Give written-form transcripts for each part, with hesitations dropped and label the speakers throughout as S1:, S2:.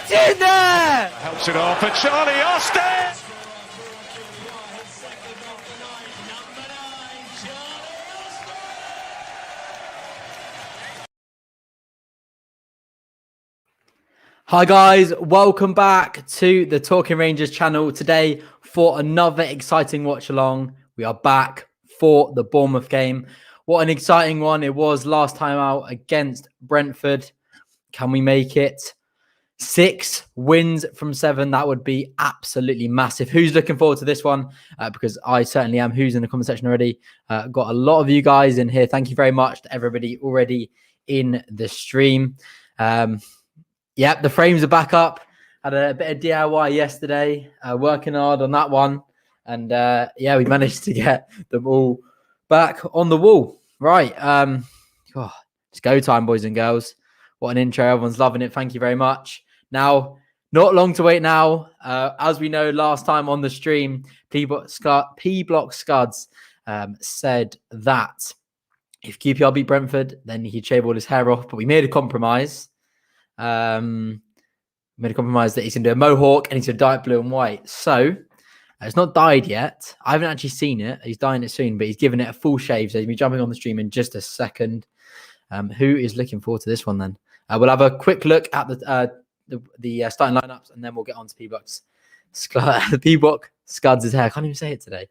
S1: It's in there!
S2: Helps it off for Charlie Austin!
S1: Hi guys, welcome back to the Talking Rangers channel today for another exciting watch along. We are back for the Bournemouth game. What an exciting one it was last time out against Brentford. Can we make it? 6 wins from 7. That would be absolutely massive. Who's looking forward to this one? Because I certainly am. Who's in the comment section already? Got a lot of you guys in here. Thank you very much to everybody already in the stream. Yep, the frames are back up. Had a bit of DIY yesterday, working hard on that one. And yeah, we managed to get them all back on the wall. Right. It's go time, boys and girls. What an intro. Everyone's loving it. Thank you very much. Now, not long to wait now. As we know, last time on the stream, P-Block Scuds said that if QPR beat Brentford, then he'd shave all his hair off. But we made a compromise. Made a compromise that he's going to do a mohawk and he's going to dye it blue and white. So it's not dyed yet. I haven't actually seen it. He's dyeing it soon, but he's giving it a full shave. So he'll be jumping on the stream in just a second. Who is looking forward to this one then? We'll have a quick look at the starting lineups and then we'll get on to P-Block's P-Block Scuds' hair. I can't even say it today.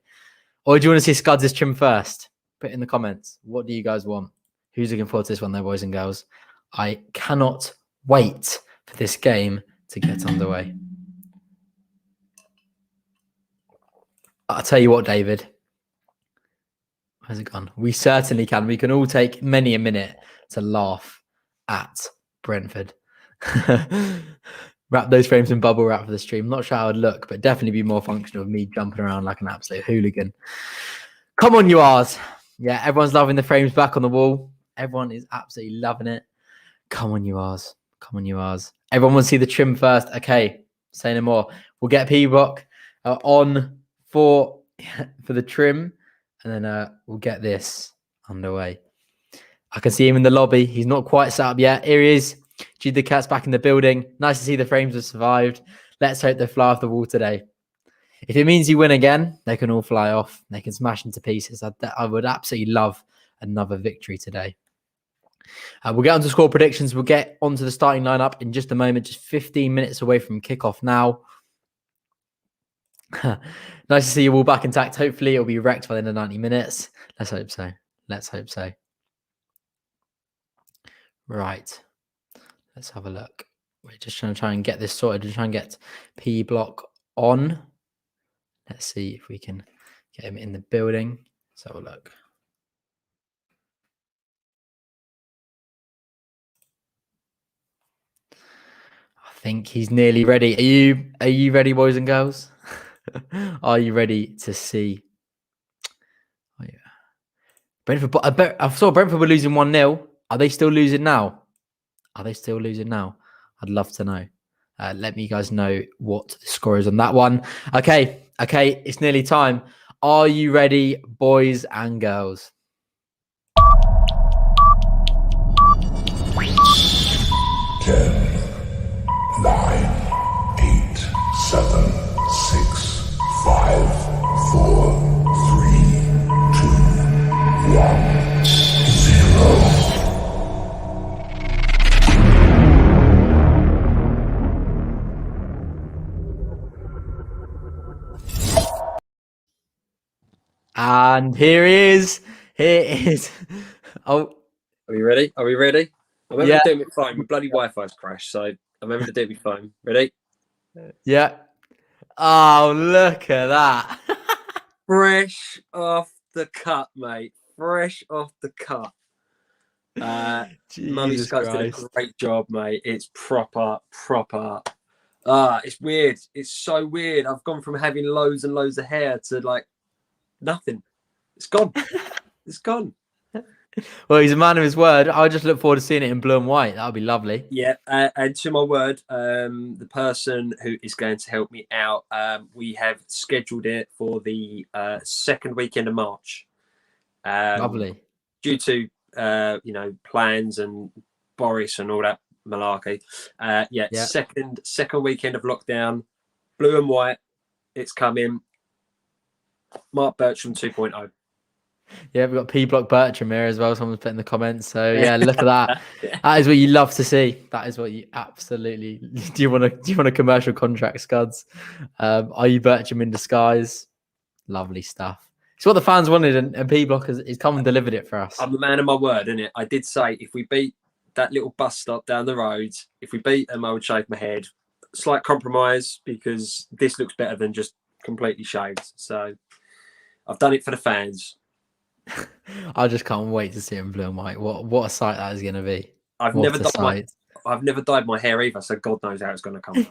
S1: Or do you want to see Scuds' trim first? Put it in the comments. What do you guys want? Who's looking forward to this one though, boys and girls? I cannot wait for this game to get underway. I'll tell you what, David. Where's it gone? We certainly can. We can all take many a minute to laugh at Brentford. Wrap those frames in bubble wrap for the stream. Not sure how it would look, but definitely be more functional of me jumping around like an absolute hooligan. Come on, you R's. Yeah, everyone's loving the frames back on the wall. Everyone is absolutely loving it. Come on, you R's. Come on, you R's. Everyone wants to see the trim first. Okay, say no more. We'll get P-Block on for the trim, and then we'll get this underway. I can see him in the lobby. He's not quite set up yet. Here he is. G the Cat's back in the building. Nice to see the frames have survived. Let's hope they fly off the wall today. If it means you win again, they can all fly off. They can smash into pieces. I would absolutely love another victory today. We'll get on to score predictions. We'll get onto the starting lineup in just a moment. Just 15 minutes away from kickoff now. Nice to see you all back intact. Hopefully it'll be wrecked by the end of 90 minutes. Let's hope so. Let's hope so. Right. Let's have a look. We're just trying to try and get this sorted and try and get P-Block on. Let's see if we can get him in the building. Let's have a look. I think he's nearly ready. Are you ready, boys and girls? Are you ready to see? Oh, yeah. Brentford. I saw Brentford were losing 1-0. Are they still losing now? Are they still losing now? I'd love to know. Let me guys know what the score is on that one. Okay. It's nearly time. Are you ready, boys and girls?
S3: 10, 9, 8, 7, 6, 5, 4, 3, 2, 1, 0.
S1: And here he is. Here is. Oh,
S4: are we ready? Are we ready? I remember
S1: Yeah.
S4: doing it fine. My bloody Wi-Fi's crashed, so I remember to do it fine. Ready?
S1: Yeah. Oh, look at that.
S4: Fresh off the cut, mate. Fresh off the cut. Mummy Scott's did a great job, mate. It's proper. It's weird. It's so weird. I've gone from having loads and loads of hair to like nothing. It's gone. It's gone.
S1: Well, he's a man of his word. I just look forward to seeing it in blue and white. That would be lovely.
S4: Yeah, and to my word, the person who is going to help me out, we have scheduled it for the second weekend of March.
S1: Lovely.
S4: Due to plans and Boris and all that malarkey.
S1: Yeah.
S4: Second weekend of lockdown, blue and white. It's coming. Mark Bertram 2.0.
S1: Yeah, we've got P Block Bertram here as well. Someone's put in the comments. So yeah, look at that. That is what you love to see. That is what you absolutely. Do you want a commercial contract, Scuds? Are you Bertram in disguise? Lovely stuff. It's what the fans wanted, and P Block has come and delivered it for us.
S4: I'm the man of my word, innit? I did say if we beat that little bus stop down the road, if we beat them, I would shave my head. Slight compromise because this looks better than just completely shaved. So I've done it for the fans.
S1: I just can't wait to see it in blue and white. What a sight that is going to be.
S4: I've never dyed my hair either, so God knows how it's going to come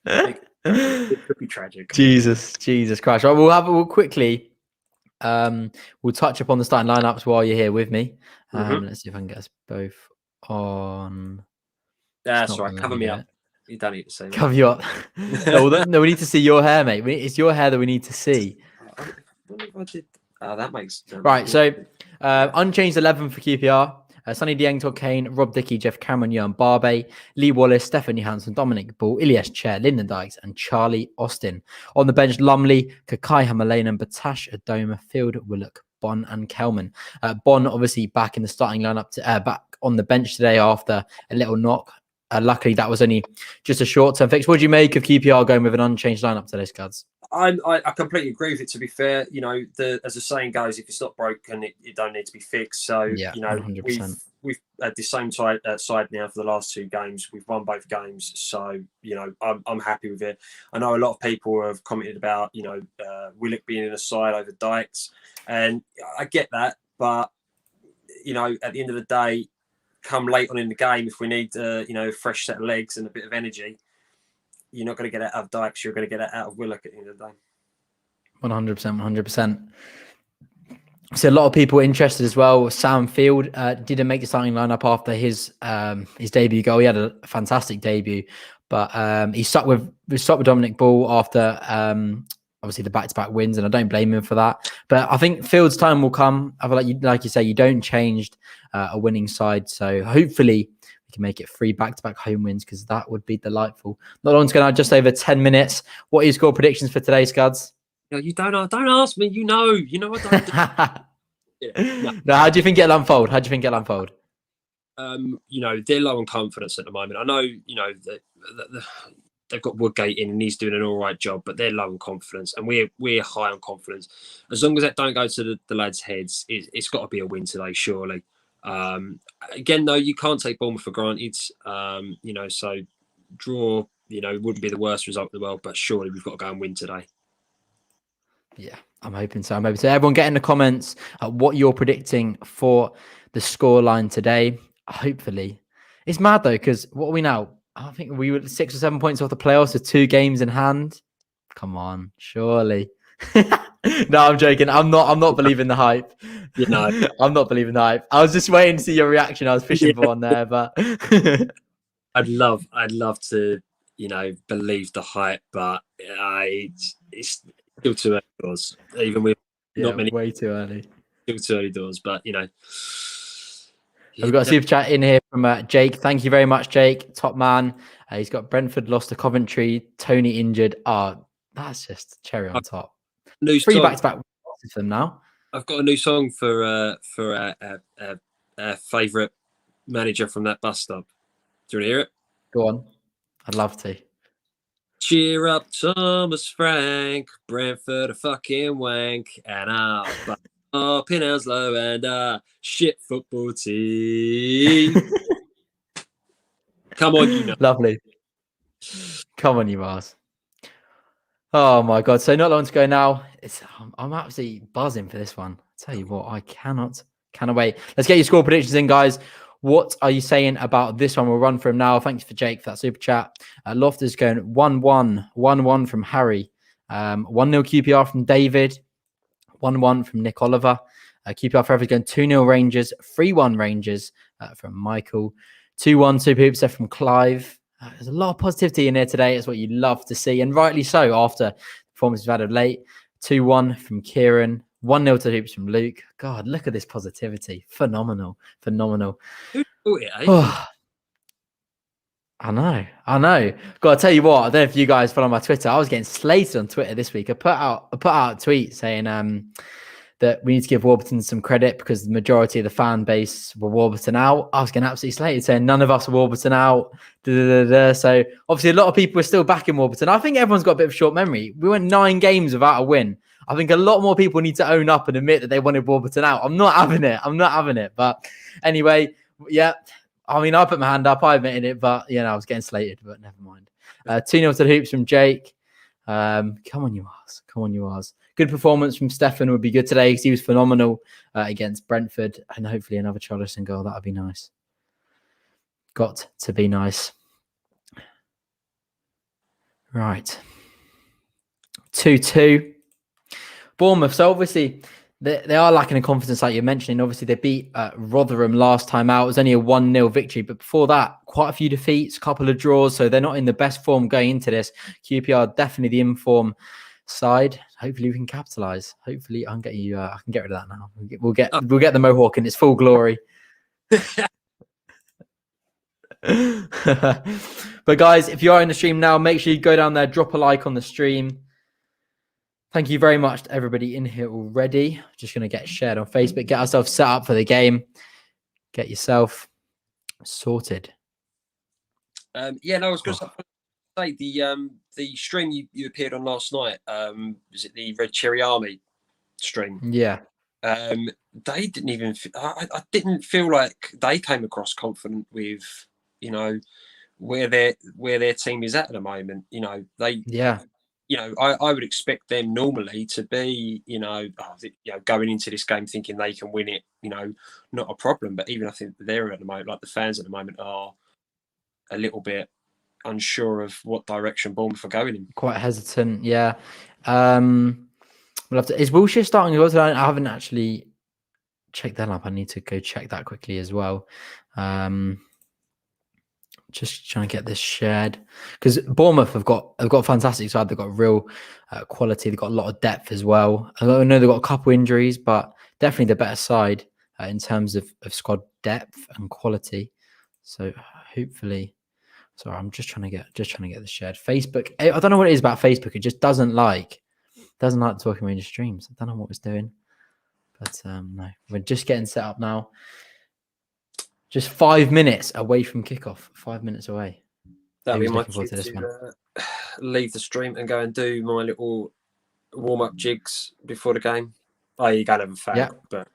S4: out. It could be tragic.
S1: Jesus Christ! Right, we'll quickly. We'll touch upon the starting lineups while you're here with me. Let's see if I can get us both on.
S4: That's right. Cover me up. You don't need to see.
S1: Cover you up. No, we need to see your hair, mate. It's your hair that we need to see.
S4: I wonder if I did. That makes sense.
S1: Right. So, unchanged 11 for QPR. Sonny Dieng, Todd Kane, Rob Dickey, Jeff Cameron, Johan Barbe, Lee Wallace, Stefan Johansson, Dominic Ball, Ilyas Chair, Lyndon Dykes, and Charlie Austin. On the bench, Lumley, Kakai Hamalainen, Batash, Adoma, Field, Willock, Bon, and Kelman. Bon obviously back in the starting lineup, back on the bench today after a little knock. Luckily, that was only just a short-term fix. What do you make of QPR going with an unchanged lineup today, Scuds?
S4: I completely agree with it. To be fair, as the saying goes, if it's not broken, it don't need to be fixed. So,
S1: yeah, 100%.
S4: We've had the same side now for the last 2 games. We've won both games, so I'm happy with it. I know a lot of people have commented about Willock being in a side over Dykes, and I get that, but at the end of the day, come late on in the game, if we need a fresh set of legs and a bit of energy, you're not going to get it out of Dykes. You're going to get it out of Willock at the end of the day.
S1: 100%. So a lot of people interested as well. Sam Field didn't make the starting lineup after his debut goal. He had a fantastic debut, but he stuck with Dominic Ball after obviously the back-to-back wins, and I don't blame him for that. But I think Field's time will come. I feel like you say, you don't change a winning side, so hopefully we can make it 3 back-to-back home wins, because that would be delightful. Not long to go now, just over 10 minutes. What are your score predictions for today, Scuds?
S4: No, you don't ask me. You know I don't.
S1: No, how do you think it'll unfold?
S4: They're low on confidence at the moment. I know, they've got Woodgate in and he's doing an all right job, but they're low on confidence, and we're high on confidence. As long as that don't go to the lads' heads, it's got to be a win today, surely. Again, though, you can't take Bournemouth for granted. So draw, wouldn't be the worst result in the world, but surely we've got to go and win today.
S1: Yeah, I'm hoping so. Everyone get in the comments what you're predicting for the scoreline today. Hopefully. It's mad though, because what are we now? I think we were 6 or 7 points off the playoffs with 2 games in hand. Come on, surely. No, I'm joking. I'm not believing the hype. I'm not believing the hype. I was just waiting to see your reaction. I was fishing for one there, but
S4: I'd love to, believe the hype, but it's still too early doors. Even with not many,
S1: way too early.
S4: Still too early doors, but
S1: We've got a super chat in here from Jake. Thank you very much, Jake. Top man. He's got Brentford lost to Coventry. Tony injured. That's just cherry on top. 3 back-to-back losses for them now.
S4: I've got a new song for a favourite manager from that bus stop. Do you want to hear it?
S1: Go on. I'd love to.
S4: Cheer up, Thomas Frank. Brentford a fucking wank. And I'll up in Hounslow and shit football team. Come on,
S1: Lovely. Come on, you Mars. Oh my God. So not long to go now. I'm absolutely buzzing for this one. I'll tell you what, I cannot wait. Let's get your score predictions in, guys. What are you saying about this one? We'll run through them now. Thanks for Jake for that super chat. Loftus going 1-1. 1-1 from Harry. 1-0 QPR from David. 1-1 from Nick Oliver. QPR Forever going 2-0 Rangers. 3-1 Rangers from Michael. 2-1 Super Hoops from Clive. There's a lot of positivity in here today. It's what you love to see, and rightly so after the performance we've had of late. 2-1 from Kieran. 1-0 to Hoops from Luke. God, look at this positivity. Phenomenal.
S4: Who thought it, eh?
S1: I know. Got to tell you what, I don't know if you guys follow my Twitter. I was getting slated on Twitter this week. I put out a tweet saying that we need to give Warburton some credit because the majority of the fan base were Warburton out. I was getting absolutely slated saying none of us are Warburton out. So obviously a lot of people are still back in Warburton. I think everyone's got a bit of a short memory. We went 9 games without a win. I think a lot more people need to own up and admit that they wanted Warburton out. I'm not having it. But anyway, yeah. I mean, I put my hand up. I admitted it, but I was getting slated. But never mind. 2-0 to the hoops from Jake. Come on, you Ars. Good performance from Stefan would be good today because he was phenomenal against Brentford, and hopefully another Charleston goal. That would be nice. Got to be nice. Right. 2-2. Bournemouth. So obviously they are lacking in confidence, like you're mentioning. Obviously they beat Rotherham last time out. It was only a 1-0 victory, but before that, quite a few defeats, a couple of draws. So they're not in the best form going into this. QPR definitely the inform side. Hopefully we can capitalize. Hopefully I can get you. I can get rid of that now. We'll get the Mohawk in its full glory. But guys, if you are in the stream now, make sure you go down there, drop a like on the stream. Thank you very much to everybody in here already. Just going to get shared on Facebook. Get ourselves set up for the game. Get yourself sorted.
S4: I was going to say the stream you appeared on last night. Was it the Red Cherry Army stream?
S1: Yeah.
S4: They didn't even. I didn't feel like they came across confident with where their team is at the moment. I would expect them normally to be, going into this game thinking they can win it, not a problem. But even I think they're at the moment, like the fans at the moment, are a little bit unsure of what direction Bournemouth are going in.
S1: Quite hesitant, yeah. We'll have to. Is Wilshere starting? I haven't actually checked that up. I need to go check that quickly as well. Just trying to get this shared because Bournemouth have got a fantastic side. They've got real quality. They've got a lot of depth as well. I know they've got a couple injuries, but definitely the better side in terms of squad depth and quality. So hopefully, sorry, I'm just trying to get this shared. Facebook. I don't know what it is about Facebook. It just doesn't like the Talking Rangers streams. I don't know what it's doing, but no, we're just getting set up now. Just 5 minutes away from kickoff. 5 minutes away.
S4: That'll be my cue to leave the stream and go and do my little warm-up jigs before the game. Oh, you gotta have a fag, but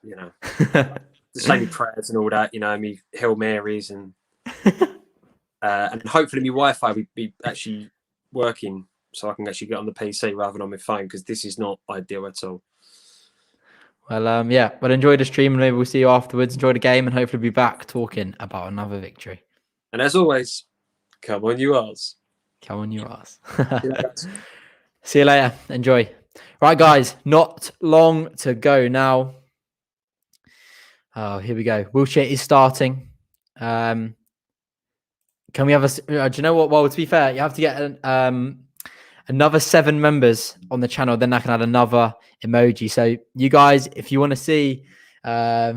S4: there's only prayers and all that. Me Hail Marys and hopefully my Wi-Fi will be actually working, so I can actually get on the PC rather than on my phone because this is not ideal at all.
S1: Well, but enjoy the stream and maybe we'll see you afterwards. Enjoy the game and hopefully be back talking about another victory.
S4: And as always, come on, you Ars.
S1: Come on, you Ars. See you later. Enjoy. Right, guys, not long to go now. Oh, here we go. Wilshere is starting. Can we have do you know what? Well, to be fair, you have to get another 7 members on the channel, then I can add another emoji. So you guys, if you want to see a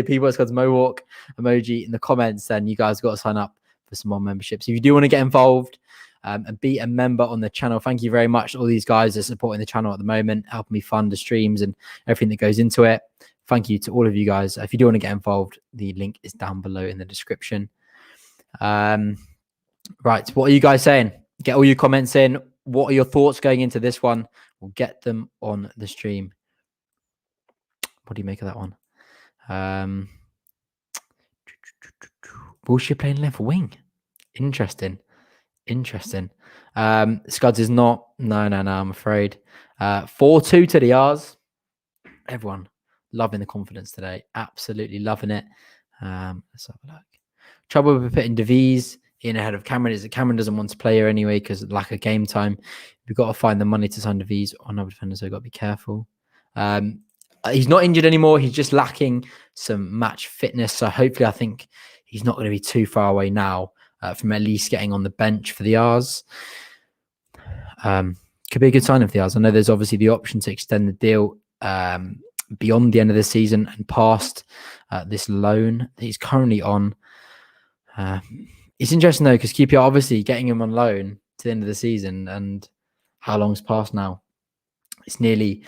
S1: People Squad's Mohawk emoji in the comments, then you guys got to sign up for some more memberships. If you do want to get involved and be a member on the channel, thank you very much. All these guys are supporting the channel at the moment, helping me fund the streams and everything that goes into it. Thank you to all of you guys. If you do want to get involved, the link is down below in the description. Right, what are you guys saying? Get all your comments in. What are your thoughts going into this one? We'll get them on the stream. What do you make of that one? Wilshere playing left wing. Interesting. Scuds is not. No, I'm afraid. 4-2 to the R's. Everyone loving the confidence today. Absolutely loving it. Let's have a look. Trouble with putting DeVries in ahead of Cameron is that Cameron doesn't want to play her anyway because of lack of game time. We've got to find the money to sign DeVries on other defenders, so we've got to be careful. He's not injured anymore. He's just lacking some match fitness. So hopefully I think he's not going to be too far away now from at least getting on the bench for the R's. Could be a good sign of the R's. I know there's obviously the option to extend the deal beyond the end of the season and past this loan that he's currently on. It's interesting though, because QPR obviously getting him on loan to the end of the season, and how long's passed now? It's nearly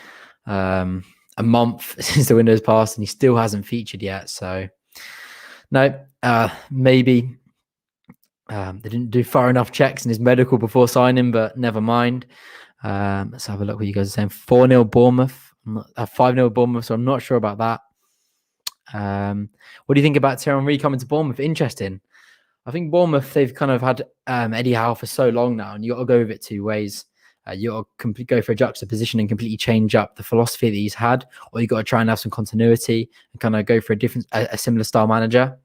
S1: a month since the window's passed, and he still hasn't featured yet. So no, maybe they didn't do far enough checks in his medical before signing, but never mind. Let's have a look what you guys are saying. 4-0 Bournemouth, 5-0 Bournemouth, so I'm not sure about that. What do you think about Thierry Henry coming to Bournemouth? Interesting. I think Bournemouth, they've kind of had Eddie Howe for so long now, and you got to go with it two ways. You got to go for a juxtaposition and completely change up the philosophy that he's had, or you got to try and have some continuity and kind of go for a similar style manager.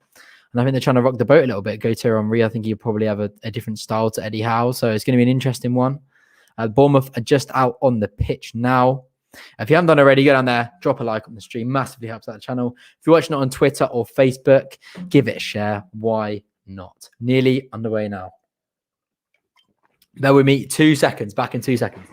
S1: And I think they're trying to rock the boat a little bit. Go Thierry Henry, I think he'll probably have a different style to Eddie Howe, so it's going to be an interesting one. Bournemouth are just out on the pitch now. If you haven't done already, go down there, drop a like on the stream. Massively helps out the channel. If you're watching it on Twitter or Facebook, give it a share. Why not? Nearly underway now. Bear with me 2 seconds. Back in 2 seconds.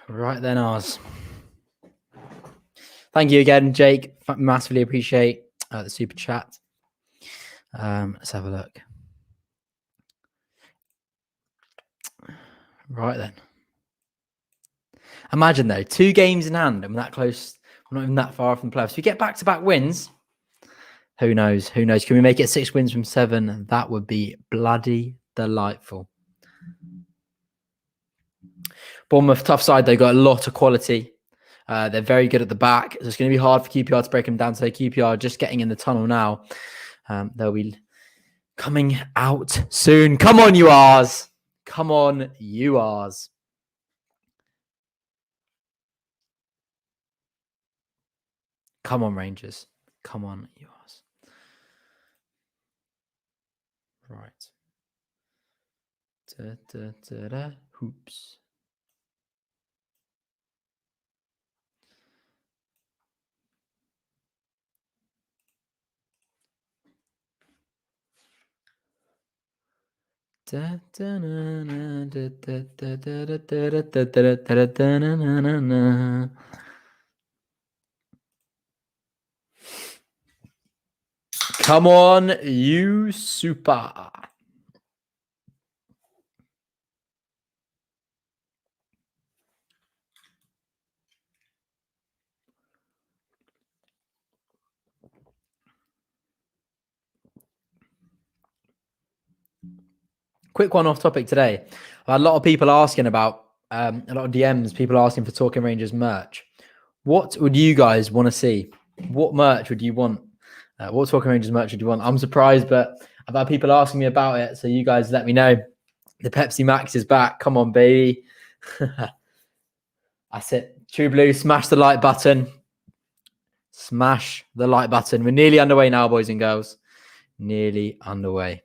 S1: Right then, Oz. Thank you again, Jake. Massively appreciate the super chat. Let's have a look. Right then. Imagine though, 2 games in hand, and we're that close. We're not even that far from the playoffs. If we get back-to-back wins, who knows? Who knows? Can we make it 6 wins from 7? That would be bloody delightful. Bournemouth, tough side. They got a lot of quality. They're very good at the back. So it's going to be hard for QPR to break them down. So QPR just getting in the tunnel now. They'll be coming out soon. Come on, you R's. Come on, you R's. Come on, Rangers. Come on, you R's. Right. Hoops. Come on, you super. Quick one off topic today. I've had a lot of people asking about, a lot of DMs, people asking for Talking Rangers merch. What would you guys want to see? What merch would you want? What Talking Rangers merch would you want? I'm surprised, but I've had people asking me about it. So you guys let me know. The Pepsi Max is back. Come on, baby. That's it. True Blue, smash the like button. Smash the like button. We're nearly underway now, boys and girls. Nearly underway.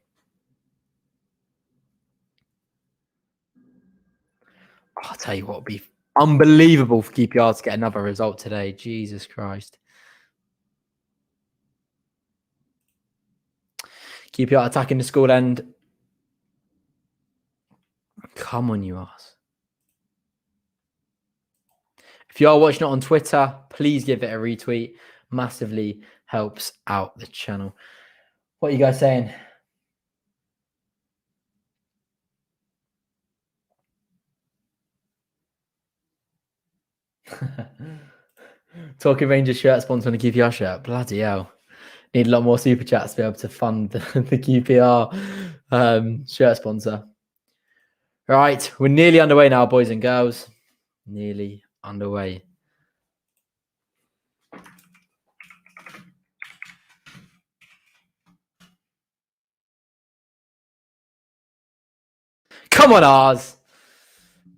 S1: I'll tell you what, would be unbelievable for QPR to get another result today. Jesus Christ. QPR attacking the score end. Come on, you ass. If you are watching it on Twitter, please give it a retweet. Massively helps out the channel. What are you guys saying? Talking Rangers shirt sponsor on the QPR shirt. Bloody hell. Need a lot more super chats to be able to fund the QPR shirt sponsor. Right, we're nearly underway now, boys and girls. Nearly underway. Come on, R's.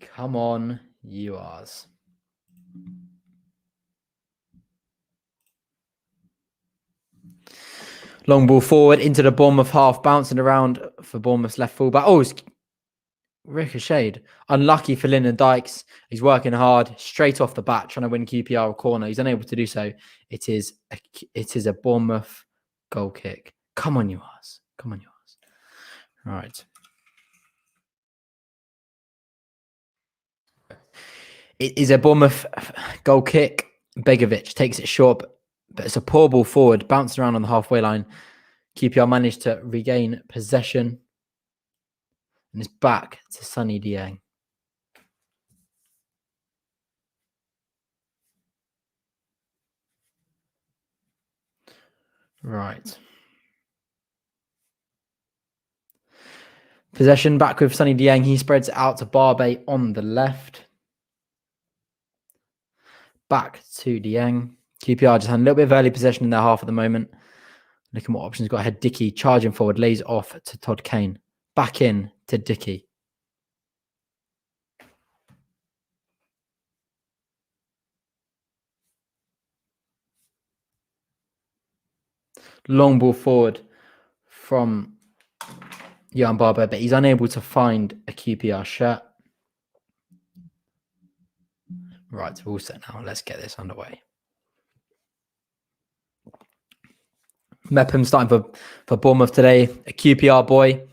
S1: Come on, you R's. Long ball forward into the Bournemouth half, bouncing around for Bournemouth's left fullback. Oh, ricocheted. Unlucky for Lyndon Dykes. He's working hard straight off the bat, trying to win QPR a corner. He's unable to do so. It is a Bournemouth goal kick. Come on, you ass. Come on, you ass. All right. It is a Bournemouth goal kick. Begovic takes it short, but it's a poor ball forward, bouncing around on the halfway line. QPR managed to regain possession. And it's back to Sonny Dieng. Right. Possession back with Sonny Dieng. He spreads it out to Barbe on the left. Back to Dieng. QPR just had a little bit of early possession in their half at the moment. Looking what options got ahead. Dickey charging forward, lays off to Todd Kane. Back in to Dickey. Long ball forward from Jan Barber, but he's unable to find a QPR shirt. Right, we're all set now. Let's get this underway. Mepham starting for Bournemouth today. A QPR boy.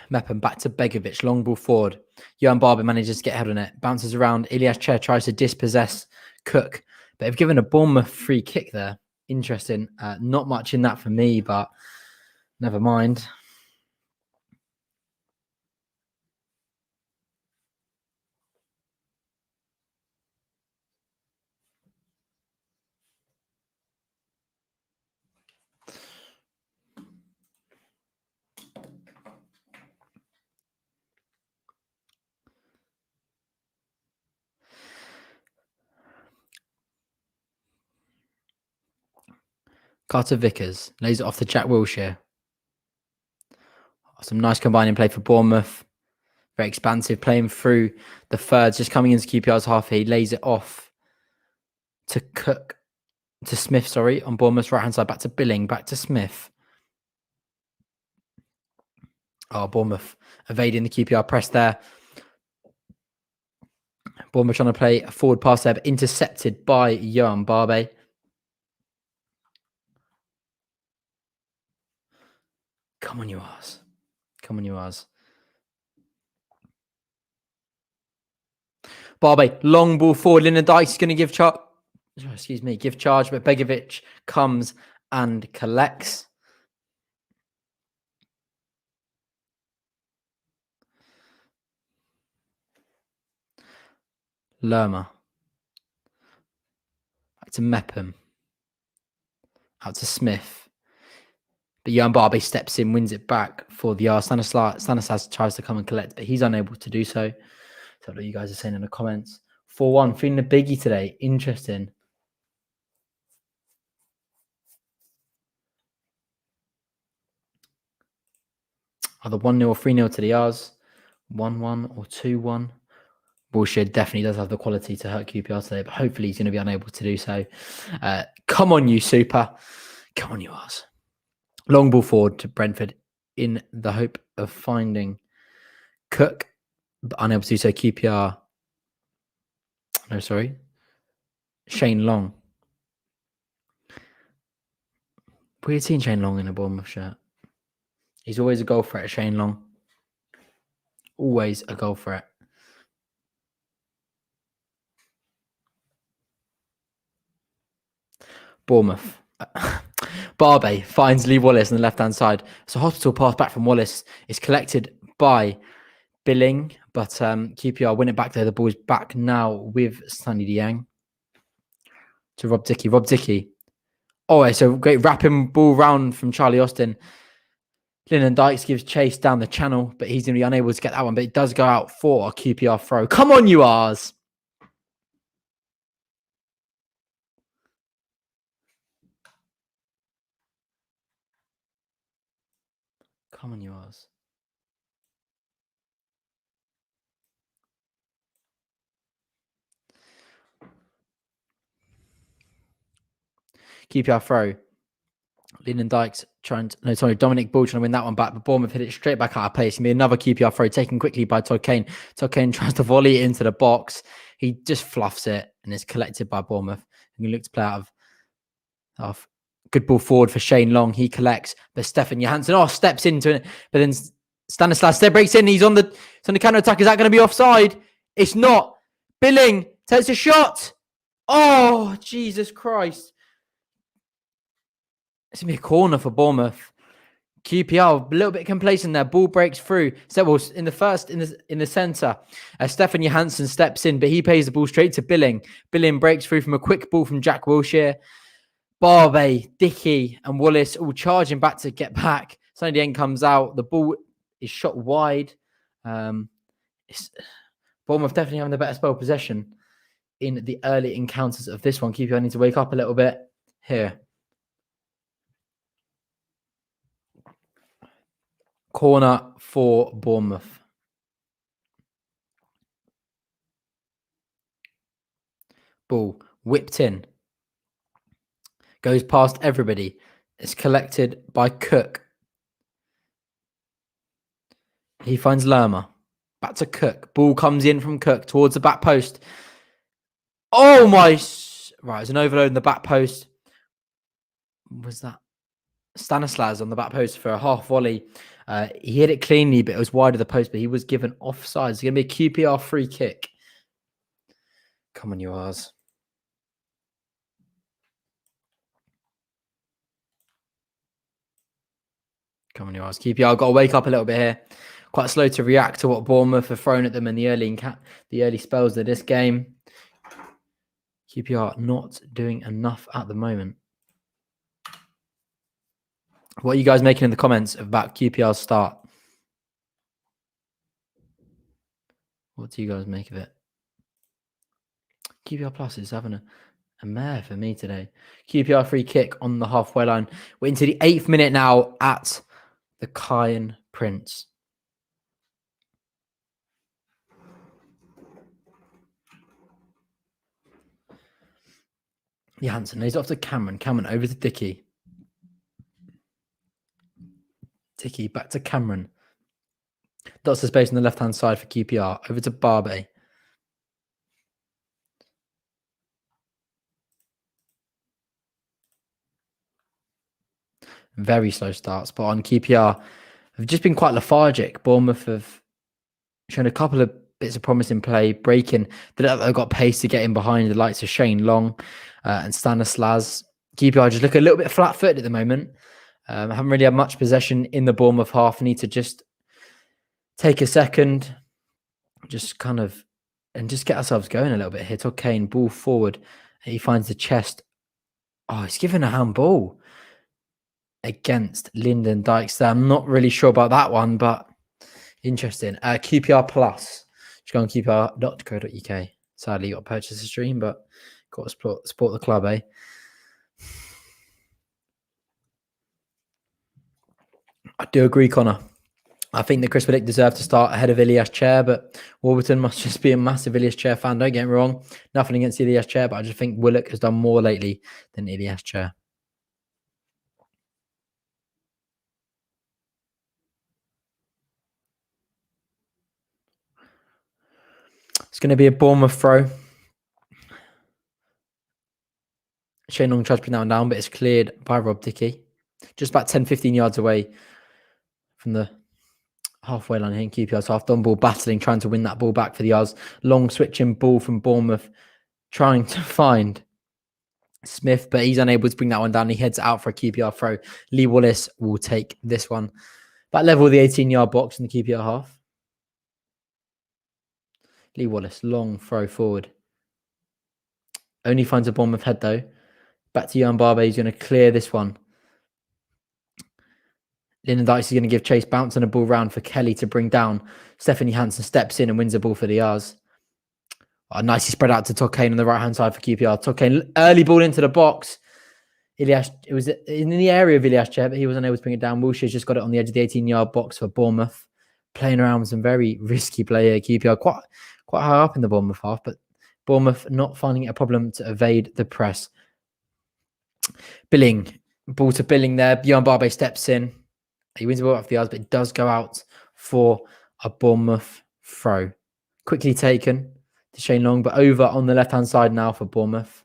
S1: Mepham back to Begovic. Long ball forward. Jan Barber manages to get ahead on it. Bounces around. Ilias Chair tries to dispossess Cook. But they've given a Bournemouth free kick there. Interesting. Not much in that for me, but never mind. Carter Vickers lays it off to Jack Wilshere. Some nice combining play for Bournemouth. Very expansive, playing through the thirds, just coming into QPR's half. He lays it off to Smith, on Bournemouth's right-hand side. Back to Billing, back to Smith. Oh, Bournemouth evading the QPR press there. Bournemouth trying to play a forward pass there, but intercepted by Johan Barbe. Come on, you ass. Come on, you ass. Barbe, long ball forward. Lyndon Dykes is going to give charge, but Begovic comes and collects. Lerma. Back to Mepham. Out to Smith. But Johan Barbe steps in, wins it back for the R. Stanislas tries to come and collect, but he's unable to do so. So what you guys are saying in the comments. 4-1, feeling a biggie today. Interesting. Either 1-0 or 3-0 to the R's. 1-1 or 2-1. Bullshit definitely does have the quality to hurt QPR today, but hopefully he's going to be unable to do so. Come on, you super. Come on, you R's. Long ball forward to Brentford in the hope of finding Cook, but unable to do so. QPR. No, sorry. Shane Long. Weird seeing Shane Long in a Bournemouth shirt. He's always a goal threat, Shane Long. Always a goal threat. Bournemouth. Barbe finds Lee Wallace on the left-hand side. So hospital pass back from Wallace is collected by Billing, but QPR win it back there. The ball's back now with Sonny Dieng to Rob Dickey. Rob Dickey. Oh, so great wrapping ball round from Charlie Austin. Lyndon Dykes gives chase down the channel, but he's going to be unable to get that one. But it does go out for a QPR throw. Come on, you R's. Come on, you R's. QPR throw. Lyndon Dykes Dominic Bull trying to win that one back, but Bournemouth hit it straight back out of place. It's going to be another QPR throw taken quickly by Todd Kane. Todd Kane tries to volley it into the box. He just fluffs it and it's collected by Bournemouth. And he looks to play out of good ball forward for Shane Long. He collects, but Stefan Johansson steps into it. But then Stanislas breaks in. He's on the counter attack. Is that going to be offside? It's not. Billing takes a shot. Oh, Jesus Christ. It's going to be a corner for Bournemouth. QPR, a little bit complacent there. Ball breaks through. So, in the centre, Stefan Johansson steps in, but he pays the ball straight to Billing. Billing breaks through from a quick ball from Jack Wilshere. Barbe, Dickey, and Wallace all charging back to get back. Sonny Dieng comes out. The ball is shot wide. Bournemouth definitely having the better spell possession in the early encounters of this one. QPR need to wake up a little bit here. Corner for Bournemouth. Ball whipped in. Goes past everybody. It's collected by Cook. He finds Lerma. Back to Cook. Ball comes in from Cook towards the back post. Oh my... Right, it's an overload in the back post. Was that Stanislas on the back post for a half volley? He hit it cleanly, but it was wide of the post, but he was given offside. It's going to be a QPR free kick. Come on, you R's. Come on, you R's. QPR got to wake up a little bit here. Quite slow to react to what Bournemouth have thrown at them in the early spells of this game. QPR not doing enough at the moment. What are you guys making in the comments about QPR's start? What do you guys make of it? QPR Plus is having a mare for me today. QPR free kick on the halfway line. We're into the 8th minute now at the Kiyan Prince. Johansson lays off to Cameron. Cameron over to Dickey. Dickey back to Cameron. Dots of space on the left-hand side for QPR. Over to Barbe. Very slow starts, but on QPR have just been quite lethargic. Bournemouth have shown a couple of bits of promise in play, breaking. They've got pace to get in behind the likes of Shane Long and Stanislas. QPR just look a little bit flat-footed at the moment. Haven't really had much possession in the Bournemouth half. Need to just take a second, just get ourselves going a little bit here. Todd Kane, ball forward. He finds the chest. Oh, he's given a handball against Lyndon Dykes there. I'm not really sure about that one, but interesting. QPR Plus. Just go on qpr.co.uk. Sadly, you got to purchase the stream, but got to support the club, eh? I do agree, Connor. I think that Chris Willick deserved to start ahead of Ilias Chair, but Warburton must just be a massive Ilias Chair fan. Don't get me wrong. Nothing against Ilias Chair, but I just think Willock has done more lately than Ilias Chair. It's going to be a Bournemouth throw. Shane Long tries to put that one down, but it's cleared by Rob Dickey. Just about 10-15 yards away from the halfway line here in QPR's half. Don ball battling, trying to win that ball back for the R's. Long switching ball from Bournemouth, trying to find Smith, but he's unable to bring that one down. He heads out for a QPR throw. Lee Wallace will take this one. About level of the 18-yard box in the QPR half. Lee Wallace, long throw forward. Only finds a Bournemouth head though. Back to Jan Barbe. He's going to clear this one. Lyndon Dykes is going to give chase, bounce and a ball round for Kelly to bring down. Stephanie Hansen steps in and wins the ball for the R's. Oh, nicely spread out to Todd Kane on the right-hand side for QPR. Todd Kane, early ball into the box. It was in the area of Ilias Chair, but he was unable to bring it down. Wilshere's just got it on the edge of the 18-yard box for Bournemouth. Playing around with some very risky play here. QPR quite high up in the Bournemouth half, but Bournemouth not finding it a problem to evade the press. Billing Ball to Billing there. Kiyan Barbe steps in. He wins the ball off the yards, but it does go out for a Bournemouth throw. Quickly taken to Shane Long, but over on the left-hand side now for Bournemouth.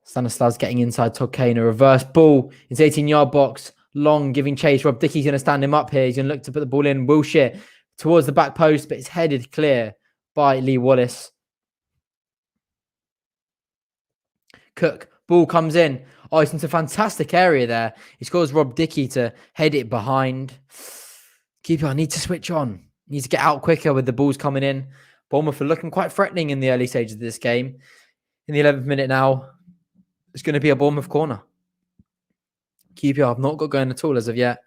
S1: Stanislav's getting inside Todd Kane. A reverse ball into 18-yard box. Long giving chase. Rob Dickey's going to stand him up here. He's going to look to put the ball in. Wilshere towards the back post, but it's headed clear by Lee Wallace. Cook. Ball comes in. Oh, it's into a fantastic area there. He scores Rob Dickey to head it behind. Keeper, I need to switch on. Needs to get out quicker with the balls coming in. Bournemouth are looking quite threatening in the early stages of this game. In the 11th minute now, it's going to be a Bournemouth corner. QPR have not got going at all as of yet.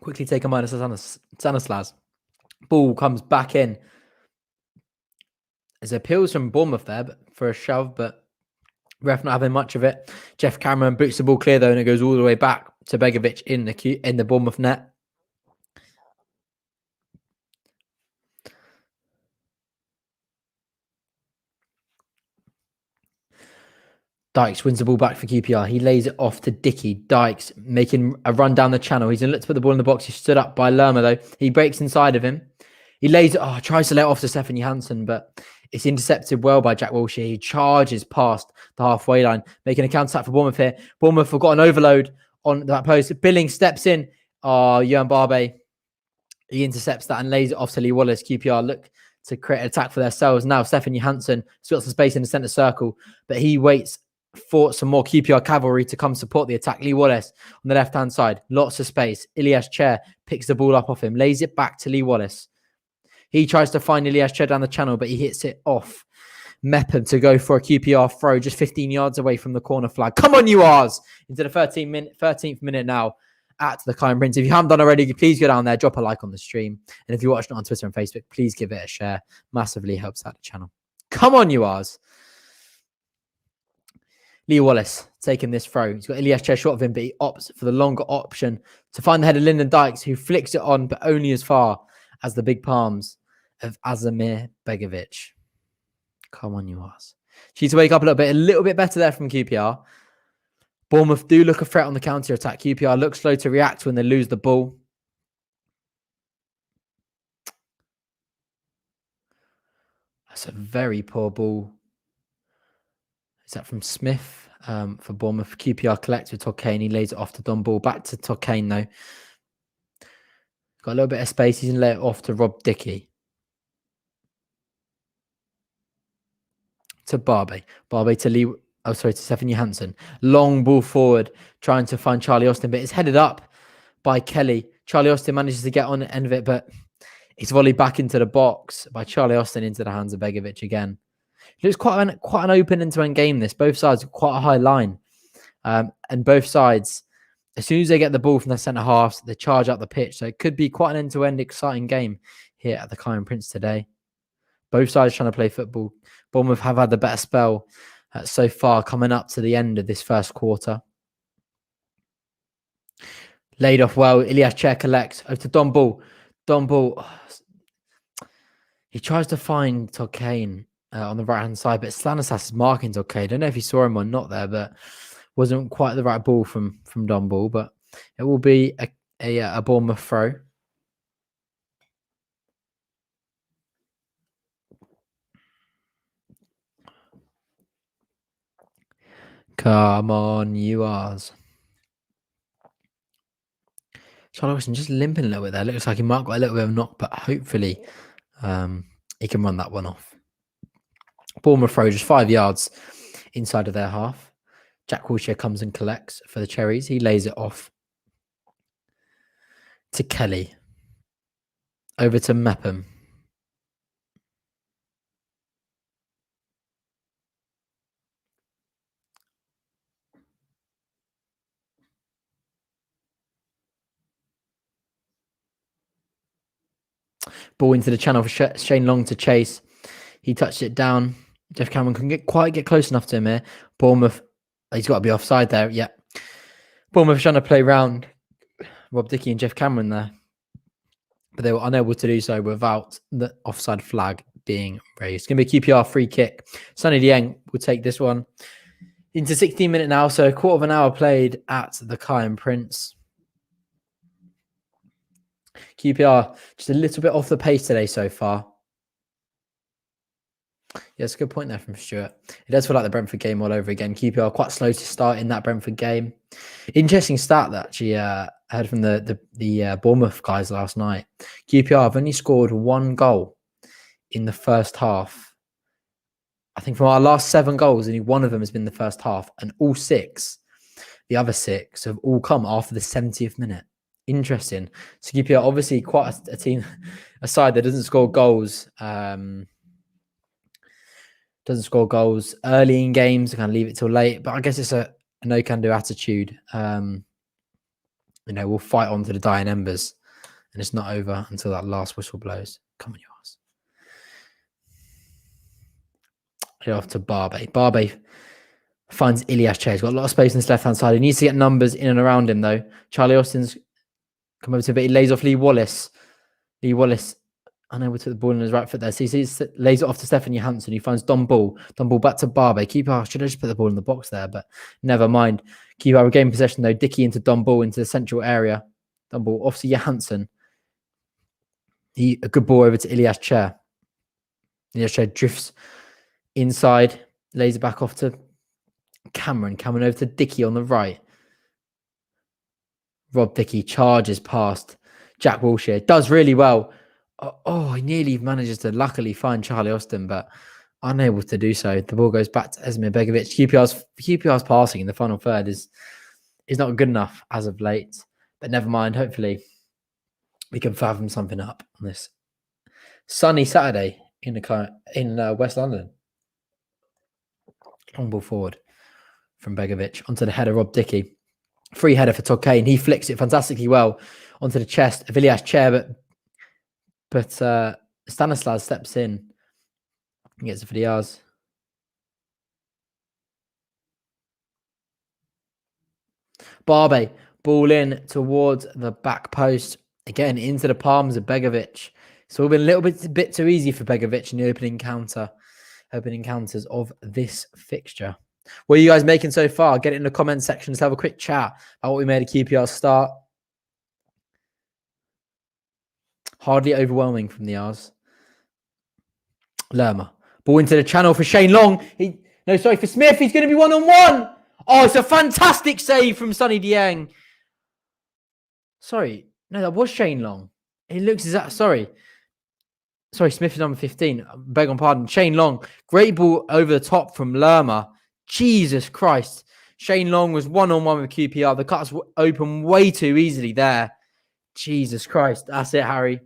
S1: Quickly take a minus Stanislas. Ball comes back in. There's appeals from Bournemouth there for a shove, but ref not having much of it. Jeff Cameron boots the ball clear though, and it goes all the way back to Begovic in the Bournemouth net. Dykes wins the ball back for QPR. He lays it off to Dickey. Dykes making a run down the channel. He's going to look to put the ball in the box. He stood up by Lerma though. He breaks inside of him. He lays it. Tries to let it off to Stefan Johansson, but it's intercepted well by Jack Wilshere. He charges past the halfway line, making a counter attack for Bournemouth here. Bournemouth have got an overload on that post. Billing steps in. Kiyan Barbe. He intercepts that and lays it off to Lee Wallace. QPR look to create an attack for themselves. Now Stefan Johansson has got some space in the centre circle, but he waits for some more QPR cavalry to come support the attack. Lee Wallace on the left-hand side. Lots of space. Ilias Chair picks the ball up off him. Lays it back to Lee Wallace. He tries to find Ilias Chair down the channel, but he hits it off Mepham to go for a QPR throw just 15 yards away from the corner flag. Come on, you R's! Into the 13th minute now at the Kiyan Prince. If you haven't done already, please go down there, drop a like on the stream. And if you're watching it on Twitter and Facebook, please give it a share. Massively helps out the channel. Come on, you R's! Lee Wallace taking this throw. He's got Ilias Chair short of him, but he opts for the longer option to find the head of Lyndon Dykes, who flicks it on, but only as far as the big palms of Azimir Begovic. Come on, you ass. She needs to wake up a little bit better there from QPR. Bournemouth do look a threat on the counter-attack. QPR look slow to react when they lose the ball. That's a very poor ball. Is that from Smith for Bournemouth? QPR collects with Todd Kane. He lays it off to Don Ball. Back to Todd Kane, though. Got a little bit of space. He's going to lay it off to Rob Dickey. To Barbe. Barbe to Lee. Oh, sorry, to Stefan Johansson. Long ball forward, trying to find Charlie Austin, but it's headed up by Kelly. Charlie Austin manages to get on the end of it, but it's volleyed back into the box by Charlie Austin into the hands of Begovic again. It looks quite an open end-to-end game, this. Both sides have quite a high line. And both sides, as soon as they get the ball from the centre halves, they charge up the pitch. So it could be quite an end-to-end exciting game here at the Kiyan Prince today. Both sides trying to play football. Bournemouth have had the better spell so far coming up to the end of this first quarter. Laid off well. Ilias Chair collects over to Don Ball. Don Ball, he tries to find Todd Kane on the right-hand side, but Stanislas is marking Todd Kane. I don't know if he saw him or not there, but wasn't quite the right ball from Don Ball, but it will be a Bournemouth throw. Come on, you R's. Charlie Wilson just limping a little bit there. Looks like he might got a little bit of a knock, but hopefully he can run that one off. Bournemouth throw just 5 yards inside of their half. Jack Wilshere comes and collects for the Cherries. He lays it off to Kelly. Over to Mepham. Ball into the channel for Shane Long to chase. He touched it down. Jeff Cameron couldn't quite get close enough to him here. Bournemouth, he's got to be offside there. Yeah. Bournemouth trying to play round Rob Dickey and Jeff Cameron there. but they were unable to do so without the offside flag being raised. It's going to be a QPR free kick. Sonny Dieng will take this one into 16 minutes now, so a quarter of an hour played at the Kiyan Prince. QPR just a little bit off the pace today so far. Yeah, it's a good point there from Stuart. It does feel like the Brentford game all over again. QPR quite slow to start in that Brentford game. Interesting stat that actually I heard from the Bournemouth guys last night. QPR have only scored 1 goal in the first half. I think from our last 7 goals, only 1 of them has been the first half, and all 6, the other 6, have all come after the 70th minute. Interesting. So QPR obviously quite a team, a side that doesn't score goals. Doesn't score goals early in games, kind of leave it till late. But I guess it's a no-can-do attitude. We'll fight on to the dying embers, and it's not over until that last whistle blows. Come on, yours. Off to Barbe. Barbe finds Ilias Chair. He's got a lot of space on his left-hand side. He needs to get numbers in and around him, though. Charlie Austin's come over to a bit. He lays off Lee Wallace. Lee Wallace unable to put the ball in his right foot there. So he lays it off to Stefan Johansson. He finds Don Ball. Don Ball back to Barbe. Keeper should have just put the ball in the box there, but never mind. Keeper regain possession, though. Dickey into Don Ball into the central area. Don Ball off to Johansson. A good ball over to Ilias Chair. Ilias Chair drifts inside, lays it back off to Cameron. Cameron over to Dickey on the right. Rob Dickey charges past Jack Wilshere. Does really well. Oh, he nearly manages to luckily find Charlie Austin, but unable to do so. The ball goes back to Esmir Begovic. QPR's passing in the final third is not good enough as of late, but never mind. Hopefully, we can fathom something up on this sunny Saturday in West London. Long ball forward from Begovic onto the header, Rob Dickey. Free header for Todd Kane. He flicks it fantastically well onto the chest of Ilias Chair, but Stanislas steps in and gets it for the R's. Barbe, ball in towards the back post. Again, into the palms of Begovic. It's all been a little bit too easy for Begovic in the opening encounters of this fixture. What are you guys making so far? Get it in the comment section. Let's have a quick chat about what we made a QPR start. Hardly overwhelming from the R's. Lerma. Ball into the channel for Shane Long. For Smith. He's going to be one-on-one. Oh, it's a fantastic save from Sonny Dieng. Sorry. No, that was Shane Long. It looks exact. Sorry, Smith is number 15. Beg on pardon. Shane Long. Great ball over the top from Lerma. Jesus Christ. Shane Long was one-on-one with QPR. The cuts were open way too easily there. Jesus Christ. That's it, Harry.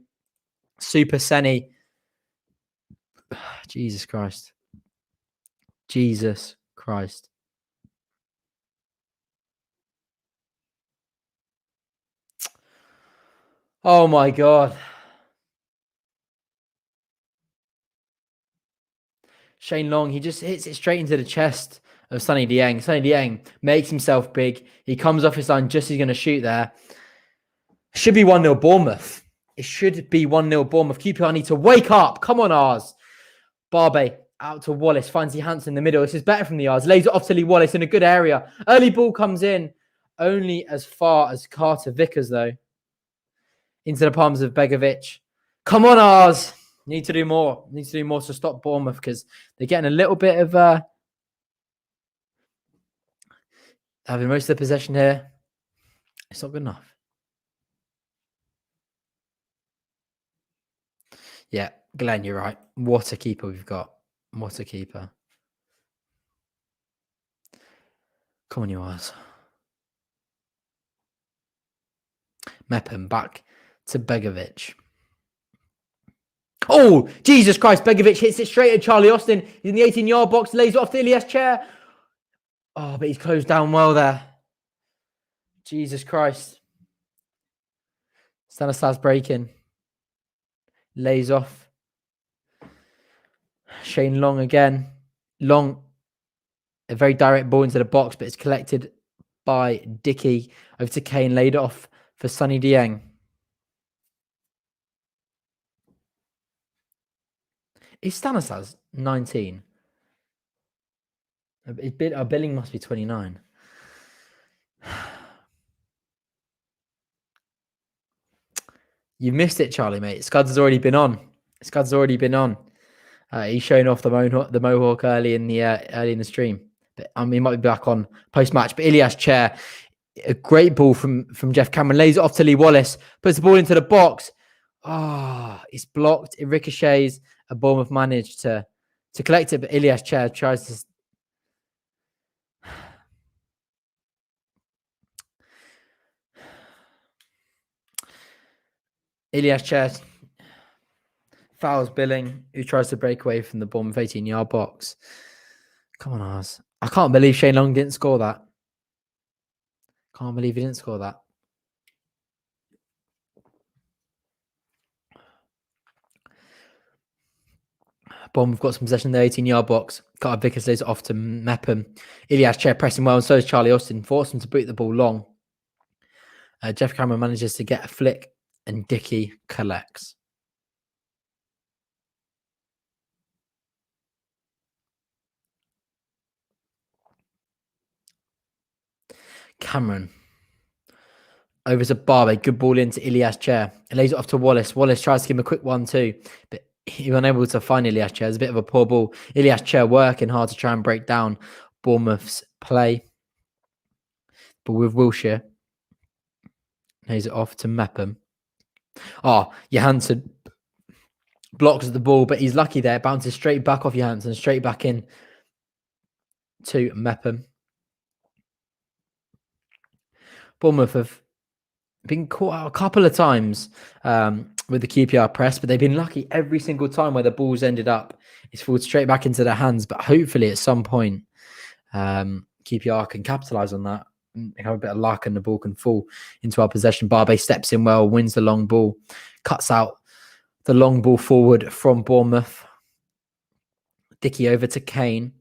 S1: Super Senny. Jesus Christ. Jesus Christ. Oh my God. Shane Long, he just hits it straight into the chest of Sonny Dieng. Sonny Dieng makes himself big. He comes off his line just as he's going to shoot there. Should be 1-0 Bournemouth. It should be 1-0 Bournemouth. QPR need to wake up. Come on, R's. Barbe out to Wallace. Finds Johansson in the middle. This is better from the R's. Lays it off to Lee Wallace in a good area. Early ball comes in. Only as far as Carter Vickers, though. Into the palms of Begovic. Come on, R's. Need to do more. Need to do more to stop Bournemouth because they're getting a little bit of having most of the possession here. It's not good enough. Yeah, Glenn, you're right. What a keeper we've got. What a keeper. Come on, you R's. Mepham back to Begovic. Oh, Jesus Christ. Begovic hits it straight at Charlie Austin. He's in the 18-yard box. Lays it off to Ilias Chair. Oh, but he's closed down well there. Jesus Christ. Stanislas breaking. Lays off. Shane Long again. Long. A very direct ball into the box, but it's collected by Dickey. Over to Kane. Laid off for Sonny Dieng. Is Stanislas 19? Our billing must be 29. You missed it, Charlie, mate. Scuds has already been on. He's showing off the mohawk early in the stream. But he might be back on post-match. But Ilias Chair, a great ball from Jeff Cameron, lays it off to Lee Wallace, puts the ball into the box. It's blocked. It ricochets. A Bournemouth managed to collect it, but Ilias Chair tries to. Ilias Chair fouls Billing, who tries to break away from the Bournemouth 18-yard box. Come on, Ars. I can't believe Shane Long didn't score that. Can't believe he didn't score that. Bournemouth got some possession in the 18-yard box. Carter Vickers lays it off to Mepham. Ilias Chair pressing well, and so is Charlie Austin. Forced him to boot the ball long. Jeff Cameron manages to get a flick, and Dickey collects. Cameron. Over to Barbe. Good ball into Ilias Chair. It lays it off to Wallace. Wallace tries to give him a quick 1-2, but he was unable to find Ilias Chair. It's a bit of a poor ball. Ilias Chair working hard to try and break down Bournemouth's play. But with Wilshere, lays it off to Mepham. Johansson blocks the ball, but he's lucky there. Bounces straight back off Johansson, straight back in to Mepham. Bournemouth have been caught out a couple of times with the QPR press, but they've been lucky every single time where the ball's ended up. It's fallen straight back into their hands, but hopefully at some point QPR can capitalise on that and have a bit of luck and the ball can fall into our possession. Barbe steps in well, wins the long ball, cuts out the long ball forward from Bournemouth. Dickey over to Kane.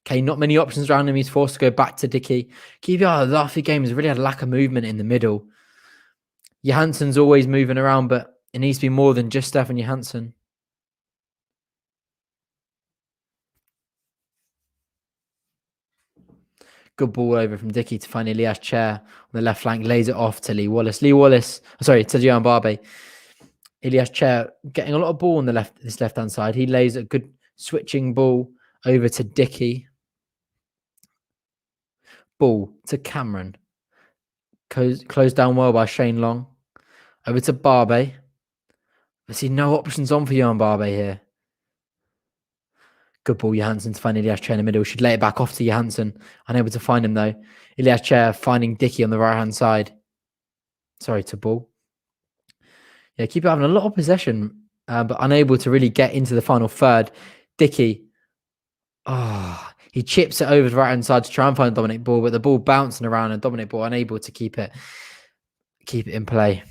S1: Kane, not many options around him. He's forced to go back to Dickey. QPR, the last few games, really had a lack of movement in the middle. Johansson's always moving around, but it needs to be more than just Stefan Johansson. Good ball over from Dickey to find Ilias Chair on the left flank. Lays it off to Lee Wallace. To Johan Barbe. Ilias Chair getting a lot of ball on this left-hand side. He lays a good switching ball over to Dickey. Ball to Cameron. Closed down well by Shane Long. Over to Barbe. I see no options on for Johan Barbe here. Good ball, Johansson to find Ilias Chair in the middle. Should lay it back off to Johansson. Unable to find him though. Ilias Chair finding Dickey on the right-hand side. Sorry, to ball. Yeah, keep having a lot of possession, but unable to really get into the final third. Dickey. He chips it over to the right-hand side to try and find Dominic Ball, but the ball bouncing around and Dominic Ball unable to keep it in play.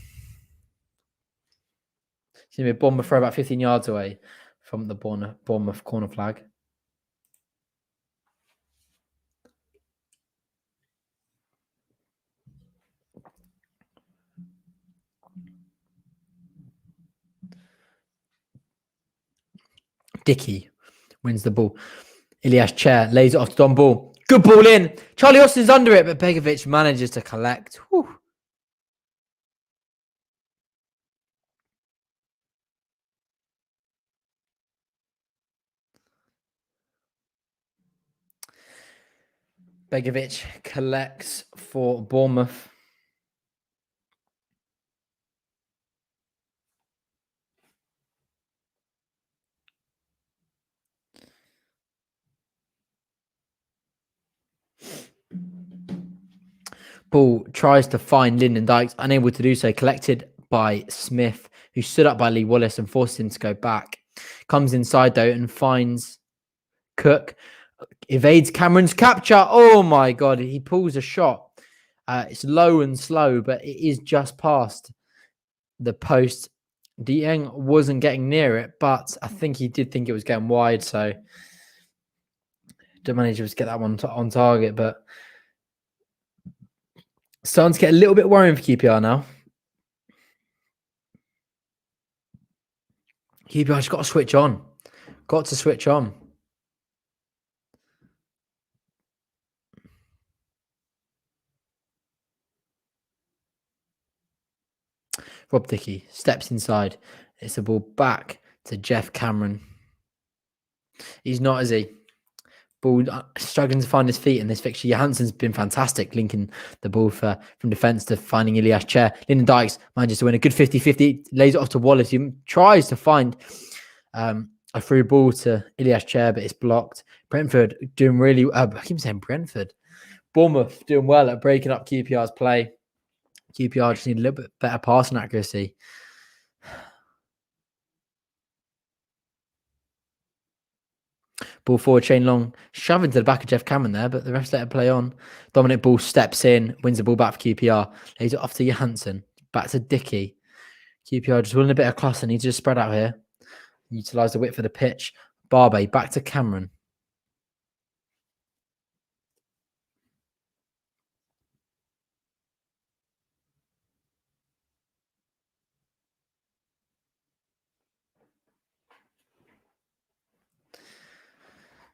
S1: See me Bournemouth throw about 15 yards away from the Bournemouth corner flag. Dickey wins the ball. Ilias Chair lays it off to Don Ball. Good ball in. Charlie Austin's under it, but Begovic manages to collect. Whew. Begovic collects for Bournemouth. Ball tries to find Lyndon Dykes, unable to do so. Collected by Smith, who stood up by Lee Wallace and forced him to go back. Comes inside though and finds Cook. Evades Cameron's capture. Oh my God, he pulls a shot. It's low and slow, but it is just past the post. Dieng wasn't getting near it, but I think he did think it was getting wide, so didn't manage to get that one on target, but starting to get a little bit worrying for QPR now. QPR's got to switch on. Got to switch on. Rob Dickey steps inside. It's a ball back to Jeff Cameron. He's not, is he? Ball struggling to find his feet in this fixture. Johansson's been fantastic, linking the ball from defence to finding Ilias Chair. Lyndon Dykes manages to win a good 50-50, lays it off to Wallace. He tries to find a through ball to Ilias Chair, but it's blocked. Brentford doing really I keep saying Brentford. Bournemouth doing well at breaking up QPR's play. QPR just need a little bit better passing accuracy. Ball forward, Shane Long shoving to the back of Jeff Cameron there, but the refs let it play on. Dominic Ball steps in, wins the ball back for QPR, lays it off to Johansson, back to Dickey. QPR just winning a bit of class and needs to just spread out here. Utilise the width of the pitch. Barbe back to Cameron.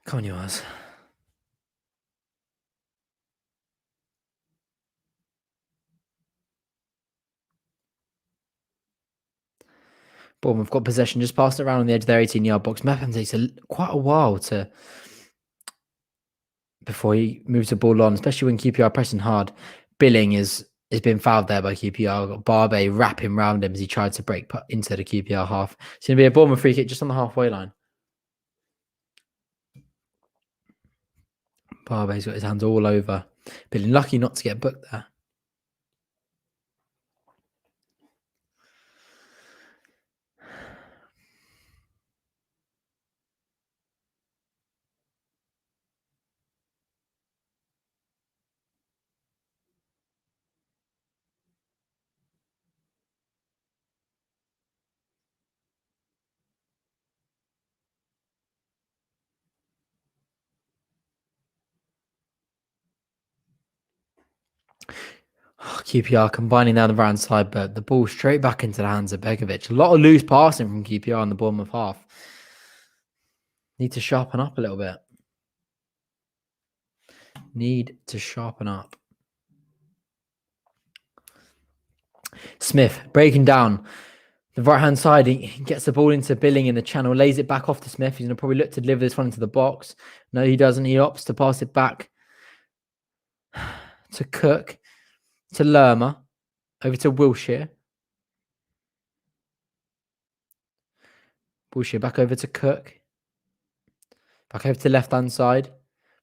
S1: Come on, yours. Bournemouth got possession, just passed it around on the edge of their 18-yard box. Mepham takes quite a while before he moves the ball on, especially when QPR pressing hard. Billing has been fouled there by QPR. Got Barbe wrapping round him as he tried to break into the QPR half. It's going to be a Bournemouth free kick just on the halfway line. Barbe's got his hands all over Billing. Lucky not to get booked there. QPR combining down the right hand side, but the ball straight back into the hands of Begovic. A lot of loose passing from QPR in the Bournemouth half. Need to sharpen up a little bit. Need to sharpen up. Smith breaking down the right hand side. He gets the ball into Billing in the channel, lays it back off to Smith. He's going to probably look to deliver this one into the box. No, he doesn't. He opts to pass it back to Cook, to Lerma, over to Wilshere. Wilshere back over to Cook. Back over to left hand side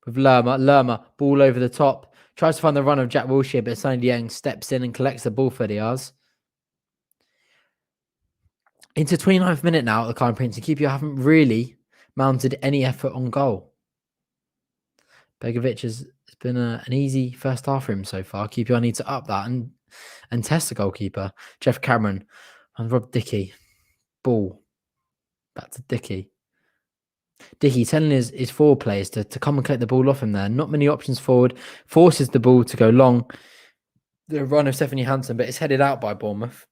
S1: with Lerma. Lerma, ball over the top. Tries to find the run of Jack Wilshere, but Sonny Dieng steps in and collects the ball for Diaz. Into 29th minute now at the Kiyan Prince, and QPR haven't really mounted any effort on goal. Begovic has been an easy first half for him so far. QPR need to up that and test the goalkeeper. Jeff Cameron and Rob Dickey. Ball. Back to Dickey. Dickey telling his forward players to come and collect the ball off him there. Not many options forward. Forces the ball to go long. The run of Stephanie Hansen, but it's headed out by Bournemouth.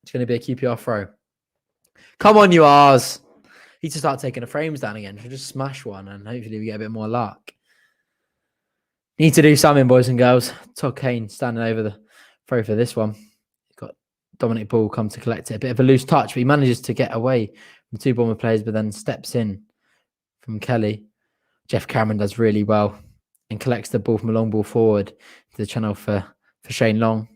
S1: It's going to be a QPR throw. Come on, you R's. He needs to start taking the frames down again. Should just smash one and hopefully we get a bit more luck. Need to do something, boys and girls. Todd Kane standing over the throw for this one. Got Dominic Ball come to collect it. A bit of a loose touch, but he manages to get away from two Bournemouth players, but then steps in from Kelly. Jeff Cameron does really well and collects the ball from a long ball forward to the channel for Shane Long.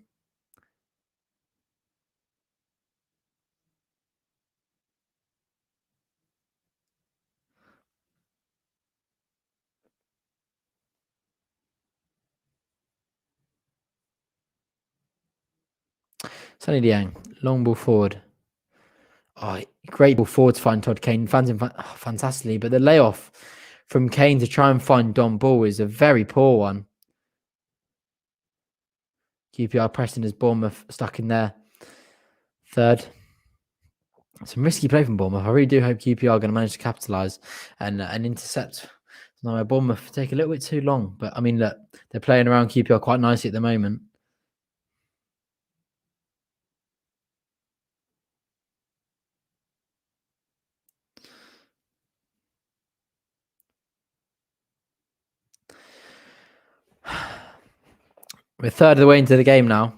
S1: Sonny Dieng, long ball forward. Oh, great ball forward to find Todd Kane. Finds him fantastically, but the layoff from Kane to try and find Don Ball is a very poor one. QPR pressing as Bournemouth stuck in there. Third. Some risky play from Bournemouth. I really do hope QPR are going to manage to capitalise and intercept. No, Bournemouth take a little bit too long, but I mean, look, they're playing around QPR quite nicely at the moment. We're third of the way into the game now.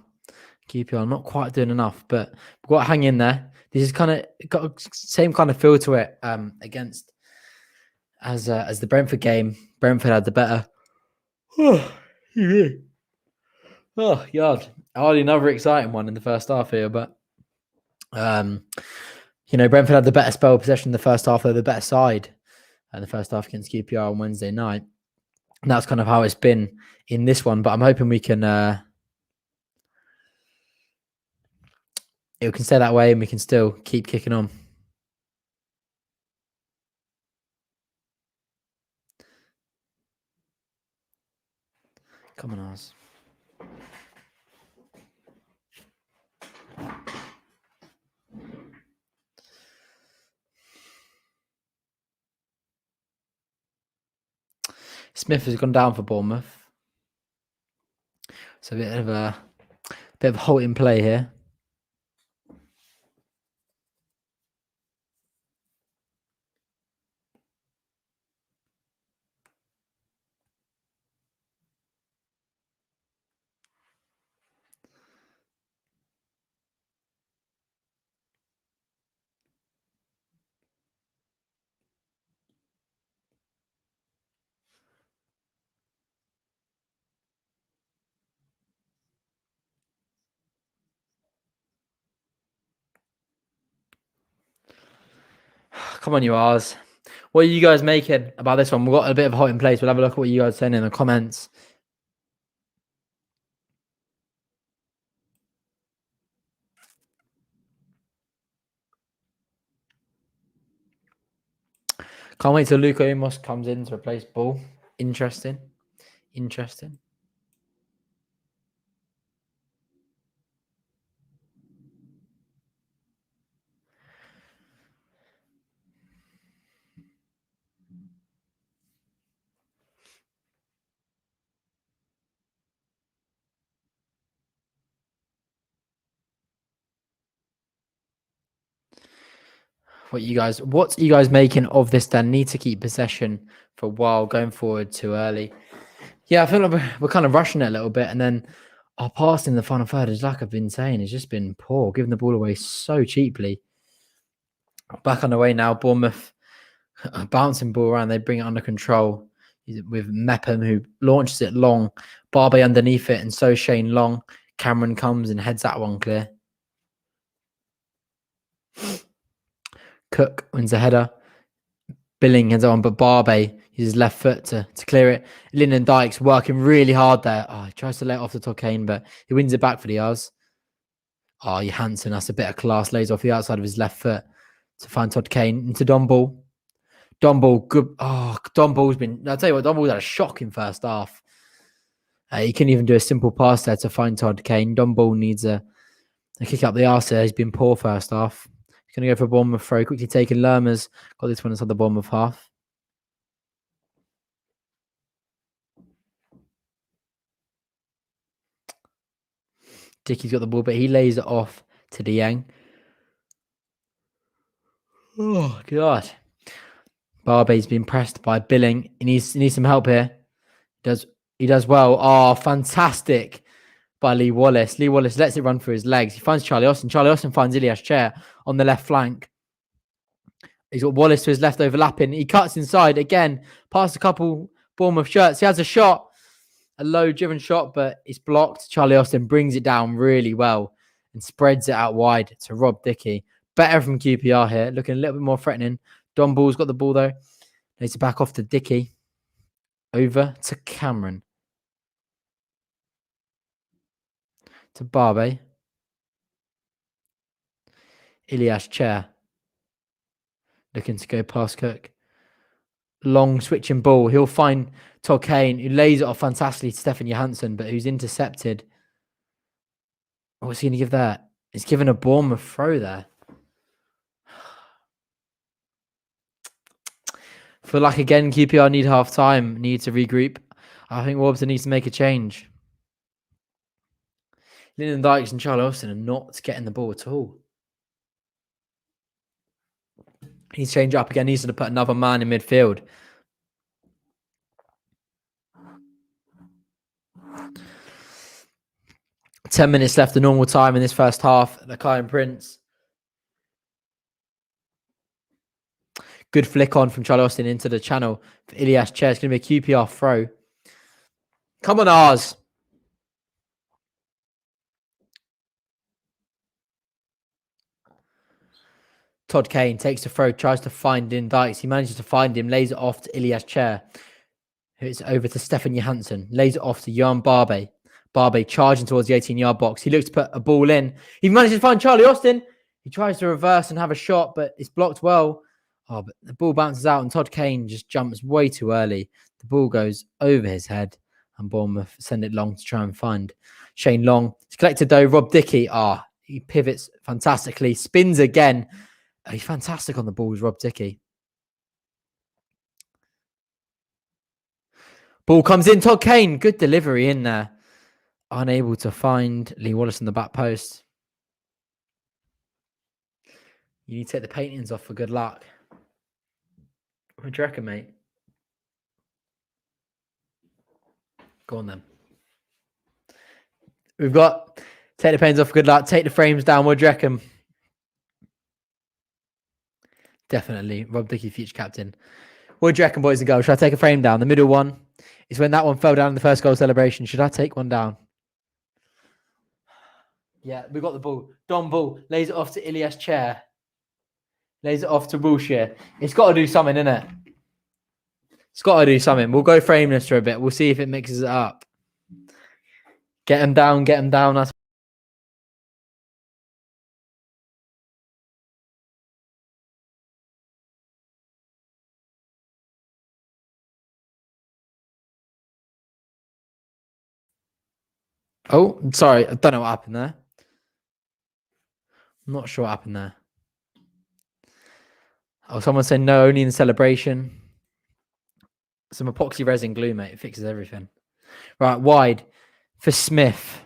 S1: QPR not quite doing enough, but we've got to hang in there. This is kind of got a same kind of feel to it against as the Brentford game. Brentford had the better. Oh, God. Hardly another exciting one in the first half here, but Brentford had the better spell of possession in the first half. They're the better side in the first half against QPR on Wednesday night. And that's kind of how it's been in this one, but I'm hoping we can it can stay that way and we can still keep kicking on. Come on, Oz. Smith has gone down for Bournemouth. So a bit of halt in play here. Come on, you R's. What are you guys making about this one? We've got a bit of halt in place. We'll have a look at what you guys are saying in the comments. Can't wait till Luka Umos comes in to replace Ball. Interesting. What are you guys making of this then? Need to keep possession for a while, going forward too early. Yeah, I feel like we're kind of rushing it a little bit, and then our passing in the final third, is like I've been saying, has just been poor, giving the ball away so cheaply. Back on the way now, Bournemouth bouncing ball around, they bring it under control with Mepham, who launches it long, Barbe underneath it, and so Shane Long. Cameron comes and heads that one clear. Cook wins the header. Billing heads on, but Barbe uses left foot to clear it. Lyndon Dykes working really hard there. Oh, he tries to let it off the Todd Kane, but he wins it back for the R's. Oh, Johansson, that's a bit of class. Lays off the outside of his left foot to find Todd Kane into Don Ball. Don Ball, good. Oh, Don Ball's been. I'll tell you what, Don Ball's had a shocking first half. He couldn't even do a simple pass there to find Todd Kane. Don Ball needs a kick up the arse there. He's been poor first half. He's going to go for a Bournemouth throw. Quickly taking Lerma's. Got this one inside the Bournemouth half. Dickie's got the ball, but he lays it off to Dieng. Oh, God. Barbe's been pressed by Billing. He needs some help here. He does well. Oh, fantastic by Lee Wallace. Lee Wallace lets it run through his legs. He finds Charlie Austin. Charlie Austin finds Ilias Chair on the left flank. He's got Wallace to his left overlapping. He cuts inside again, past a couple Bournemouth shirts. He has a shot, a low-driven shot, but it's blocked. Charlie Austin brings it down really well and spreads it out wide to Rob Dickie. Better from QPR here, looking a little bit more threatening. Don Ball's got the ball, though. Needs to back off to Dickie. Over to Cameron. To Barbe. Ilias Chair. Looking to go past Cook. Long switching ball. He'll find Todd Kane, who lays it off fantastically to Stefan Johansson, but who's intercepted. What's he going to give that? He's given a Bournemouth throw there. Feel like, again, QPR need half time, need to regroup. I think Warburton needs to make a change. Lyndon Dykes and Charlie Austin are not getting the ball at all. He's changed up again. Needs to put another man in midfield. 10 minutes left, the normal time in this first half. The Kiyan Prince. Good flick on from Charlie Austin into the channel for Ilias Chair. It's going to be a QPR throw. Come on, ours. Todd Kane takes the throw, tries to find in Dykes. He manages to find him, lays it off to Ilias Chair. It's over to Stefan Johansson. Lays it off to Jan Barbe. Barbe charging towards the 18-yard box. He looks to put a ball in. He manages to find Charlie Austin. He tries to reverse and have a shot, but it's blocked well. Oh, but the ball bounces out and Todd Kane just jumps way too early. The ball goes over his head and Bournemouth send it long to try and find Shane Long. It's collected though. Rob Dickey. He pivots fantastically. Spins again. He's fantastic on the balls, Rob Dickey. Ball comes in. Todd Kane. Good delivery in there. Unable to find Lee Wallace in the back post. You need to take the paintings off for good luck. What do you reckon, mate? Go on then. We've got take the paintings off for good luck. Take the frames down. What do you reckon? Definitely. Rob Dickey, future captain. What do you reckon, boys and girls? Should I take a frame down? The middle one is when that one fell down in the first goal celebration. Should I take one down? Yeah, we got the ball. Don Ball lays it off to Ilias Chair. Lays it off to Wilshere. It's got to do something, innit? It's got to do something. We'll go frameless for a bit. We'll see if it mixes it up. Get him down, get him down. That's oh, sorry. I don't know what happened there. I'm not sure what happened there. Oh, someone said no, only in the celebration. Some epoxy resin glue, mate. It fixes everything. Right, wide for Smith.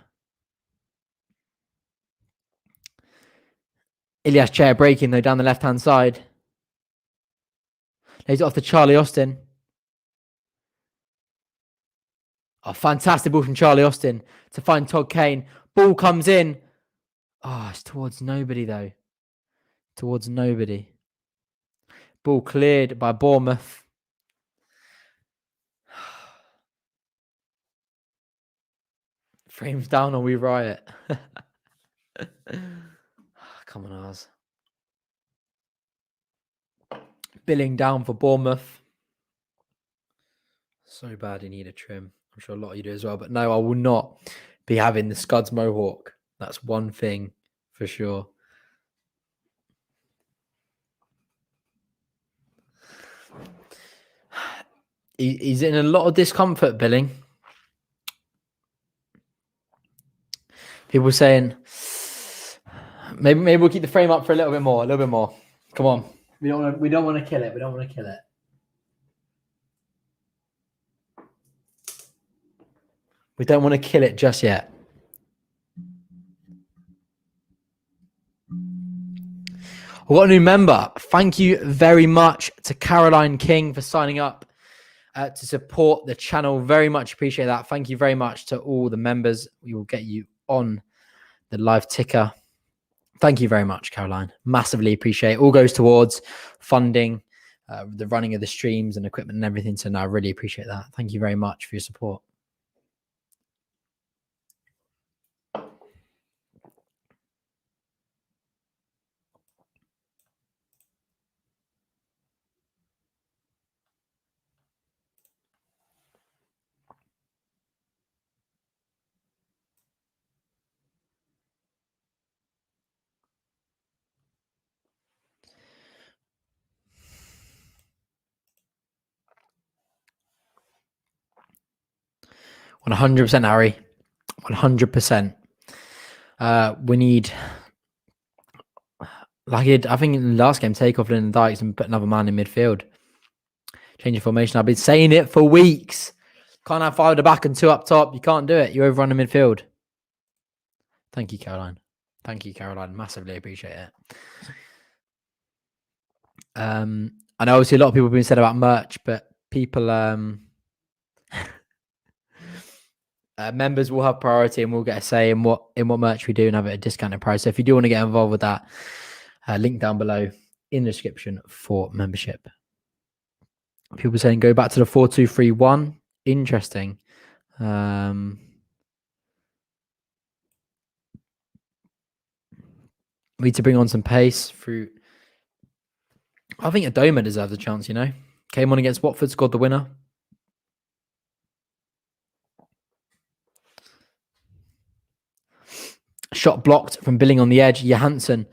S1: Ilias Chair breaking, though, down the left-hand side. Lays it off to Charlie Austin. Oh, fantastic ball from Charlie Austin to find Todd Kane. Ball comes in. Oh, it's towards nobody, though. Towards nobody. Ball cleared by Bournemouth. Frames down or we riot. Come on, ours. Billing down for Bournemouth. So bad you need a trim. I'm sure a lot of you do as well. But no, I will not be having the Scuds Mohawk. That's one thing for sure. He's in a lot of discomfort, Billing. People saying, maybe we'll keep the frame up for a little bit more. Come on. We don't want to kill it. We don't want to kill it. We don't want to kill it just yet. We've got a new member. Thank you very much to Caroline King for signing up to support the channel. Very much appreciate that. Thank you very much to all the members. We will get you on the live ticker. Thank you very much, Caroline. Massively appreciate it. All goes towards funding the running of the streams and equipment and everything. So no, I really appreciate that. Thank you very much for your support. One 100%, Harry. 100%. We need, I think in the last game, take off Lyndon Dykes and put another man in midfield. Change of formation. I've been saying it for weeks. Can't have 5 at the back and 2 up top. You can't do it. You overrun the midfield. Thank you, Caroline. Thank you, Caroline. Massively appreciate it. I know obviously a lot of people have been said about merch, but people members will have priority and we'll get a say in what merch we do and have it at a discounted price. So if you do want to get involved with that, link down below in the description for membership. People saying go back to the 4-2-3-1. Interesting. We need to bring on some pace through. I think Adoma deserves a chance, you know. Came on against Watford, scored the winner. Shot blocked from Billing on the edge. Johansson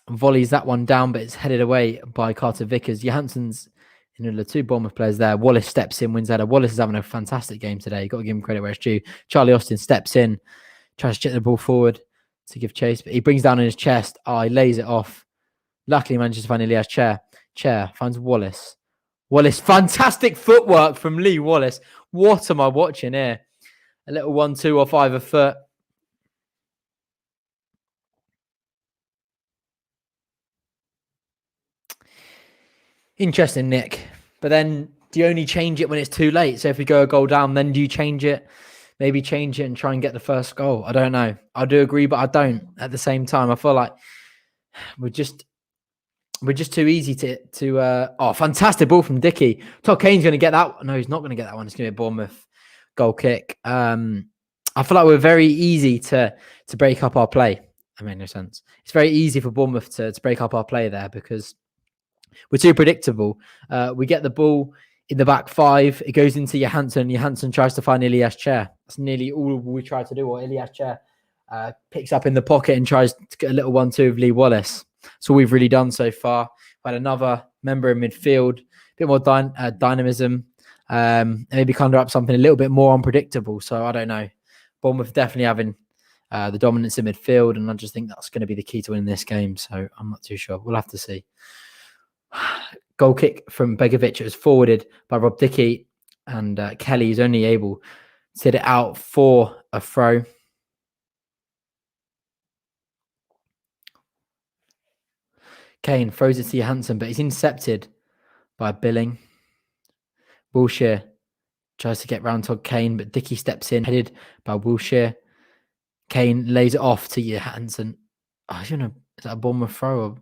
S1: volleys that one down, but it's headed away by Carter Vickers. Johansson's in the two Bournemouth players there. Wallace steps in, wins header. Wallace is having a fantastic game today. You've got to give him credit where it's due. Charlie Austin steps in, tries to chip the ball forward to give chase, but he brings down in his chest. He lays it off. Luckily manages to find Elias Chair finds Wallace. Wallace, fantastic footwork from Lee Wallace. What am I watching here? A little 1-2 off either foot. Interesting, Nick. But then do you only change it when it's too late? So if we go a goal down, then do you change it? Maybe change it and try and get the first goal. I don't know. I do agree, but I don't at the same time. I feel like we're just too easy to fantastic ball from Dickey. Todd Kane's going to get that. No, he's not going to get that one. It's going to be a Bournemouth goal kick. I feel like we're very easy to break up our play. That made no sense. It's very easy for Bournemouth to break up our play there because we're too predictable. We get the ball in the back five. It goes into Johansson. Johansson tries to find Elias Chair. That's nearly all we try to do. Or Elias Chair picks up in the pocket and tries to get a little 1-2 with Lee Wallace. That's all we've really done so far. We had another member in midfield, a bit more dynamism, and maybe conjure up something a little bit more unpredictable. So I don't know. Bournemouth definitely having the dominance in midfield, and I just think that's going to be the key to winning this game. So I'm not too sure. We'll have to see. Goal kick from Begovic. It was forwarded by Rob Dickey, and Kelly is only able to hit it out for a throw. Kane throws it to Johansson, but he's intercepted by Billing. Wilshere tries to get round Todd Kane, but Dickey steps in, headed by Wilshere. Kane lays it off to Johansson. Is that a Bournemouth throw?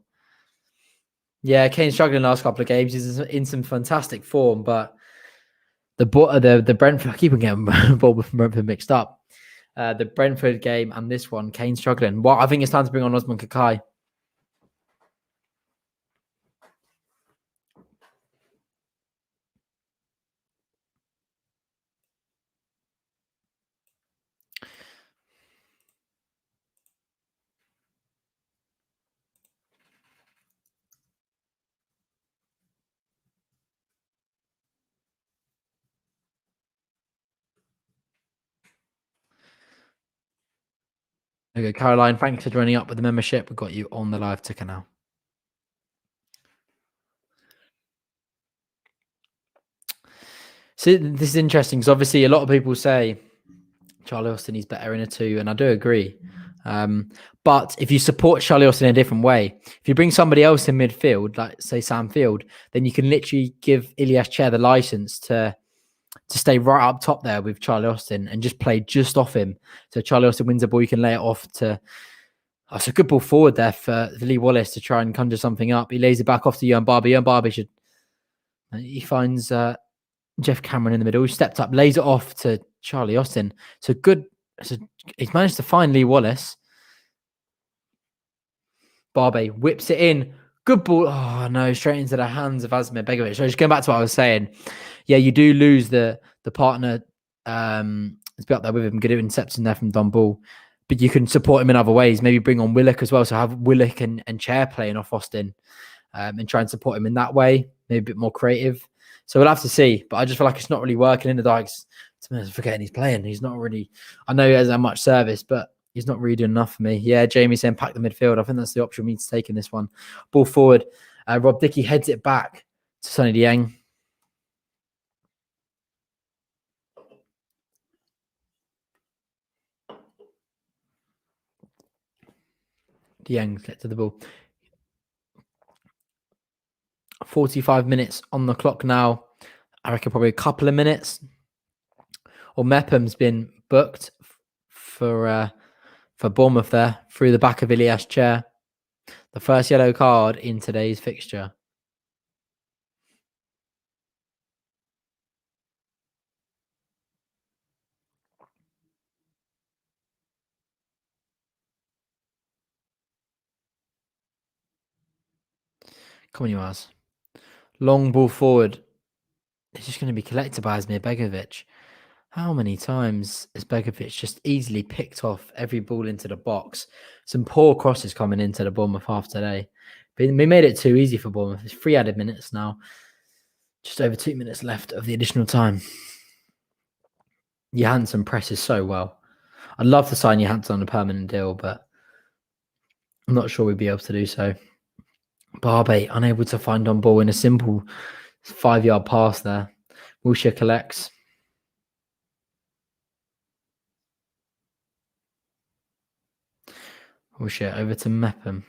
S1: Yeah, Kane's struggling the last couple of games. He's in some fantastic form, but the Brentford, I keep on getting Bournemouth and Brentford mixed up. The Brentford game and this one, Kane's struggling. Well, I think it's time to bring on Osman Kakai. Okay, Caroline, thanks for joining up with the membership. We've got you on the live ticker now. So this is interesting because obviously a lot of people say Charlie Austin is better in a 2, and I do agree. But if you support Charlie Austin in a different way, if you bring somebody else in midfield, like say Sam Field, then you can literally give Elias Chair the license to stay right up top there with Charlie Austin and just play just off him. So Charlie Austin wins the ball, you can lay it off to... Oh, it's a good ball forward there for Lee Wallace to try and conjure something up. He lays it back off to Yohan Barber. Yohan Barber should... He finds Jeff Cameron in the middle. He stepped up, lays it off to Charlie Austin. So good... he's managed to find Lee Wallace. Barbe whips it in. Good ball. Oh, no, straight into the hands of Asmir Begovic. So just going back to what I was saying. Yeah, you do lose the partner. It's be up there with him. Good interception there from Don Ball. But you can support him in other ways. Maybe bring on Willock as well. So have Willock and Chair playing off Austin and try and support him in that way. Maybe a bit more creative. So we'll have to see. But I just feel like it's not really working in the Dykes. I'm forgetting he's playing. He's not really... I know he hasn't had much service, but he's not really doing enough for me. Yeah, Jamie saying pack the midfield. I think that's the option we need to take in this one. Ball forward. Rob Dickey heads it back to Sonny Dieng. Dieng gets to the ball. 45 minutes on the clock now. I reckon probably a couple of minutes. Or Mepham's been booked for Bournemouth there through the back of Ilias' chair. The first yellow card in today's fixture. Come on, you ass. Long ball forward. It's just going to be collected by Asmir Begovic. How many times has Begovic just easily picked off every ball into the box? Some poor crosses coming into the Bournemouth half today. But we made it too easy for Bournemouth. It's 3 added minutes now. Just over 2 minutes left of the additional time. Johansson presses so well. I'd love to sign Johansson on a permanent deal, but I'm not sure we'd be able to do so. Barbe unable to find on ball in a simple 5-yard pass there. Wilshere collects. Wilshere over to Mepham.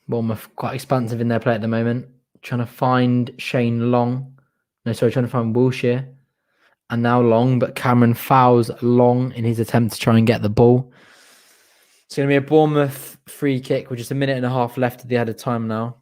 S1: Bournemouth quite expansive in their play at the moment. Trying to find Shane Long. Trying to find Wilshere. And now Long, but Cameron fouls Long in his attempt to try and get the ball. It's going to be a Bournemouth free kick with just a minute and a half left of the added time now.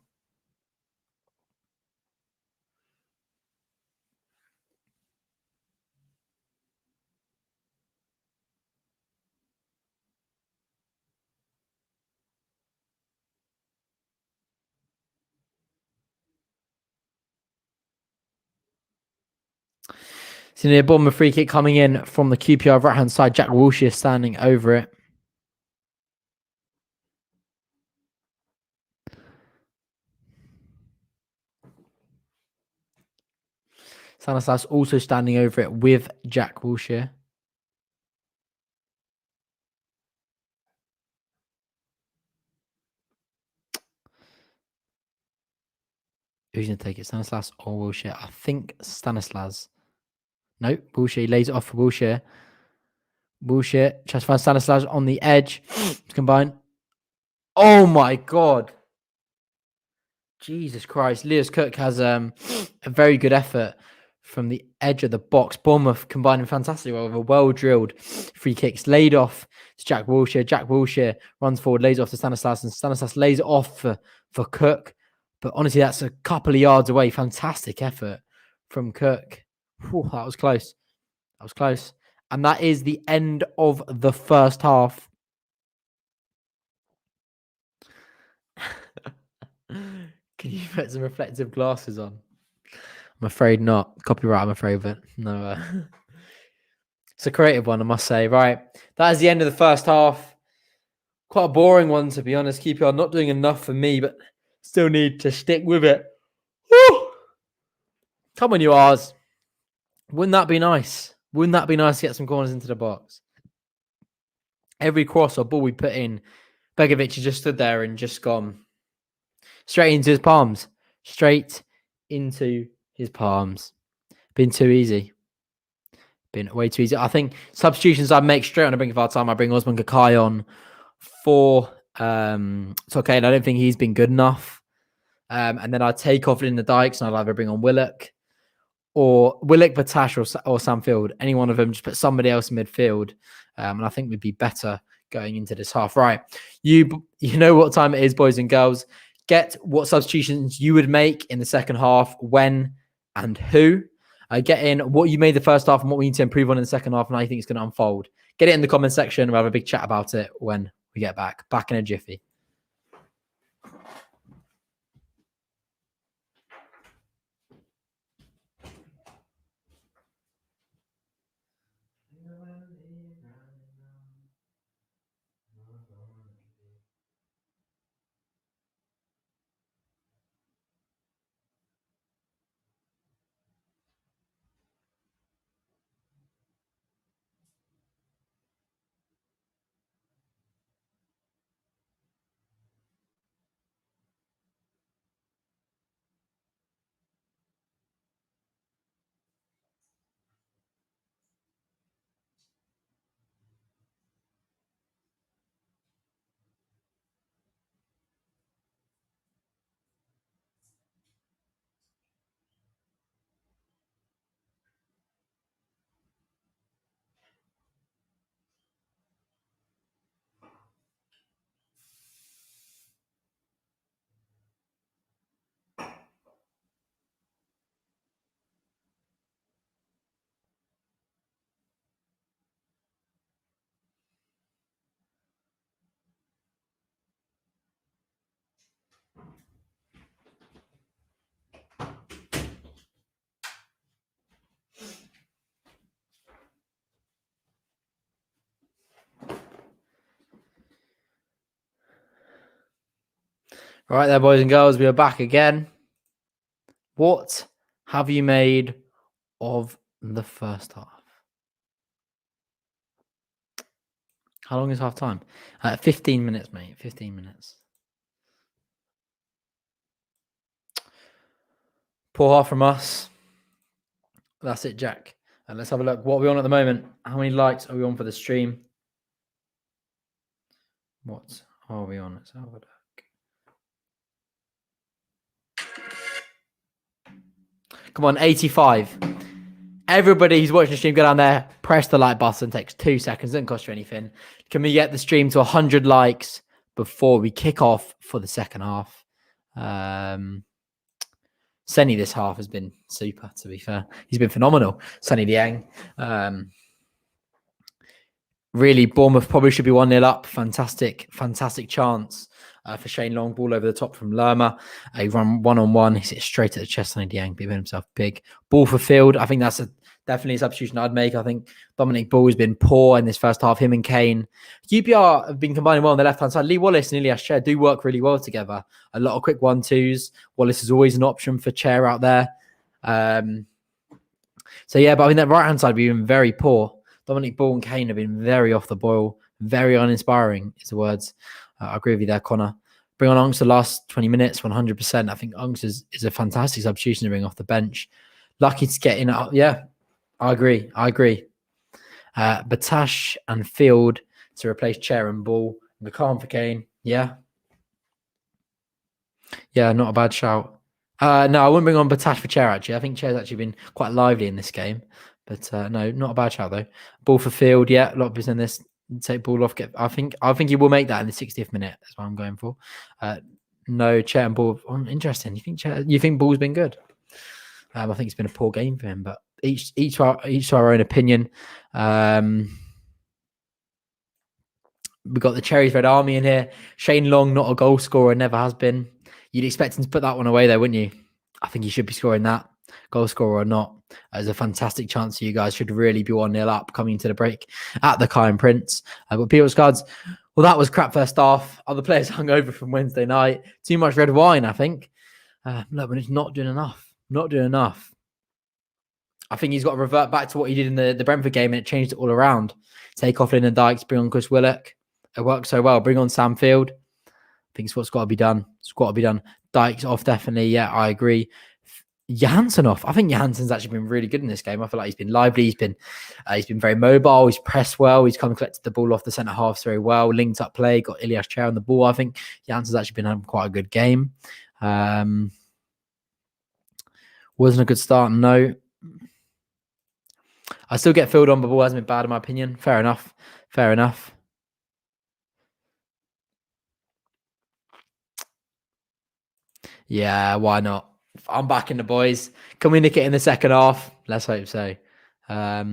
S1: So a Bournemouth free kick coming in from the QPR right-hand side. Jack Wilshere standing over it. Stanislas also standing over it with Jack Wilshere. Who's going to take it? Stanislas or Wilshere? I think Stanislas. No, Wilshere lays it off for Wilshere. Wilshere tries to find Stanislas on the edge. Combine. Oh my God. Jesus Christ. Lewis Cook has a very good effort from the edge of the box. Bournemouth combining fantastically well with a well-drilled free kicks. Laid off to Jack Wilshere. Jack Wilshere runs forward, lays off to Stanislas, and Stanislas lays it off for Cook. But honestly, that's a couple of yards away. Fantastic effort from Cook. Whew, that was close. That was close. And that is the end of the first half. Can you put some reflective glasses on? I'm afraid not. Copyright, I'm afraid, but no. It's a creative one, I must say. Right. That is the end of the first half. Quite a boring one, to be honest. QPR not doing enough for me, but still need to stick with it. Woo! Come on, you R's. Wouldn't that be nice? Wouldn't that be nice to get some corners into the box? Every cross or ball we put in, Begovic has just stood there and just gone straight into his palms. Straight into his palms. Been too easy. Been way too easy. I think substitutions I make straight on the brink of our time. I bring Osman Kakai on for it's okay. And I don't think he's been good enough. And then I take off in the Dykes and I'll either bring on Willock, Batash, or Sam Field. Any one of them, just put somebody else in midfield. And I think we'd be better going into this half. Right. You know what time it is, boys and girls. Get what substitutions you would make in the second half, when and who. Get in what you made the first half and what we need to improve on in the second half and how you think it's going to unfold. Get it in the comment section. We'll have a big chat about it when we get back. Back in a jiffy. All right there, boys and girls, we are back again. What have you made of the first half? How long is half time? 15 minutes, mate. 15 minutes. Poor half from us. That's it, Jack. And let's have a look. What are we on at the moment? How many likes are we on for the stream? What are we on? Let's have a look. Come on, 85. Everybody who's watching the stream, go down there, press the like button. It takes 2 seconds, doesn't cost you anything. Can we get the stream to 100 likes before we kick off for the second half? Sonny this half has been super, to be fair. He's been phenomenal. Sonny Dieng. Really, Bournemouth probably should be 1-0 up. Fantastic chance for Shane Long. Ball over the top from Lerma. He run one-on-one. He hits straight at the chest. Sonny Dieng made himself big. Ball for Field. I think that's definitely a substitution I'd make. I think Dominic Ball has been poor in this first half. Him and Kane. QPR have been combining well on the left-hand side. Lee Wallace and Ilias Chair do work really well together. A lot of quick 1-2s. Wallace is always an option for Chair out there. So, yeah, but I mean, that right-hand side, we've been very poor. Dominic Ball and Kane have been very off the boil, very uninspiring, is the words. I agree with you there, Connor. Bring on Unks the last 20 minutes, 100%. I think Unks is a fantastic substitution to bring off the bench. Lucky to get in. Yeah, I agree. Batash and Field to replace Chair and Ball. McCann for Kane. Yeah. Yeah, not a bad shout. No, I wouldn't bring on Batash for Chair, actually. I think Chair's actually been quite lively in this game. But no, not a bad shout though. Ball for Field, yeah. A lot of business in this. Take ball off. I think he will make that in the 60th minute. That's what I'm going for. No, Chair and Ball. Interesting. You think Ball's been good? I think it's been a poor game for him. But each to our own opinion. We've got the Cherries Red Army in here. Shane Long, not a goal scorer, never has been. You'd expect him to put that one away though, wouldn't you? I think he should be scoring that. Goal scorer or not, there's a fantastic chance you guys should really be 1-0 up coming into the break at the Kiyan Prince. But People's Cards, well, that was crap first half. Other players hung over from Wednesday night. Too much red wine, I think. No, but it's not doing enough. Not doing enough. I think he's got to revert back to what he did in the Brentford game, and it changed it all around. Take off Lyndon Dykes, bring on Chris Willock. It worked so well. Bring on Sam Field. I think it's what's got to be done. It's got to be done. Dykes off, definitely. Yeah, I agree. Johansson off. I think Johansson's actually been really good in this game. I feel like he's been lively. He's been very mobile. He's pressed well. He's come and collected the ball off the centre half very well. Linked up play. Got Ilias Chair on the ball. I think Johansson's actually been having quite a good game. Wasn't a good start. No. I still get Field on, but the ball hasn't been bad in my opinion. Fair enough. Yeah, why not? I'm backing the boys. Can we nick it in the second half? Let's hope so. Yeah,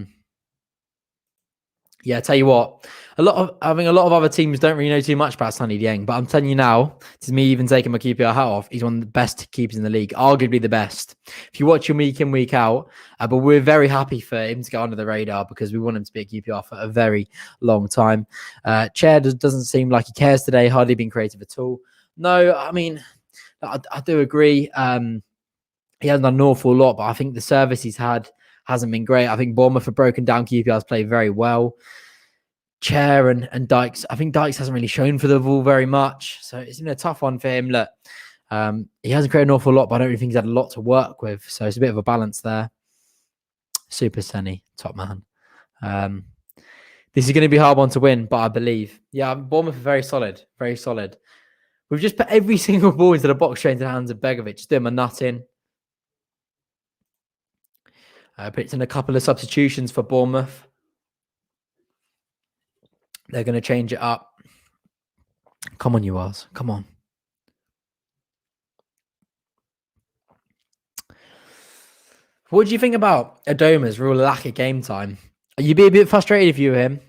S1: tell you what, a lot of other teams don't really know too much about Sonny Dieng, but I'm telling you now, this is me even taking my QPR hat off. He's one of the best keepers in the league, arguably the best. If you watch him week in, week out, but we're very happy for him to go under the radar because we want him to be at QPR for a very long time. Chair doesn't seem like he cares today, hardly been creative at all. No, I mean, I do agree. He hasn't done an awful lot, but I think the service he's had hasn't been great. I think Bournemouth have broken down QPR's play very well. Chair and Dykes. I think Dykes hasn't really shown for the ball very much. So it's been a tough one for him. Look, he hasn't created an awful lot, but I don't really think he's had a lot to work with. So it's a bit of a balance there. Super Sonny, top man. This is going to be a hard one to win, but I believe. Yeah, Bournemouth are very solid. Very solid. We've just put every single ball into the box straight into the hands of Begovic. Just do him a nut in. Puts in a couple of substitutions for Bournemouth. They're going to change it up. Come on, you Ars. Come on. What do you think about Adoma's real lack of game time? You'd be a bit frustrated if you were him.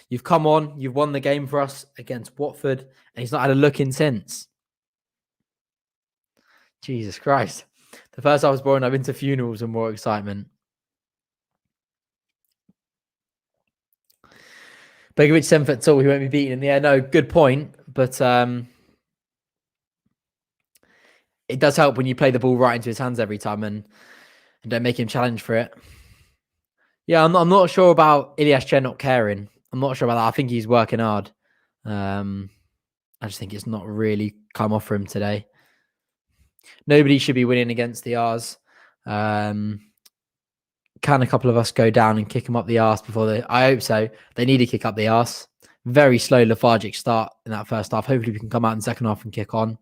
S1: You've come on. You've won the game for us against Watford, and he's not had a look in since. Jesus Christ. The first half was boring. I've been to funerals and more excitement. Begovic 7 foot tall. He won't be beaten in the air. No, good point. But it does help when you play the ball right into his hands every time and don't make him challenge for it. Yeah, I'm not sure about Ilyas Chen not caring. I'm not sure about that. I think he's working hard. I just think it's not really come off for him today. Nobody should be winning against the R's. Can a couple of us go down and kick him up the arse before they? I hope so. They need to kick up the arse. Very slow, lethargic start in that first half. Hopefully we can come out in the second half and kick on.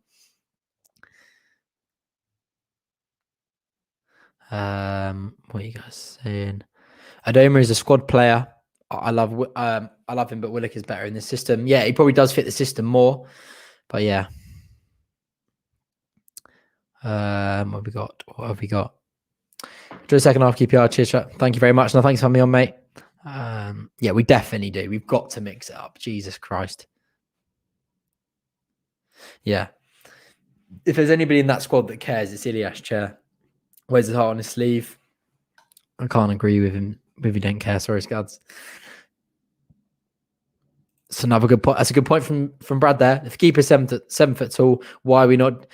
S1: What are you guys saying? Adoma is a squad player. I love him, but Willock is better in this system. Yeah, he probably does fit the system more. But yeah. What have we got? What have we got? Do the second half QPR. Cheers, chat. Thank you very much. No, thanks for having me on, mate. Yeah, we definitely do. We've got to mix it up. Jesus Christ. Yeah. If there's anybody in that squad that cares, it's Ilyas Chair. Wears his heart on his sleeve. I can't agree with him. If you don't care, sorry, Scads. It's another good point. That's a good point from Brad there. If keeper's 7 foot tall, why are we not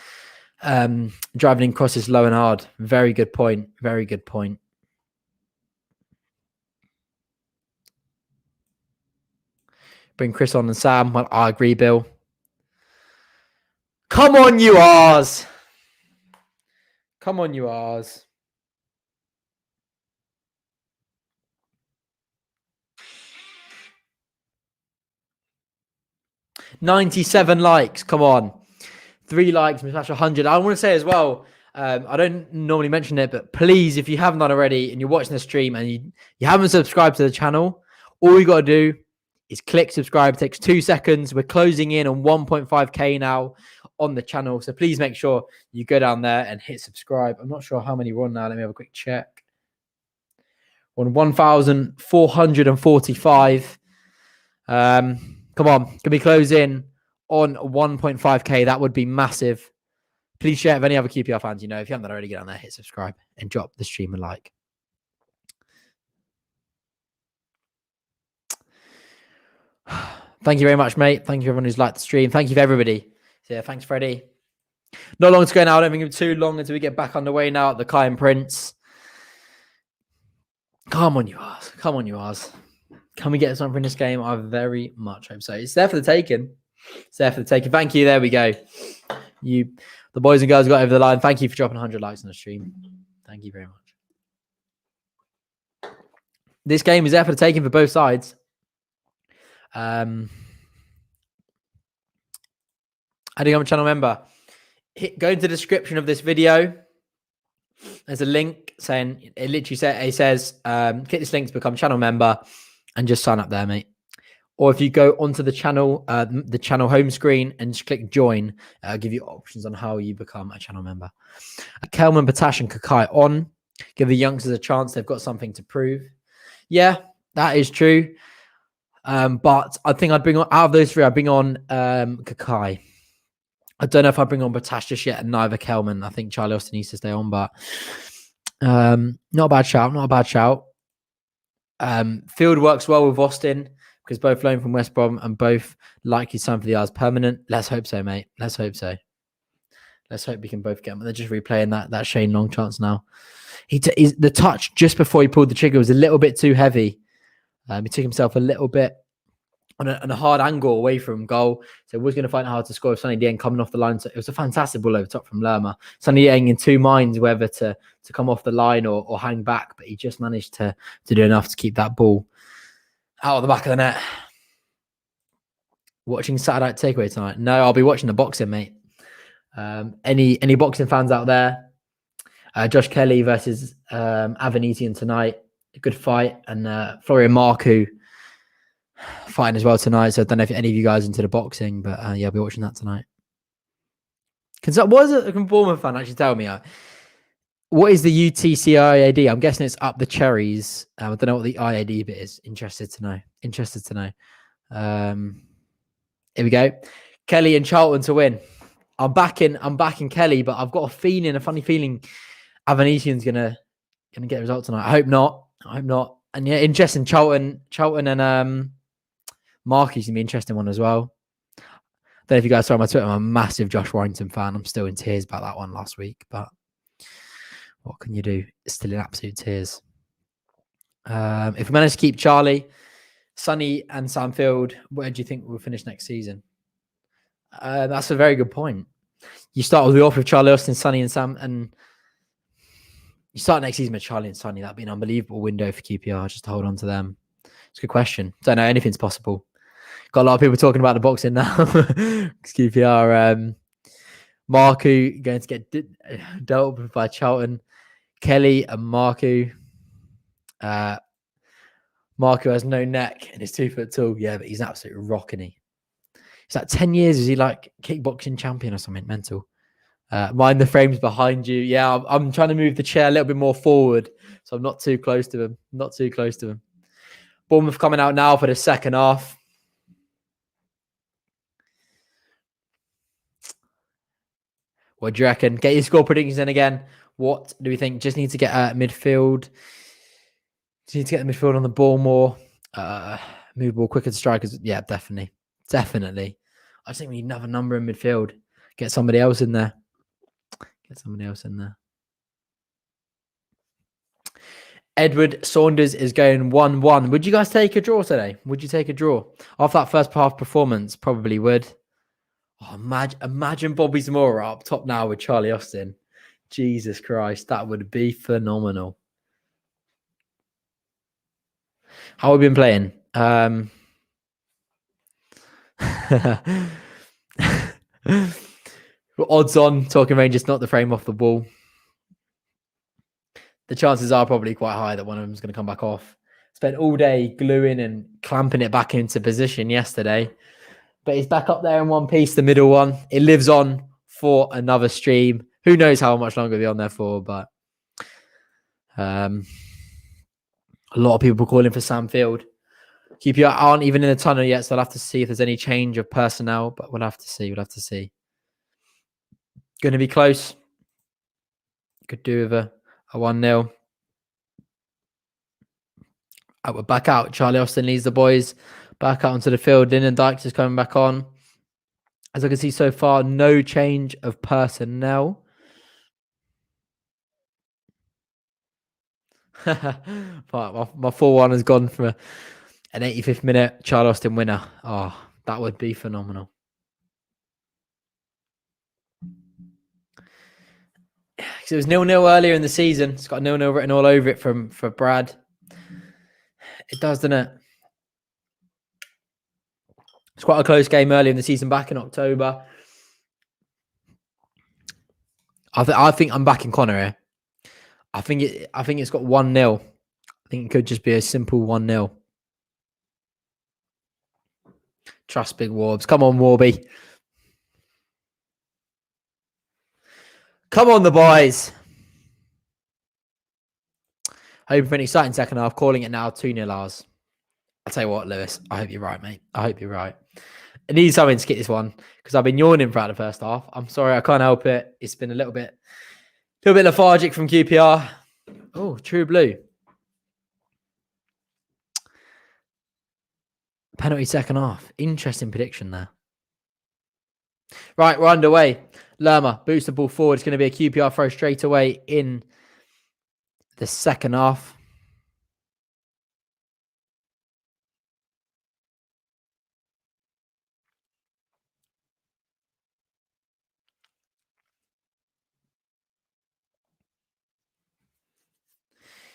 S1: driving in crosses low and hard? Very good point. Very good point. Bring Chris on and Sam. Well, I agree, Bill. Come on, you R's. Come on, you R's. $97 likes. Come on. 3 likes, we smash 100. I want to say as well, I don't normally mention it, but please, if you haven't done already and you're watching the stream and you haven't subscribed to the channel, all you got to do is click subscribe. It takes 2 seconds. We're closing in on 1.5k now on the channel. So please make sure you go down there and hit subscribe. I'm not sure how many we're on now. Let me have a quick check. We're on 1,445. Come on. Can we close in on 1.5k? That would be massive. Please share it with any other QPR fans you know. If you haven't done already, get down there, hit subscribe, and drop the stream a like. Thank you very much, mate. Thank you everyone who's liked the stream. Thank you for everybody. So yeah, thanks, Freddie. Not long to go now. I don't think it's too long until we get back underway now at the Kiyan Prince. Come on, you R's. Come on, you R's. Can we get something in this game? I very much hope so. It's there for the taking. It's there for the taking. Thank you. There we go. The boys and girls got over the line. Thank you for dropping 100 likes on the stream. Thank you very much. This game is there for the taking for both sides. How do you become a channel member? Go into the description of this video. There's a link saying, it literally says, click this link to become a channel member and just sign up there, mate. Or if you go onto the channel home screen and just click join, I'll give you options on how you become a channel member. Kelman, Batash and Kakai on. Give the youngsters a chance. They've got something to prove. Yeah, that is true. But I think I'd bring on, out of those three, I'd bring on Kakai. I don't know if I bring on Batash just yet, and neither Kelman. I think Charlie Austin needs to stay on, but not a bad shout. Not a bad shout. Field works well with Austin because both loan from West Brom and both likely signed for the R's permanent. Let's hope so, mate. Let's hope so. Let's hope we can both get them. They're just replaying that Shane Long chance now. The touch just before he pulled the trigger was a little bit too heavy. He took himself a little bit on a hard angle away from goal. So was going to find it hard to score with Sonny Dieng coming off the line. So it was a fantastic ball over top from Lerma. Sonny Dieng in 2 minds whether to come off the line or hang back, but he just managed to do enough to keep that ball out of the back of the net. Watching Saturday Takeaway tonight? No, I'll be watching the boxing, mate. Any boxing fans out there? Josh Kelly versus Avanesian tonight. A good fight. And Florian Marku fighting as well tonight. So I don't know if any of you guys are into the boxing, but yeah, I'll be watching that tonight. What is it? A Bournemouth fan actually tell me? What is the UTC IAD? I'm guessing it's up the cherries. I don't know what the IAD bit is. Interested to know. Here we go. Kelly and Charlton to win. I'm backing Kelly, but I've got a funny feeling Avanesian's gonna get a result tonight. I hope not. And yeah, interesting. Charlton and Marky's gonna be an interesting one as well. don't know if you guys saw on my Twitter, I'm a massive Josh Warrington fan. I'm still in tears about that one last week, but what can you do? It's still in absolute tears. If we manage to keep Charlie, Sonny, and Sam Field, where do you think we'll finish next season? That's a very good point. You start off with Charlie Austin, Sonny, and Sam, and you start next season with Charlie and Sonny. That'd be an unbelievable window for QPR just to hold on to them. It's a good question. Don't know. Anything's possible. Got a lot of people talking about the boxing now. QPR. Marku going to get dealt with by Charlton. Kelly and Marku. Marku has no neck and is 2 foot tall. Yeah, but he's an absolute rock, isn't he? He's like 10 years. Is he like kickboxing champion or something mental? Mind the frames behind you. Yeah, I'm trying to move the chair a little bit more forward, so I'm not too close to him. Not too close to him. Bournemouth coming out now for the second half. What do you reckon? Get your score predictions in again. What do we think? Just need to get midfield. Just need to get the midfield on the ball more. Move ball quicker to strikers. Yeah, definitely. Definitely. I just think we need another number in midfield. Get somebody else in there. Get somebody else in there. Edward Saunders is going 1-1. Would you guys take a draw today? Would you take a draw? After that first half performance, probably would. Oh, imagine Bobby Zamora up top now with Charlie Austin. Jesus Christ, that would be phenomenal. How have we been playing? Odds on, talking Rangers, not the frame off the ball. The chances are probably quite high that one of them is going to come back off. Spent all day gluing and clamping it back into position yesterday. But he's back up there in one piece, the middle one. It lives on for another stream. Who knows how much longer it'll be on there for, but a lot of people calling for Sam Field. QPR aren't even in the tunnel yet, so I'll have to see if there's any change of personnel, but we'll have to see. We'll have to see. Going to be close. Could do with a 1-0. We're back out. Charlie Austin leads the boys back out onto the field. Lyndon Dykes is coming back on. As I can see so far, no change of personnel. But my 4-1 has gone for an 85th minute Charlie Austin winner. Oh, that would be phenomenal. It was 0-0 earlier in the season. It's got 0-0 written all over it for Brad. It does, doesn't it? It's quite a close game earlier in the season, back in October. I think I'm backing Connor here. I think it's got 1-0. I think it could just be a simple 1-0. Trust Big Warbs. Come on, Warby. Come on, the boys. Hoping for an exciting second half. Calling it now 2-0 ours. I'll tell you what, Lewis. I hope you're right, mate. I hope you're right. I need something to get this one because I've been yawning throughout the first half. I'm sorry, I can't help it. It's been a little bit lethargic from QPR. Oh, True Blue. Penalty second half. Interesting prediction there. Right, we're underway. Lerma boots the ball forward. It's going to be a QPR throw straight away in the second half.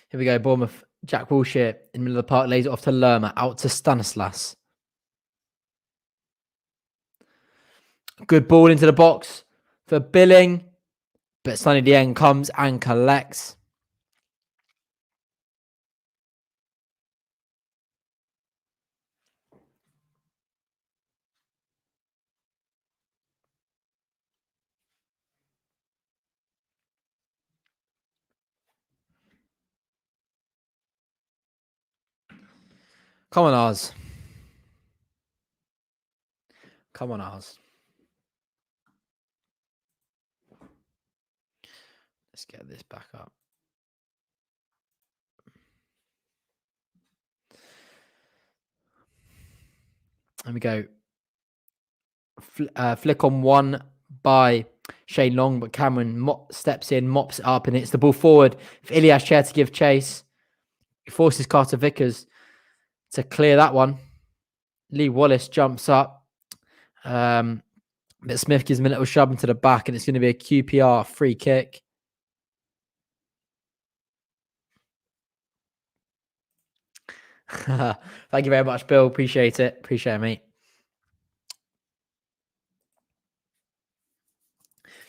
S1: Here we go. Bournemouth. Jack Wilshere in the middle of the park lays it off to Lerma. Out to Stanislas. Good ball into the box for Billing. But Sonny Dieng comes and collects. Come on, Oz. Come on, Oz. Let's get this back up. There we go. flick on one by Shane Long, but Cameron steps in, mops it up, and it's the ball forward for Ilias Chair to give chase. He forces Carter Vickers to clear that one. Lee Wallace jumps up. But Smith gives him a little shove into the back, and it's going to be a QPR free kick. Thank you very much, Bill. Appreciate it. Appreciate it, mate.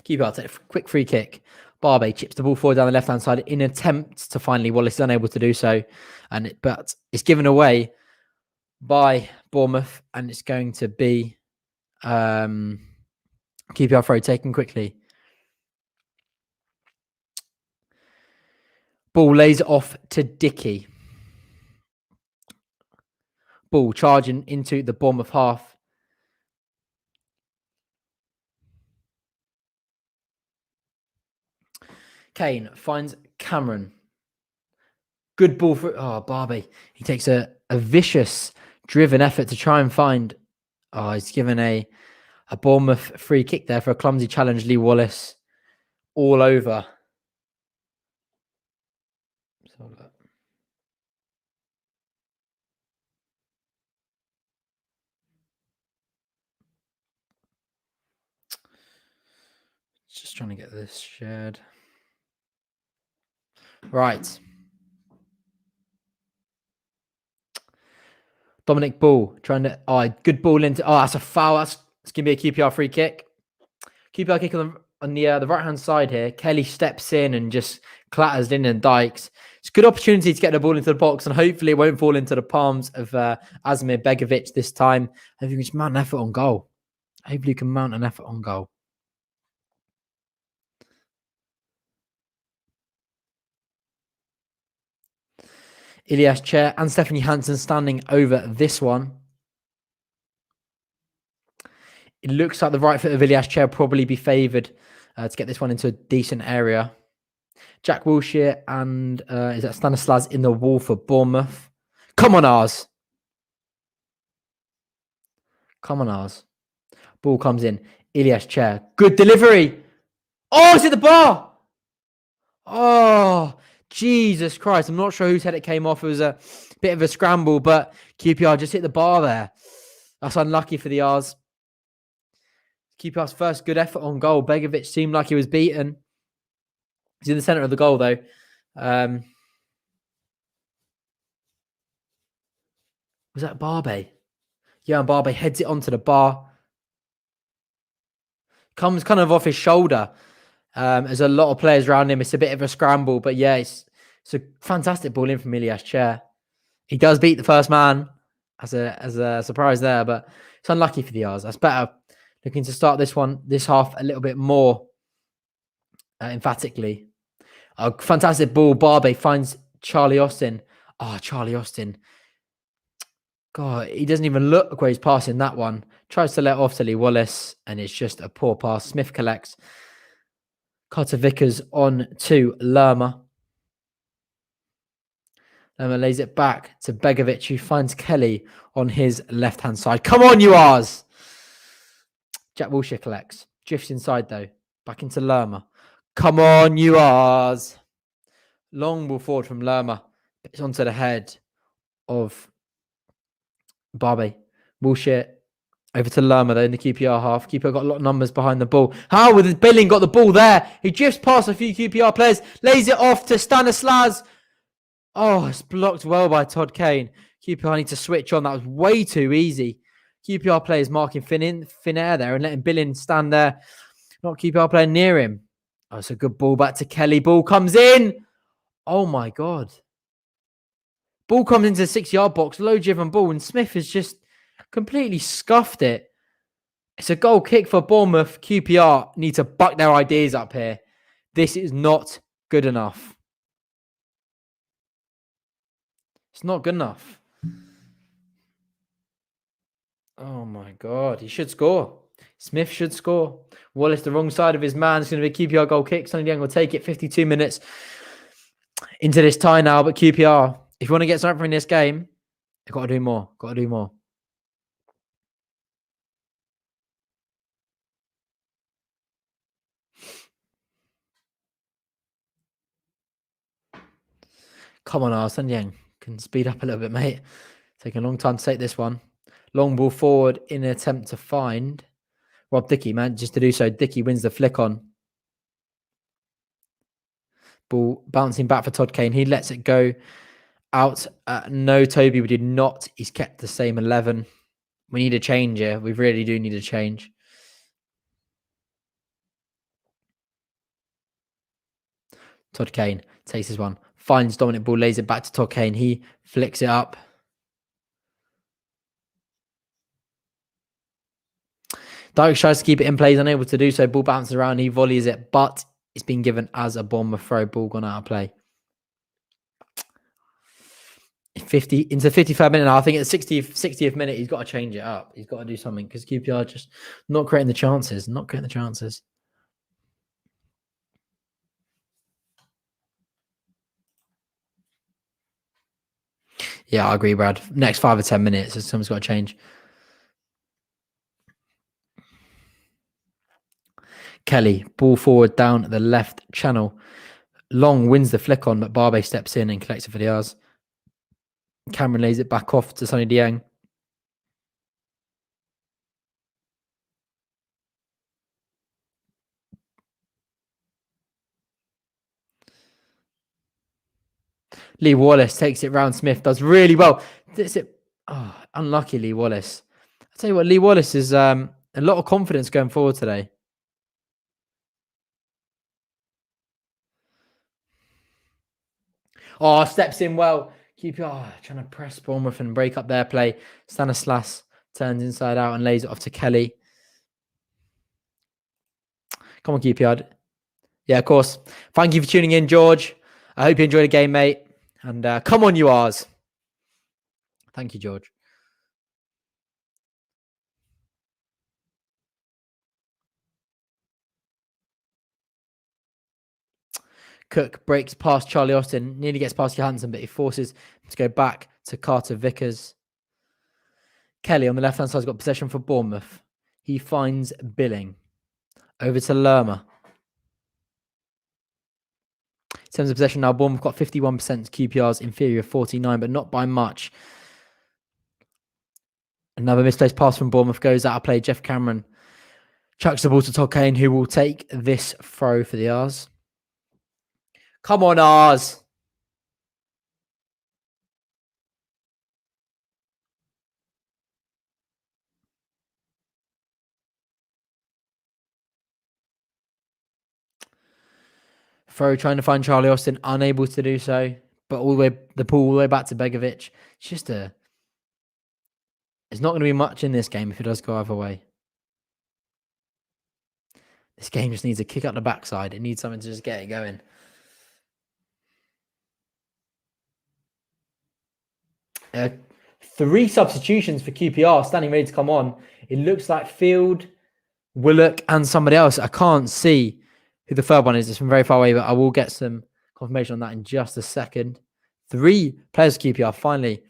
S1: QPR take a quick free kick. Barbe chips the ball forward down the left-hand side in an attempt to find Lee Wallace. Is unable to do so. But it's given away by Bournemouth, and it's going to be QPR throw taken quickly. Ball lays it off to Dickey. Ball charging into the Bournemouth half. Kane finds Cameron. Good ball for Barbie. He takes a vicious driven effort to try and find. He's given a Bournemouth free kick there for a clumsy challenge. Lee Wallace all over. Just trying to get this shared. Right. Dominic Ball trying to good ball into that's a foul. It's gonna be a QPR free kick. QPR kick on the right hand side here. Kelly steps in and just clatters in and Dykes. It's a good opportunity to get the ball into the box, and hopefully it won't fall into the palms of Asmir Begovic this time. Hopefully you can just mount an effort on goal. Hopefully you can mount an effort on goal. Ilias Chair and Stephanie Hansen standing over this one. It looks like the right foot of Ilias Chair probably be favoured to get this one into a decent area. Jack Wilshere and is that Stanislas in the wall for Bournemouth? Come on, ours. Come on, ours. Ball comes in. Ilias Chair. Good delivery. Oh, it's at the bar. Oh, Jesus Christ. I'm not sure whose head it came off. It was a bit of a scramble, but QPR just hit the bar there. That's unlucky for the R's. QPR's first good effort on goal. Begovic seemed like he was beaten. He's in the centre of the goal, though. Was that Barbe? Yeah, and Barbe heads it onto the bar. Comes kind of off his shoulder. There's a lot of players around him. It's a bit of a scramble, but yeah, it's a fantastic ball in from Ilias Chair. He does beat the first man as a surprise there, but it's unlucky for the R's. That's better. Looking to start this half a little bit more emphatically. A fantastic ball. Barbe finds Charlie Austin. Oh, Charlie Austin. God, he doesn't even look where he's passing that one. Tries to let off to Lee Wallace, and it's just a poor pass. Smith collects. Carter Vickers on to Lerma. Lerma lays it back to Begovic, who finds Kelly on his left-hand side. Come on, you R's! Jack Wilshere collects. Drifts inside, though. Back into Lerma. Come on, you R's! Long ball forward from Lerma. It's onto the head of Barbe. Wilshere over to Lerma, though, in the QPR half. QPR got a lot of numbers behind the ball. How with Billing got the ball there? He drifts past a few QPR players. Lays it off to Stanislas. Oh, it's blocked well by Todd Kane. QPR need to switch on. That was way too easy. QPR players marking thin air there and letting Billing stand there. Not QPR player near him. Oh, it's a good ball back to Kelly. Ball comes in. Oh, my God. Ball comes into the 6-yard box. Low-driven ball. And Smith has just completely scuffed it. It's a goal kick for Bournemouth. QPR need to buck their ideas up here. This is not good enough. It's not good enough. Oh my God. He should score. Smith should score. Wallace, the wrong side of his man. It's going to be a QPR goal kick. Sonny Dieng will take it. 52 minutes into this tie now. But QPR, if you want to get something in this game, you've got to do more. Got to do more. Come on, Sonny Dieng can speed up a little bit, mate. Taking a long time to take this one. Long ball forward in an attempt to find Rob Dickey, man. Just to do so, Dickey wins the flick on. Ball bouncing back for Todd Kane. He lets it go out. No, Toby, we did not. He's kept the same 11. We need a change here. We really do need a change. Todd Kane takes this one. Finds Dominic Ball, lays it back to Todd Kane. He flicks it up. Dykes tries to keep it in play. He's unable to do so. Ball bounces around. He volleys it, but it's been given as a Bournemouth throw. Ball gone out of play. 50 into 53rd minute now. I think at the 60th minute, he's got to change it up. He's got to do something because QPR just not creating the chances. Not creating the chances. Yeah, I agree, Brad. Next 5 or 10 minutes, something's got to change. Kelly, ball forward down the left channel. Long wins the flick on, but Barbe steps in and collects it for the R's. Cameron lays it back off to Sonny Dieng. Lee Wallace takes it round. Smith does really well. Unlucky Lee Wallace. I tell you what, Lee Wallace is a lot of confidence going forward today. Oh, steps in well. QPR trying to press Bournemouth and break up their play. Stanislas turns inside out and lays it off to Kelly. Come on, QPR. Yeah, of course. Thank you for tuning in, George. I hope you enjoyed the game, mate. And come on, you R's. Thank you, George. Cook breaks past Charlie Austin, nearly gets past Johansson, but he forces him to go back to Carter Vickers. Kelly on the left-hand side has got possession for Bournemouth. He finds Billing. Over to Lerma. In terms of possession now, Bournemouth got 51%, QPR's inferior 49, but not by much. Another misplaced pass from Bournemouth goes out of play. Jeff Cameron chucks the ball to Todd Kane, who will take this throw for the R's. Come on, R's. Throw trying to find Charlie Austin, unable to do so. But the ball all the way back to Begovic. It's just there's not going to be much in this game if it does go either way. This game just needs a kick up the backside. It needs something to just get it going. Three substitutions for QPR standing ready to come on. It looks like Field, Willock, and somebody else. I can't see who the third one is. It's from very far away, but I will get some confirmation on that in just a second. 3 players for QPR. Finally,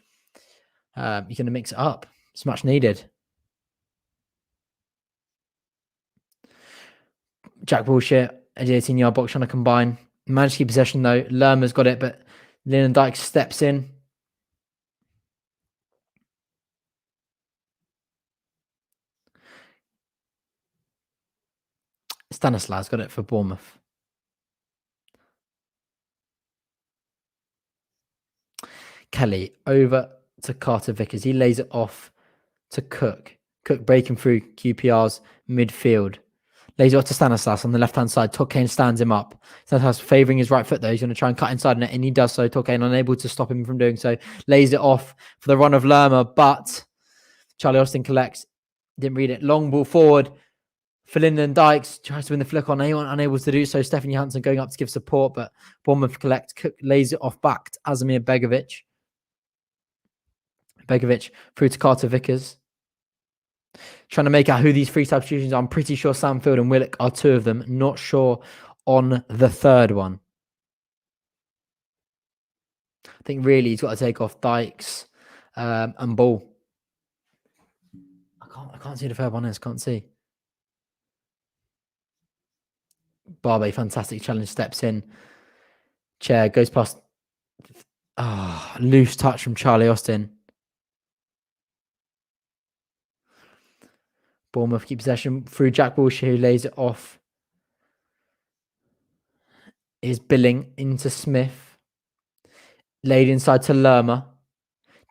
S1: you're going to mix it up. It's much needed. Jack Bullshit, a 18-yard box trying to combine. Managed to keep possession though. Lerma's got it, but Lyndon Dykes steps in. Stanislas got it for Bournemouth. Kelly over to Carter Vickers. He lays it off to Cook. Cook breaking through QPR's midfield. Lays it off to Stanislas on the left-hand side. Todd Kane stands him up. Stanislas favouring his right foot though. He's going to try and cut inside net, and he does so. Todd Kane unable to stop him from doing so. Lays it off for the run of Lerma, but Charlie Austin collects. Didn't read it. Long ball forward for Lyndon Dykes. Tries to win the flick on. Anyone unable to do so. Stefan Johansson going up to give support, but Bournemouth collect. Cook lays it off back to Azimir Begovic. Begovic through to Carter Vickers. Trying to make out who these 3 substitutions are. I'm pretty sure Sam Field and Willock are 2 of them. Not sure on the third one. I think really he's got to take off Dykes and Ball. I can't see the third one is. Can't see. Barbe, fantastic challenge, steps in. Chair goes past Loose touch from Charlie Austin. Bournemouth keep possession through Jack Wilshere, who lays it off. Is Billing into Smith. Laid inside to Lerma.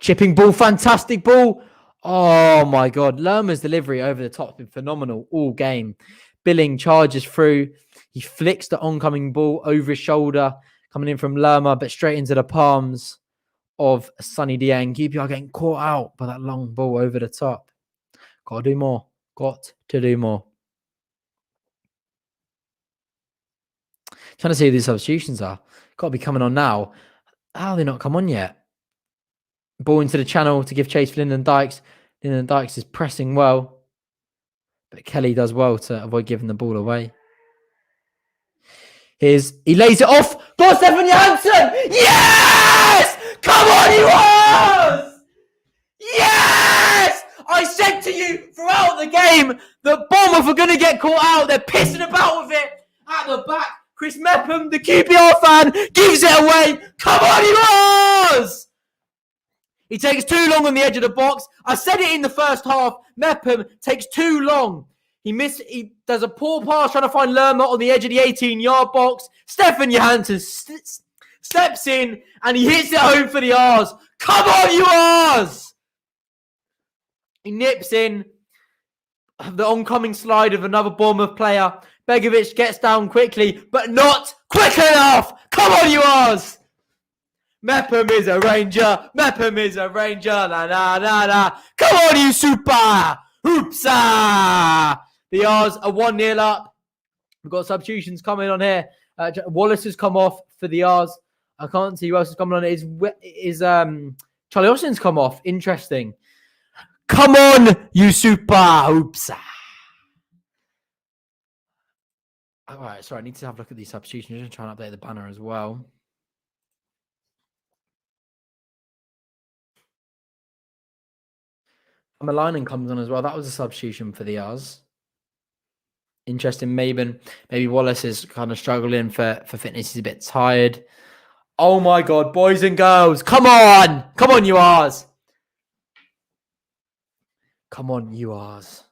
S1: Chipping ball, fantastic ball. Oh my God. Lerma's delivery over the top has been phenomenal all game. Billing charges through. He flicks the oncoming ball over his shoulder, coming in from Lerma, but straight into the palms of Sonny Dieng. QPR getting caught out by that long ball over the top. Got to do more. Got to do more. Trying to see who these substitutions are. Got to be coming on now. How have they not come on yet? Ball into the channel to give chase for Lyndon Dykes. Lyndon Dykes is pressing well, but Kelly does well to avoid giving the ball away. He lays it off. Got Stefan Johansson! Yes! Come on, he was! Yes! I said to you throughout the game that Bournemouth are going to get caught out. They're pissing about with it at the back. Chris Mepham, the QPR fan, gives it away. Come on, he was! He takes too long on the edge of the box. I said it in the first half. Mepham takes too long. He does a poor pass trying to find Lerma on the edge of the 18-yard box. Stefan Johansson steps in and he hits it home for the R's. Come on, you R's! He nips in the oncoming slide of another Bournemouth player. Begovic gets down quickly, but not quick enough. Come on, you R's! Mepham is a Ranger. Mepham is a Ranger. La, la, la, la. Come on, you super! Hoopsa! The R's are 1-0 up. We've got substitutions coming on here. Wallace has come off for the R's. I can't see who else is coming on. Is Charlie Austin's come off. Interesting. Come on, you super! Hoopsa! All right, sorry, I need to have a look at these substitutions. I'm just trying to update the banner as well. Malainen comes on as well. That was a substitution for the R's. Interesting. Maybe Wallace is kind of struggling for fitness. He's a bit tired. Oh my God, boys and girls. Come on. Come on, you R's. Come on, you R's.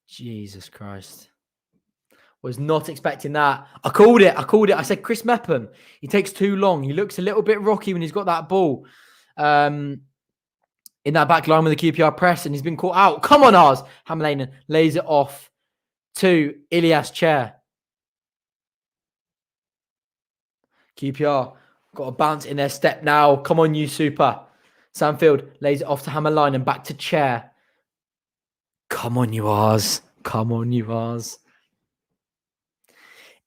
S1: Jesus Christ. Was not expecting that. I called it. I said Chris Mepham. He takes too long. He looks a little bit rocky when he's got that ball. In that back line with the QPR press, and he's been caught out. Come on, Ars. Hamlainen lays it off to Ilias Chair. QPR got a bounce in their step now. Come on, you super. Sandfield lays it off to Hamlainen, back to Chair. Come on, you Ars. Come on, you Ars.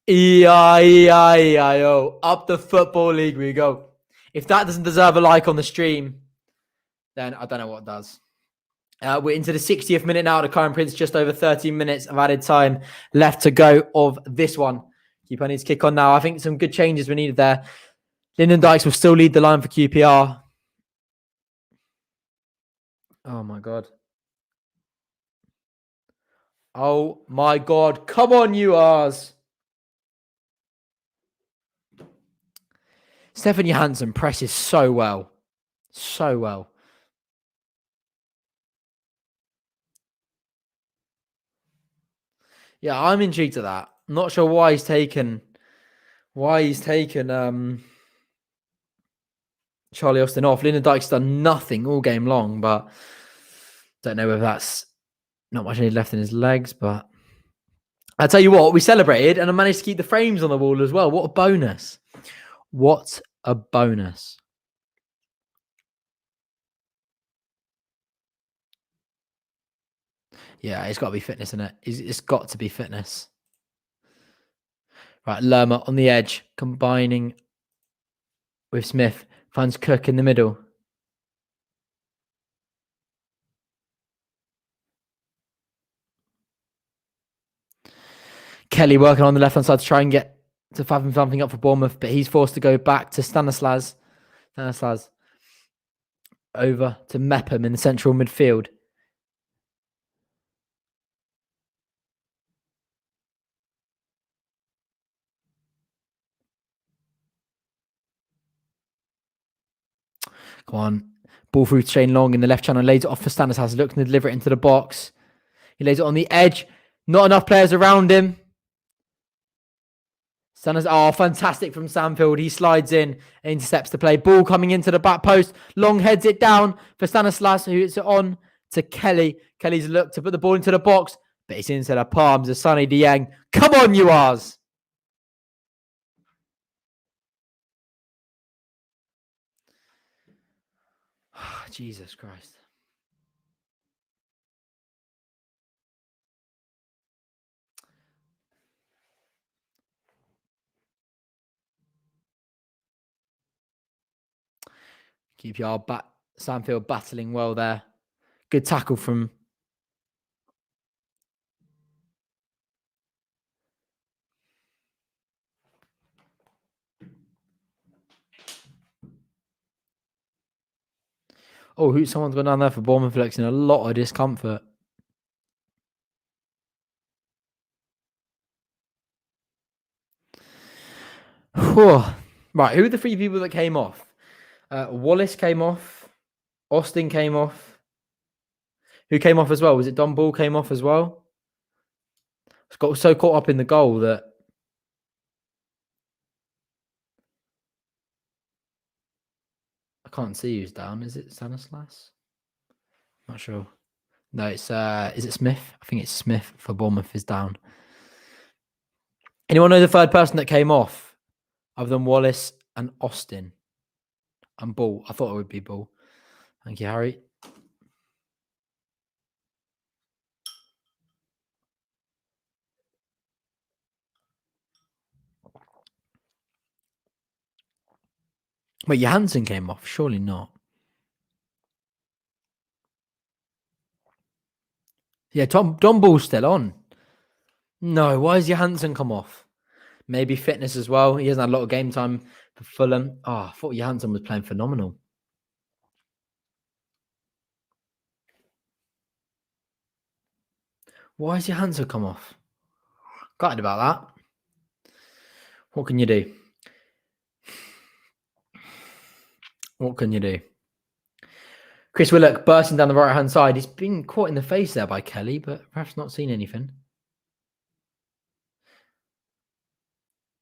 S1: E-I-E-I-E-I-O. Up the Football League we go. If that doesn't deserve a like on the stream, then I don't know what does. We're into the 60th minute now. The Kiyan Prince, just over 13 minutes of added time left to go of this one. QPR needs to kick on now. I think some good changes were needed there. Lyndon Dykes will still lead the line for QPR. Oh, my God. Oh, my God. Come on, you R's. Stefan Johansson presses so well. So well. Yeah, I'm intrigued at that. I'm not sure why he's taken Charlie Austin off. Lyndon Dykes done nothing all game long, but don't know whether that's not much need left in his legs. But I tell you what, we celebrated and I managed to keep the frames on the wall as well. What a bonus! What a bonus! Yeah, it's got to be fitness, isn't it? It's got to be fitness. Right, Lerma on the edge, combining with Smith. Finds Cook in the middle. Kelly working on the left-hand side to try and get to fathom something up for Bournemouth, but he's forced to go back to Stanislas. Stanislas over to Mepham in the central midfield. Come on. Ball through to Shane Long in the left channel. Lays it off for Stanislas. Looking to deliver it into the box. He lays it on the edge. Not enough players around him. Stanislas, oh, fantastic from Samfield. He slides in, intercepts the play. Ball coming into the back post. Long heads it down for Stanislas, who hits it on to Kelly. Kelly's looked to put the ball into the box, but it's into the palms of Sonny Dieng. Come on, you Ars. Jesus Christ. QPR Samfield battling well there. Good tackle from... Oh, someone's gone down there for Bournemouth, flexing a lot of discomfort. Whew. Right, who are the 3 people that came off? Wallace came off. Austin came off. Who came off as well? Was it Don Ball came off as well? It's got so caught up in the goal that... I can't see who's down. Is it Stanislas? Not sure. No, it's is it Smith? I think it's Smith for Bournemouth is down. Anyone know the third person that came off other than Wallace and Austin and Ball? I thought it would be Ball. Thank you, Harry. Wait, Johansson came off? Surely not. Yeah, Don Ball's still on. No, why has Johansson come off? Maybe fitness as well. He hasn't had a lot of game time for Fulham. Oh, I thought Johansson was playing phenomenal. Why has Johansson come off? Gutted about that. What can you do? What can you do? Chris Willock bursting down the right-hand side. He's been caught in the face there by Kelly, but perhaps not seen anything.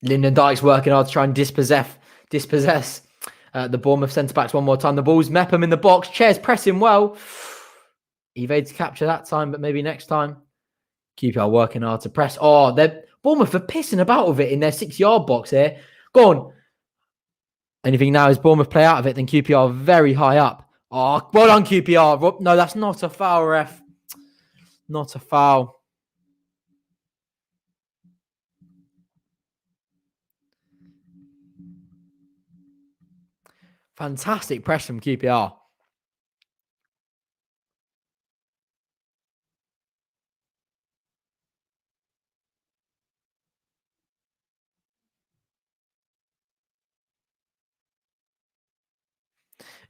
S1: Lyndon Dykes working hard to try and dispossess the Bournemouth centre-backs one more time. The ball's Mepham in the box. Chairs pressing well. Evades capture that time, but maybe next time. QPR working hard to press. Oh, Bournemouth are pissing about with it in their 6-yard box here. Go on. Anything now is Bournemouth play out of it, then QPR very high up. Oh, well done, QPR. No, that's not a foul, ref. Not a foul. Fantastic press from QPR.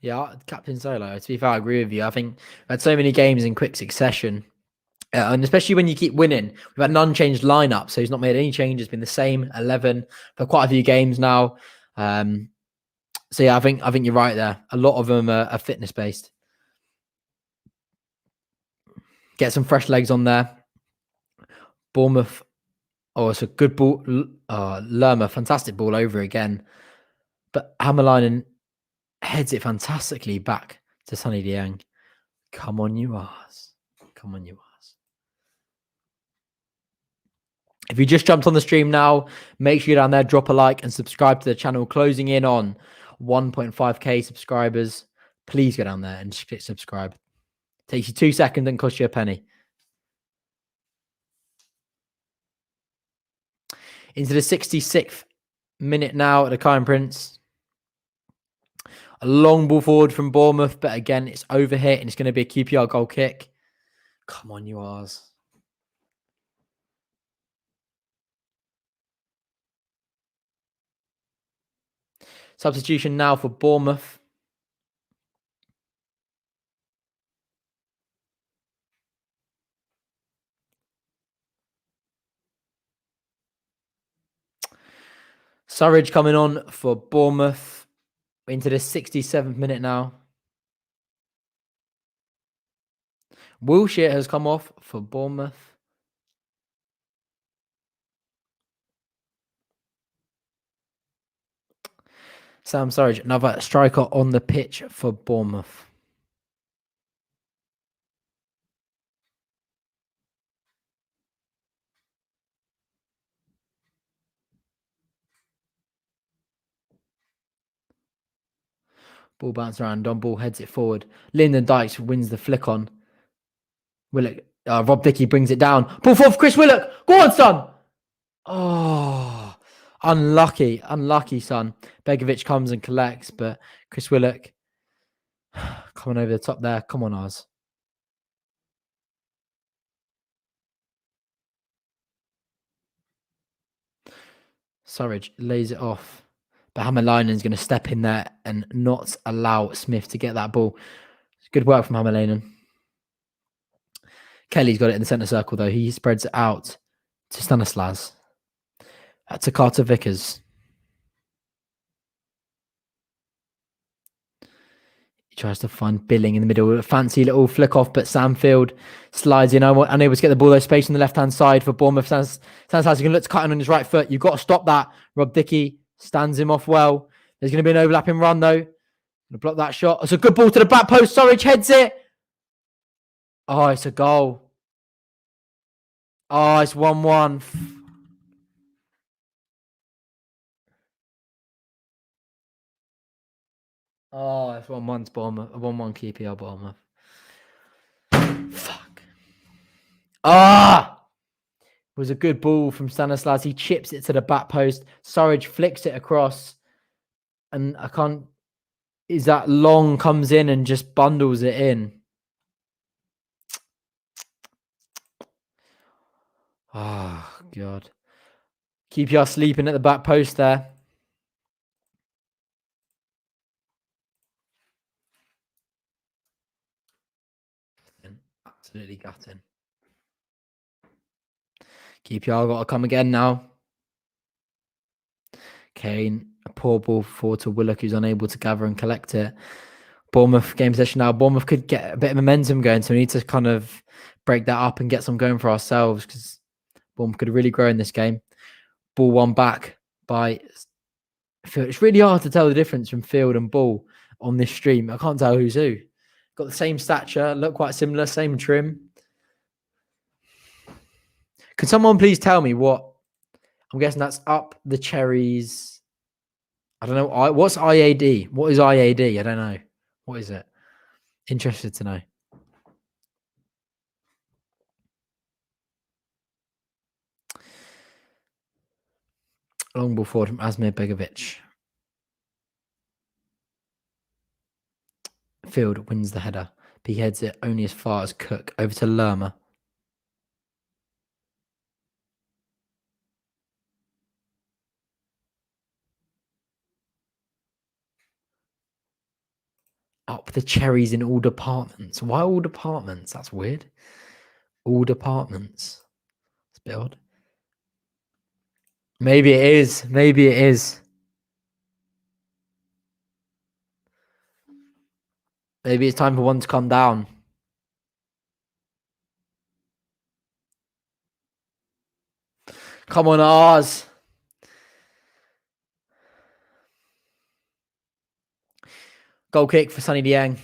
S1: Yeah, Captain Solo, to be fair, I agree with you. I think we've had so many games in quick succession. And especially when you keep winning. We've had an unchanged lineup, so he's not made any changes. Been the same 11 for quite a few games now. So yeah, I think you're right there. A lot of them are fitness based. Get some fresh legs on there. Bournemouth. Oh, it's a good ball. Lerma, fantastic ball over again. But Hammerleinen heads it fantastically back to Sonny Dieng. Come on, you Ars. Come on, you Ars. If you just jumped on the stream now, make sure you're down there, drop a like and subscribe to the channel. Closing in on 1.5k subscribers. Please go down there and just click subscribe. Takes you 2 seconds and costs you a penny. Into the 66th minute now at the Kiyan Prince. A long ball forward from Bournemouth, but again, it's overhit and it's going to be a QPR goal kick. Come on, you Ars. Substitution now for Bournemouth. Surridge coming on for Bournemouth into the 67th minute now. Wilshere has come off for Bournemouth. Sam Surridge, another striker on the pitch for Bournemouth. Ball bounces around. Don Ball heads it forward. Lyndon Dykes wins the flick on. Willock. Rob Dickie brings it down. Ball forward for Chris Willock. Go on, son. Oh, unlucky. Unlucky, son. Begovic comes and collects, but Chris Willock coming over the top there. Come on, Oz. Surridge lays it off. But Hammerlinen's going to step in there and not allow Smith to get that ball. Good work from Hammerlinen. Kelly's got it in the centre circle, though. He spreads it out to Stanislas. To Carter Vickers. He tries to find Billing in the middle. A fancy little flick off, but Samfield slides in. Unable to get the ball, though. Space on the left-hand side for Bournemouth. Stanislas can look to cut in on his right foot. You've got to stop that. Rob Dickie stands him off well. There's going to be an overlapping run, though. Going to block that shot. It's a good ball to the back post. Surridge heads it. Oh, it's a goal. Oh, it's 1-1. Oh, it's 1-1 Bournemouth. 1-1 QPR Bournemouth. Fuck. Ah! It was a good ball from Stanislas. He chips it to the back post. Surridge flicks it across. And I can't... Is that Long comes in and just bundles it in. Oh, God. QPR sleeping at the back post there. Absolutely gutting. QPR got to come again now. Kane, a poor ball forward to Willock, who's unable to gather and collect it. Bournemouth game possession now. Bournemouth could get a bit of momentum going, so we need to kind of break that up and get some going for ourselves, because Bournemouth could really grow in this game. Ball won back by Field. It's really hard to tell the difference from Field and Ball on this stream. I can't tell who's who. Got the same stature, look quite similar, same trim. Could someone please tell me what? I'm guessing that's up the cherries. I don't know. What's IAD? What is IAD? I don't know. What is it? Interested to know. Long ball forward from Asmir Begovic. Field wins the header. He heads it only as far as Cook. Over to Lerma. Up the cherries in all departments. Why all departments? That's weird. All departments. It's a bit odd. Maybe it is. Maybe it is. Maybe it's time for one to come down. Come on, Oz. Goal kick for Sonny Dieng.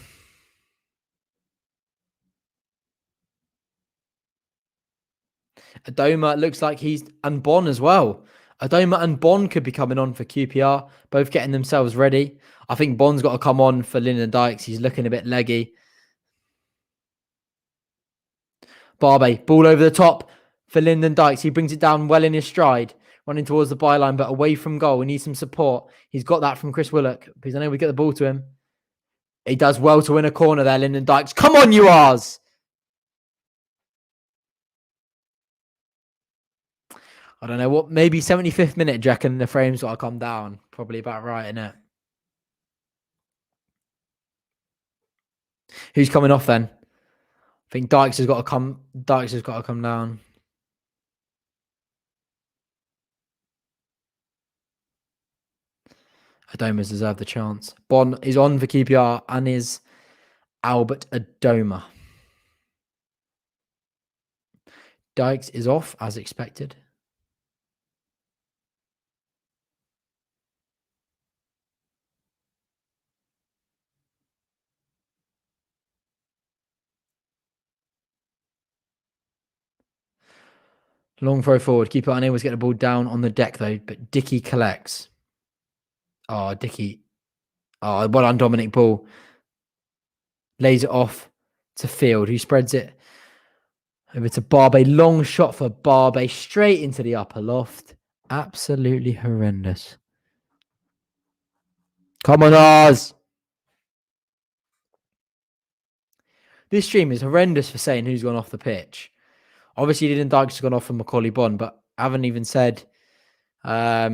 S1: Adoma looks like he's... And Bon as well. Adoma and Bon could be coming on for QPR. Both getting themselves ready. I think Bon's got to come on for Lyndon Dykes. He's looking a bit leggy. Barbe, ball over the top for Lyndon Dykes. He brings it down well in his stride. Running towards the byline, but away from goal. We need some support. He's got that from Chris Willock. But he's unable to get the ball to him. He does well to win a corner there, Lyndon Dykes. Come on, you R's! I don't know what, maybe 75th minute, Jack, and the frame's got to come down. Probably about right, innit? Who's coming off then? I think Dykes has got to come. Dykes has got to come down. Adoma's deserved the chance. Bon is on for QPR and is Albert Adoma. Dykes is off as expected. Long throw forward. Keeper unable to get the ball down on the deck though, but Dickey collects. Oh, Dickey. Oh, well on Dominic Ball. Lays it off to Field, who spreads it over to Barbe. Long shot for Barbe, straight into the upper loft. Absolutely horrendous. Come on, Oz. This stream is horrendous for saying who's gone off the pitch. Obviously, Lyndon Dykes has gone off for Macaulay Bond, but I haven't even said... yeah,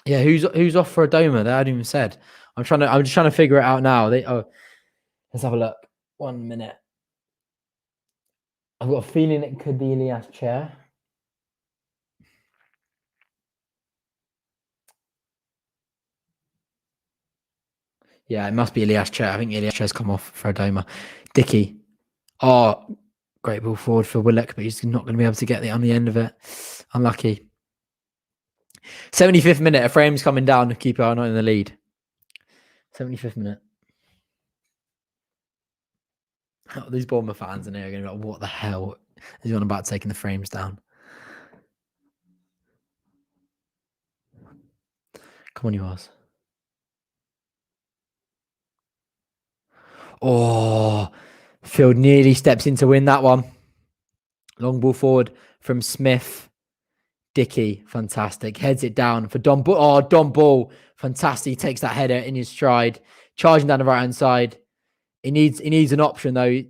S1: who's off for Adoma? They haven't even said. I'm just trying to figure it out now. Let's have a look. 1 minute. I've got a feeling it could be Elias Chair. Yeah, it must be Elias Chair. I think Elias Chair's come off for Adoma. Dickey. Oh, great ball forward for Willock, but he's not going to be able to get it on the end of it. Unlucky. 75th minute, a frame's coming down. Keeper not in the lead. 75th minute. Oh, these Bournemouth fans in here are going to be like, what the hell is he on about taking the frames down? Come on, you Oz. Oh, Field nearly steps in to win that one. Long ball forward from Smith. Dickey, fantastic. Heads it down for Don Ball. Oh, Don Ball, fantastic. He takes that header in his stride. Charging down the right-hand side. He needs an option, though.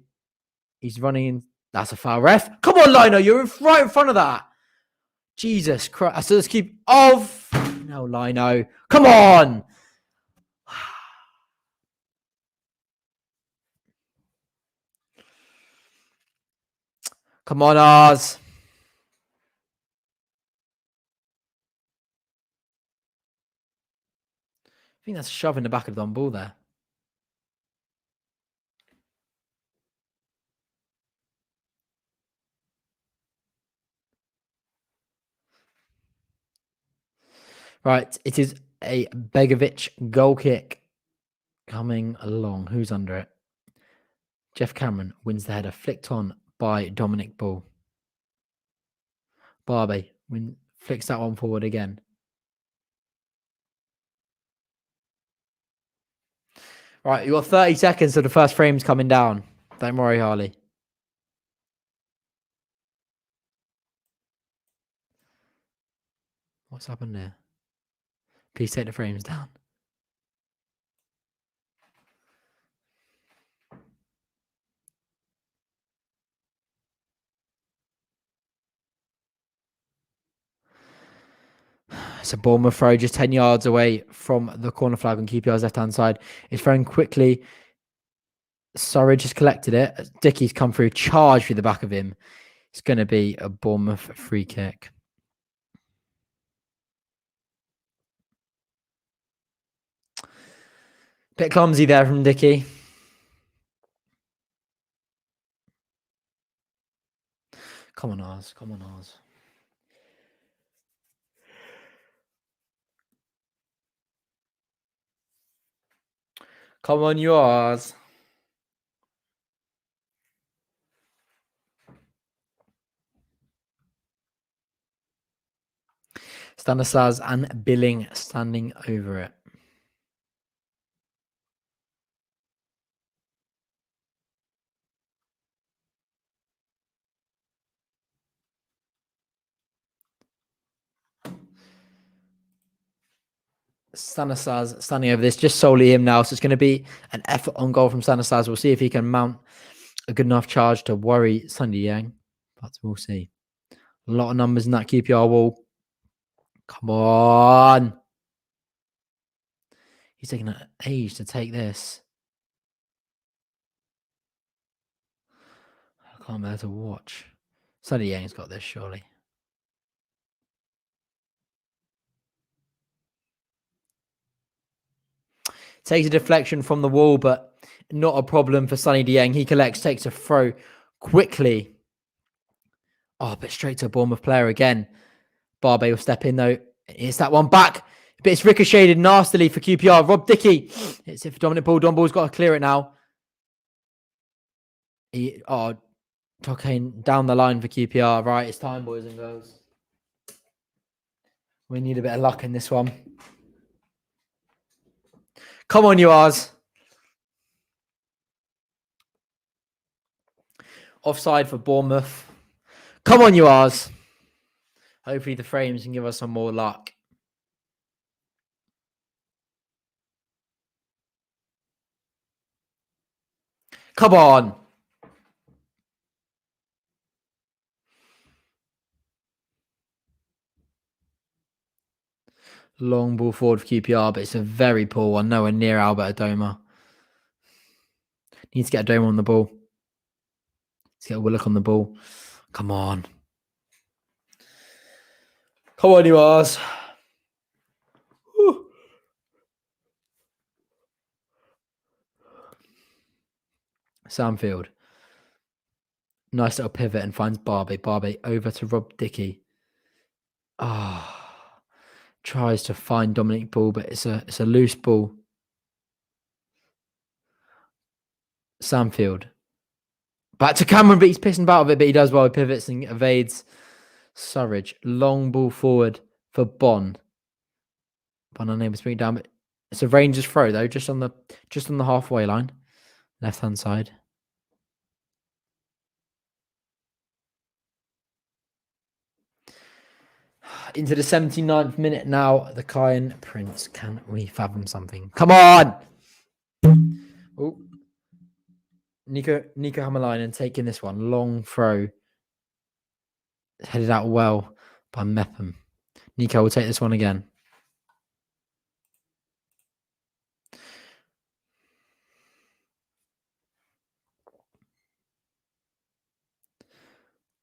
S1: He's running in. That's a foul. Ref. Come on, Lino. You're right in front of that. Jesus Christ. So let's keep off. No, Lino. Come on. Come on, Oz. I think that's a shove in the back of Don Ball there. Right, it is a Begovic goal kick coming along. Who's under it? Jeff Cameron wins the header, flicked on by Dominic Ball. Barbie flicks that one forward again. Right, you got 30 seconds to the first frame's coming down. Don't worry, Harley. What's happened there? Please take the frames down. It's a Bournemouth throw just 10 yards away from the corner flag on QPR's left-hand side. It's thrown quickly. Surridge has collected it. Dickey's come through, charged through the back of him. It's going to be a Bournemouth free kick. Bit clumsy there from Dickey. Come on, Oz. Come on, Oz. Come on, yours. Stanislas and Billing standing over it. Stanislas standing over this, just solely him now. So it's going to be an effort on goal from Stanislas. We'll see if he can mount a good enough charge to worry Sonny Dieng, but we'll see. A lot of numbers in that QPR wall. Come on. He's taking an age to take this. I can't bear to watch. Sonny Dieng's got this, surely. Takes a deflection from the wall, but not a problem for Sonny Dieng. He collects, takes a throw quickly Oh, but straight to a Bournemouth player again. Barbe will step in though. It's that one back. But it's ricocheted nastily for QPR. Rob Dickey. It's it for Dominic Ball. Don Ball's got to clear it now. Tokane down the line for QPR. Right, it's time, boys and girls. We need a bit of luck in this one. Come on, you R's. Offside for Bournemouth. Come on, you R's. Hopefully the frames can give us some more luck. Come on. Long ball forward for QPR, but it's a very poor one. Nowhere near Albert Adoma. Needs to get Adoma on the ball. Let's get a Willock on the ball. Come on. Come on, you R's. Samfield. Nice little pivot and finds Barbie. Barbie over to Rob Dickey. Tries to find Dominic Ball, but it's a loose ball. Samfield. Back to Cameron, but he's pissing about of it, but he does well. He pivots and evades Surridge. Long ball forward for Bond. Bond unable to bring it down, but it's a Rangers throw though, just on the halfway line. Left hand side. Into the 79th minute now. The Kiyan Prince. Can we fathom something? Come on! Oh. Nico Hammerleinen taking this one. Long throw. Headed out well by Mepham. Nico will take this one again.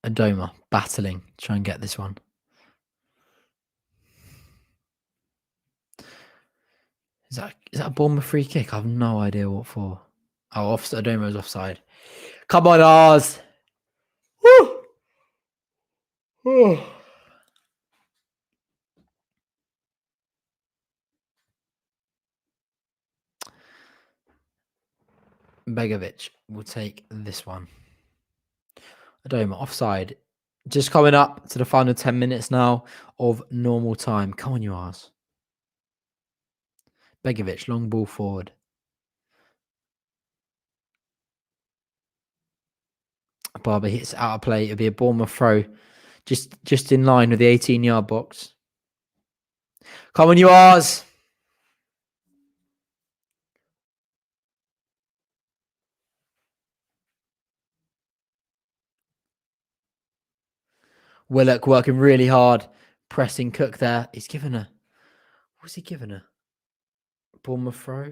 S1: Adoma battling. Try and get this one. Is that a Bournemouth free kick? I have no idea what for. Oh, offside. Adoma's offside. Come on, Ars. Woo! Woo! Begovic will take this one. Adoma offside. Just coming up to the final 10 minutes now of normal time. Come on, you Ars. Begovic, long ball forward. Barber hits out of play. It'll be a Bournemouth throw. Just in line with the 18-yard box. Come on, you R's. Willock working really hard. Pressing Cook there. He's given her. What's he given her? Bournemouth throw.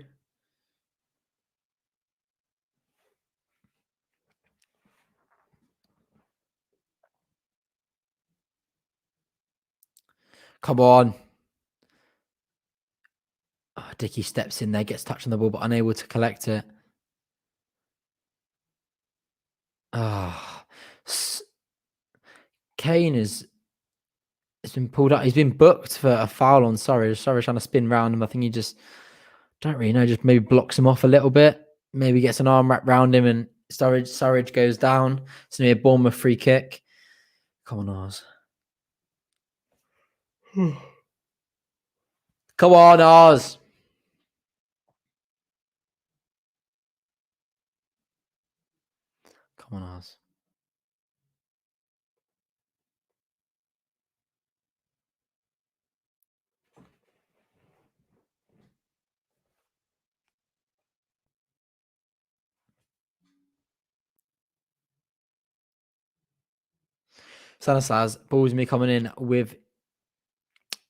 S1: Come on. Oh, Dickey steps in there, gets touched on the ball, but unable to collect it. Kane has been pulled out. He's been booked for a foul on Surridge. Surridge trying to spin round him. I think he just, don't really know, just maybe blocks him off a little bit. Maybe gets an arm wrapped round him and Surridge goes down. It's going to be a Bournemouth free kick. Come on, Ars. Come on, Ars. Come on, Ars. Sanasaz, Ballsme coming in with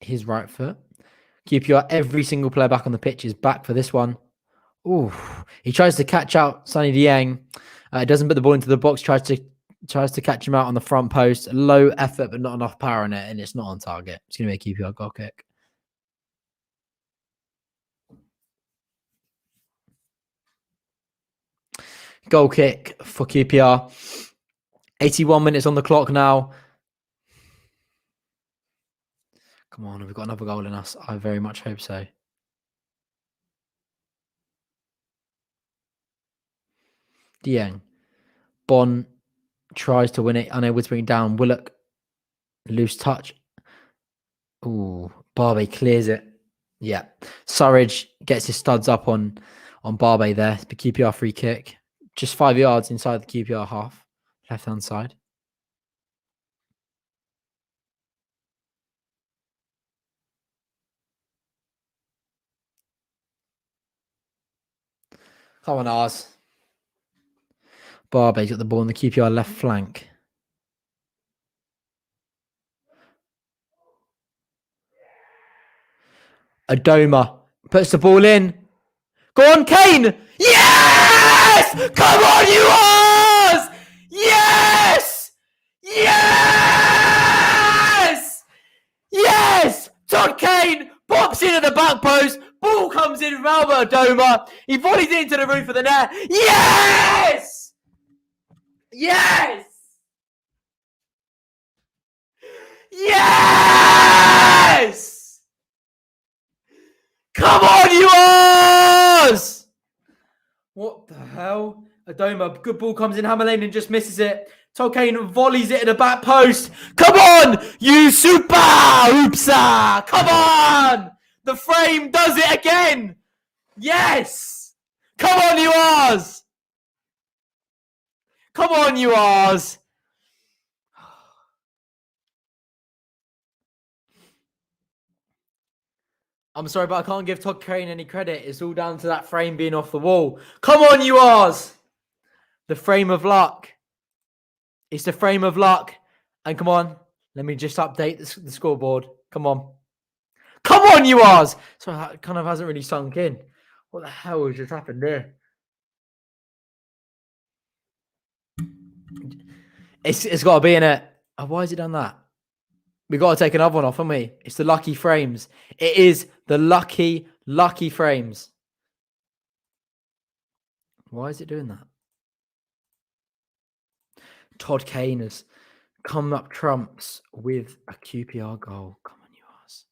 S1: his right foot. QPR, every single player back on the pitch is back for this one. Ooh, he tries to catch out Sonny Dieng. Doesn't put the ball into the box. Tries to catch him out on the front post. Low effort, but not enough power in it, and it's not on target. It's going to be a QPR goal kick. Goal kick for QPR. 81 minutes on the clock now. Come on, have we got another goal in us? I very much hope so. Dieng. Bon tries to win it, unable to bring it down. Willock, loose touch. Ooh, Barbe clears it. Yeah. Surridge gets his studs up on Barbe there. The QPR free kick. Just 5 yards inside the QPR half. Left-hand side. Come on, Ars. Barbe's got the ball on the QPR left flank. Adoma puts the ball in. Go on, Kane! Yes! Come on, you Ars! Yes! Yes! Yes! Todd Kane pops in at the back post. Ball comes in from Albert Adoma. He volleys it into the roof of the net. Yes! Yes! Yes! Come on, you Ars! What the hell? Adoma, good ball comes in. Hammer Lane and just misses it. Tolkien volleys it at the back post. Come on, you super oopsa! Come on! The frame does it again! Yes! Come on, you Ars! Come on, you Ars! I'm sorry, but I can't give Todd Crane any credit. It's all down to that frame being off the wall. Come on, you Ars! The frame of luck. It's the frame of luck. And come on, let me just update the scoreboard. Come on. Come on, you Ars! So that kind of hasn't really sunk in. What the hell has just happened there? It's got to be in it. Oh, why has it done that? We've got to take another one off, haven't we? It's the lucky frames. It is the lucky frames. Why is it doing that? Todd Kane has come up trumps with a QPR goal. Come on, you Ars.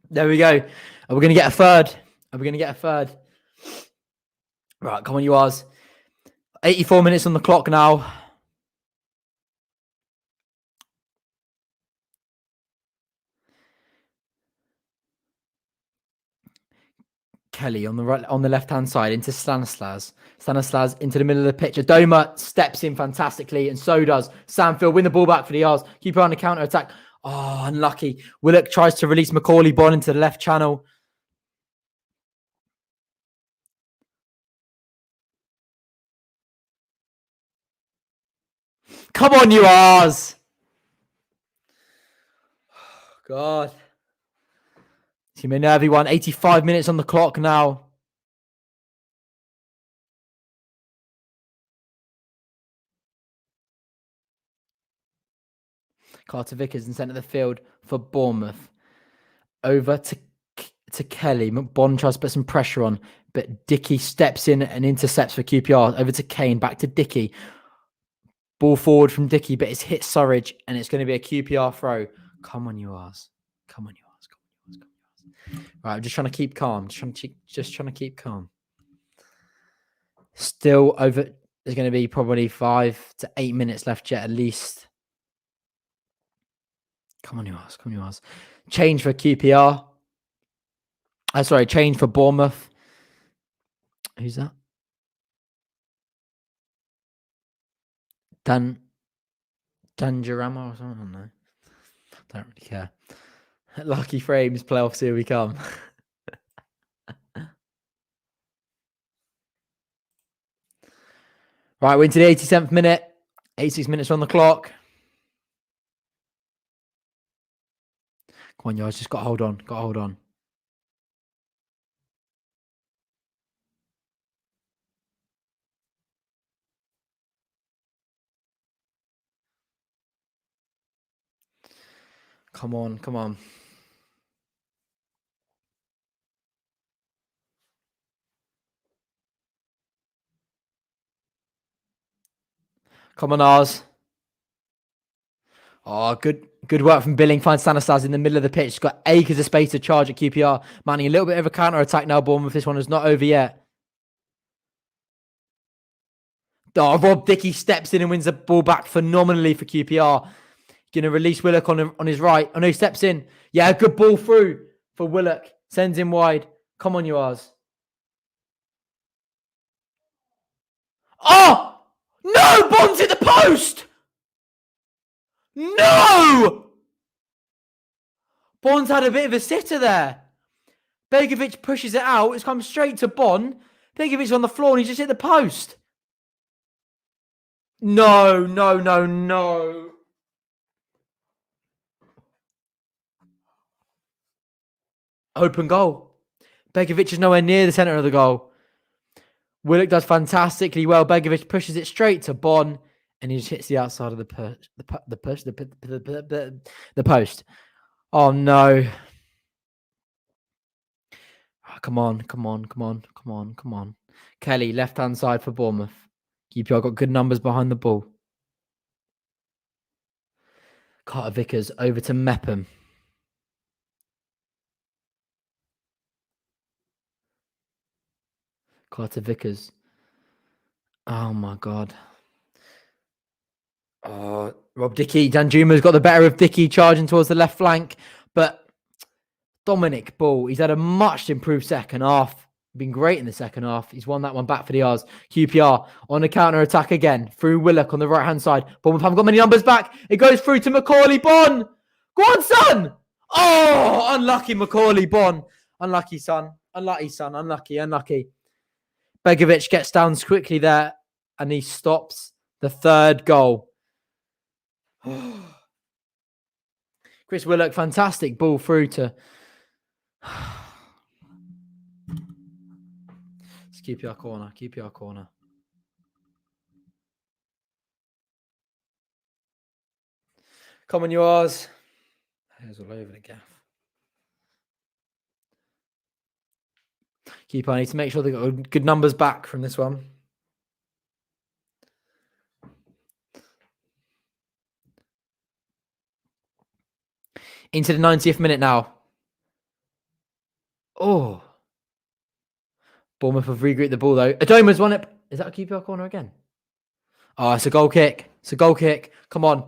S1: There we go. Are we going to get a third? Are we going to get a third? Right, come on, you Ars. 84 minutes on the clock now. Kelly on the right, on the left-hand side into Stanislas. Stanislas into the middle of the pitch. Adoma steps in fantastically, and so does Samfield. Win the ball back for the Ars. Keep on the counter-attack. Oh, unlucky. Willock tries to release Macaulay Bonne into the left channel. Come on, you Ars! God. Team Nervy one. 85 minutes on the clock now. Carter Vickers in centre of the field for Bournemouth. Over to Kelly. McBond tries to put some pressure on, but Dickey steps in and intercepts for QPR. Over to Kane. Back to Dickey. Ball forward from Dickey, but it's hit Surridge, and it's going to be a QPR throw. Come on, you Ars. Come on, you Ars. Come on, you Ars. Come on, you Ars. Right, I'm just trying to keep calm. Just trying to keep calm. Still over. There's going to be probably 5 to 8 minutes left yet, at least. Come on, you Ars. Come on, you Ars. Change for QPR. Sorry, change for Bournemouth. Who's that? Danjarama or something? I don't know. Don't really care. Lucky frames, playoffs, here we come. Right, we're into the 87th minute. 86 minutes on the clock. Come on, you guys, just got to hold on. Got to hold on. Come on, come on. Come on, Ars. Oh, good work from Billing. Finds Stanislas in the middle of the pitch. He's got acres of space to charge at QPR. Mounting a little bit of a counter-attack now, Bournemouth. This one is not over yet. Oh, Rob Dickey steps in and wins the ball back phenomenally for QPR. Going to release Willock on his right. Oh, no, he steps in. Yeah, good ball through for Willock. Sends him wide. Come on, you Ars. Oh! No! Bonds hit the post! No! Bonds had a bit of a sitter there. Begovic pushes it out. It's come straight to Bond. Begovic on the floor and he just hit the post. No. Open goal. Begovic is nowhere near the centre of the goal. Willock does fantastically well. Begovic pushes it straight to Bon, and he just hits the outside of the post. Oh no! Oh, come on! Kelly, left hand side for Bournemouth. QPR got good numbers behind the ball. Carter Vickers over to Mepham. Carter Vickers. Oh my God. Oh, Rob Dickey. Danjuma's got the better of Dickey charging towards the left flank. But Dominic Ball, he's had a much improved second half. Been great in the second half. He's won that one back for the R's. QPR on the counter attack again through Willock on the right hand side. Bournemouth haven't got many numbers back. It goes through to Macaulay Bon. Go on, son. Oh, unlucky Macaulay Bon. Unlucky, son. Unlucky. Begovic gets down quickly there and he stops the third goal. Chris Willock, fantastic ball through to... It's QPR corner. Come on, yours. There's all over the gaff. QPR need to make sure they got good numbers back from this one. Into the 90th minute now. Oh. Bournemouth have regrouped the ball though. Adoma's won it. Is that a QPR corner again? Oh, it's a goal kick. Come on.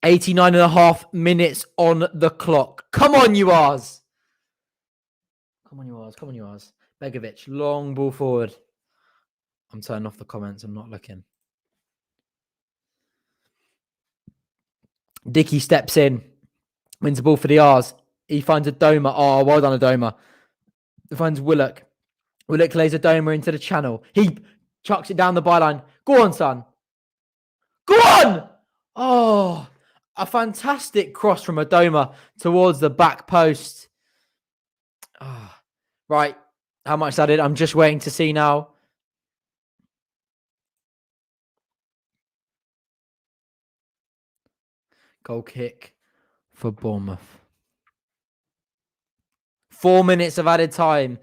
S1: 89.5 minutes on the clock. Come on, you R's. Come on, you R's. Begovic, long ball forward. I'm turning off the comments. I'm not looking. Dickey steps in. Wins the ball for the R's. He finds Adoma. Oh, well done, Adoma. He finds Willock. Willock lays Adoma into the channel. He chucks it down the byline. Go on, son. Go on! Oh, a fantastic cross from Adoma towards the back post. Oh, right. How much that did? I'm just waiting to see now. Goal kick for Bournemouth. 4 minutes of added time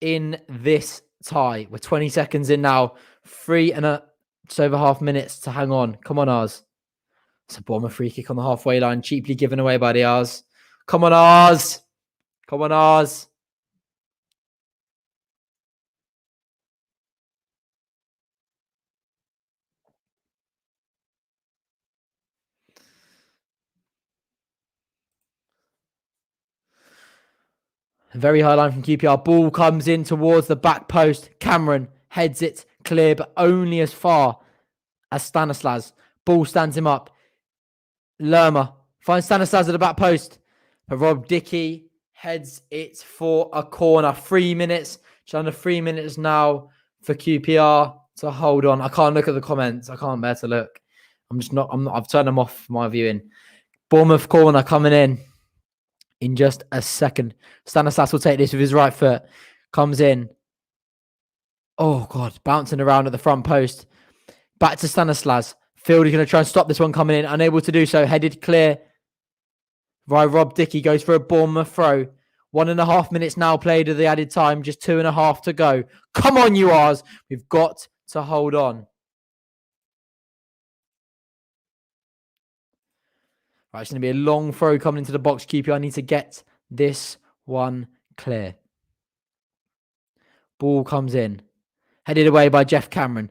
S1: in this tie. We're 20 seconds in now. Just over half minutes to hang on. Come on, Ars. It's a Bournemouth free kick on the halfway line. Cheaply given away by the Ars. Come on, Ars. A very high line from QPR. Ball comes in towards the back post. Cameron heads it clear, but only as far as Stanislas. Ball stands him up. Lerma finds Stanislas at the back post. But Rob Dickey heads it for a corner. 3 minutes. Just under 3 minutes now for QPR to hold on. I can't look at the comments. I can't bear to look. I've turned them off my viewing. Bournemouth corner coming in just a second. Stanislas will take this with his right foot. Comes in. Oh, God. Bouncing around at the front post. Back to Stanislas. Field is going to try and stop this one coming in. Unable to do so. Headed clear by Rob Dickey. Goes for a Bournemouth throw. 1.5 minutes now played of the added time. Just 2.5 to go. Come on, you R's. We've got to hold on. Right, it's going to be a long throw coming into the box. QPR need to get this one clear. Ball comes in. Headed away by Jeff Cameron.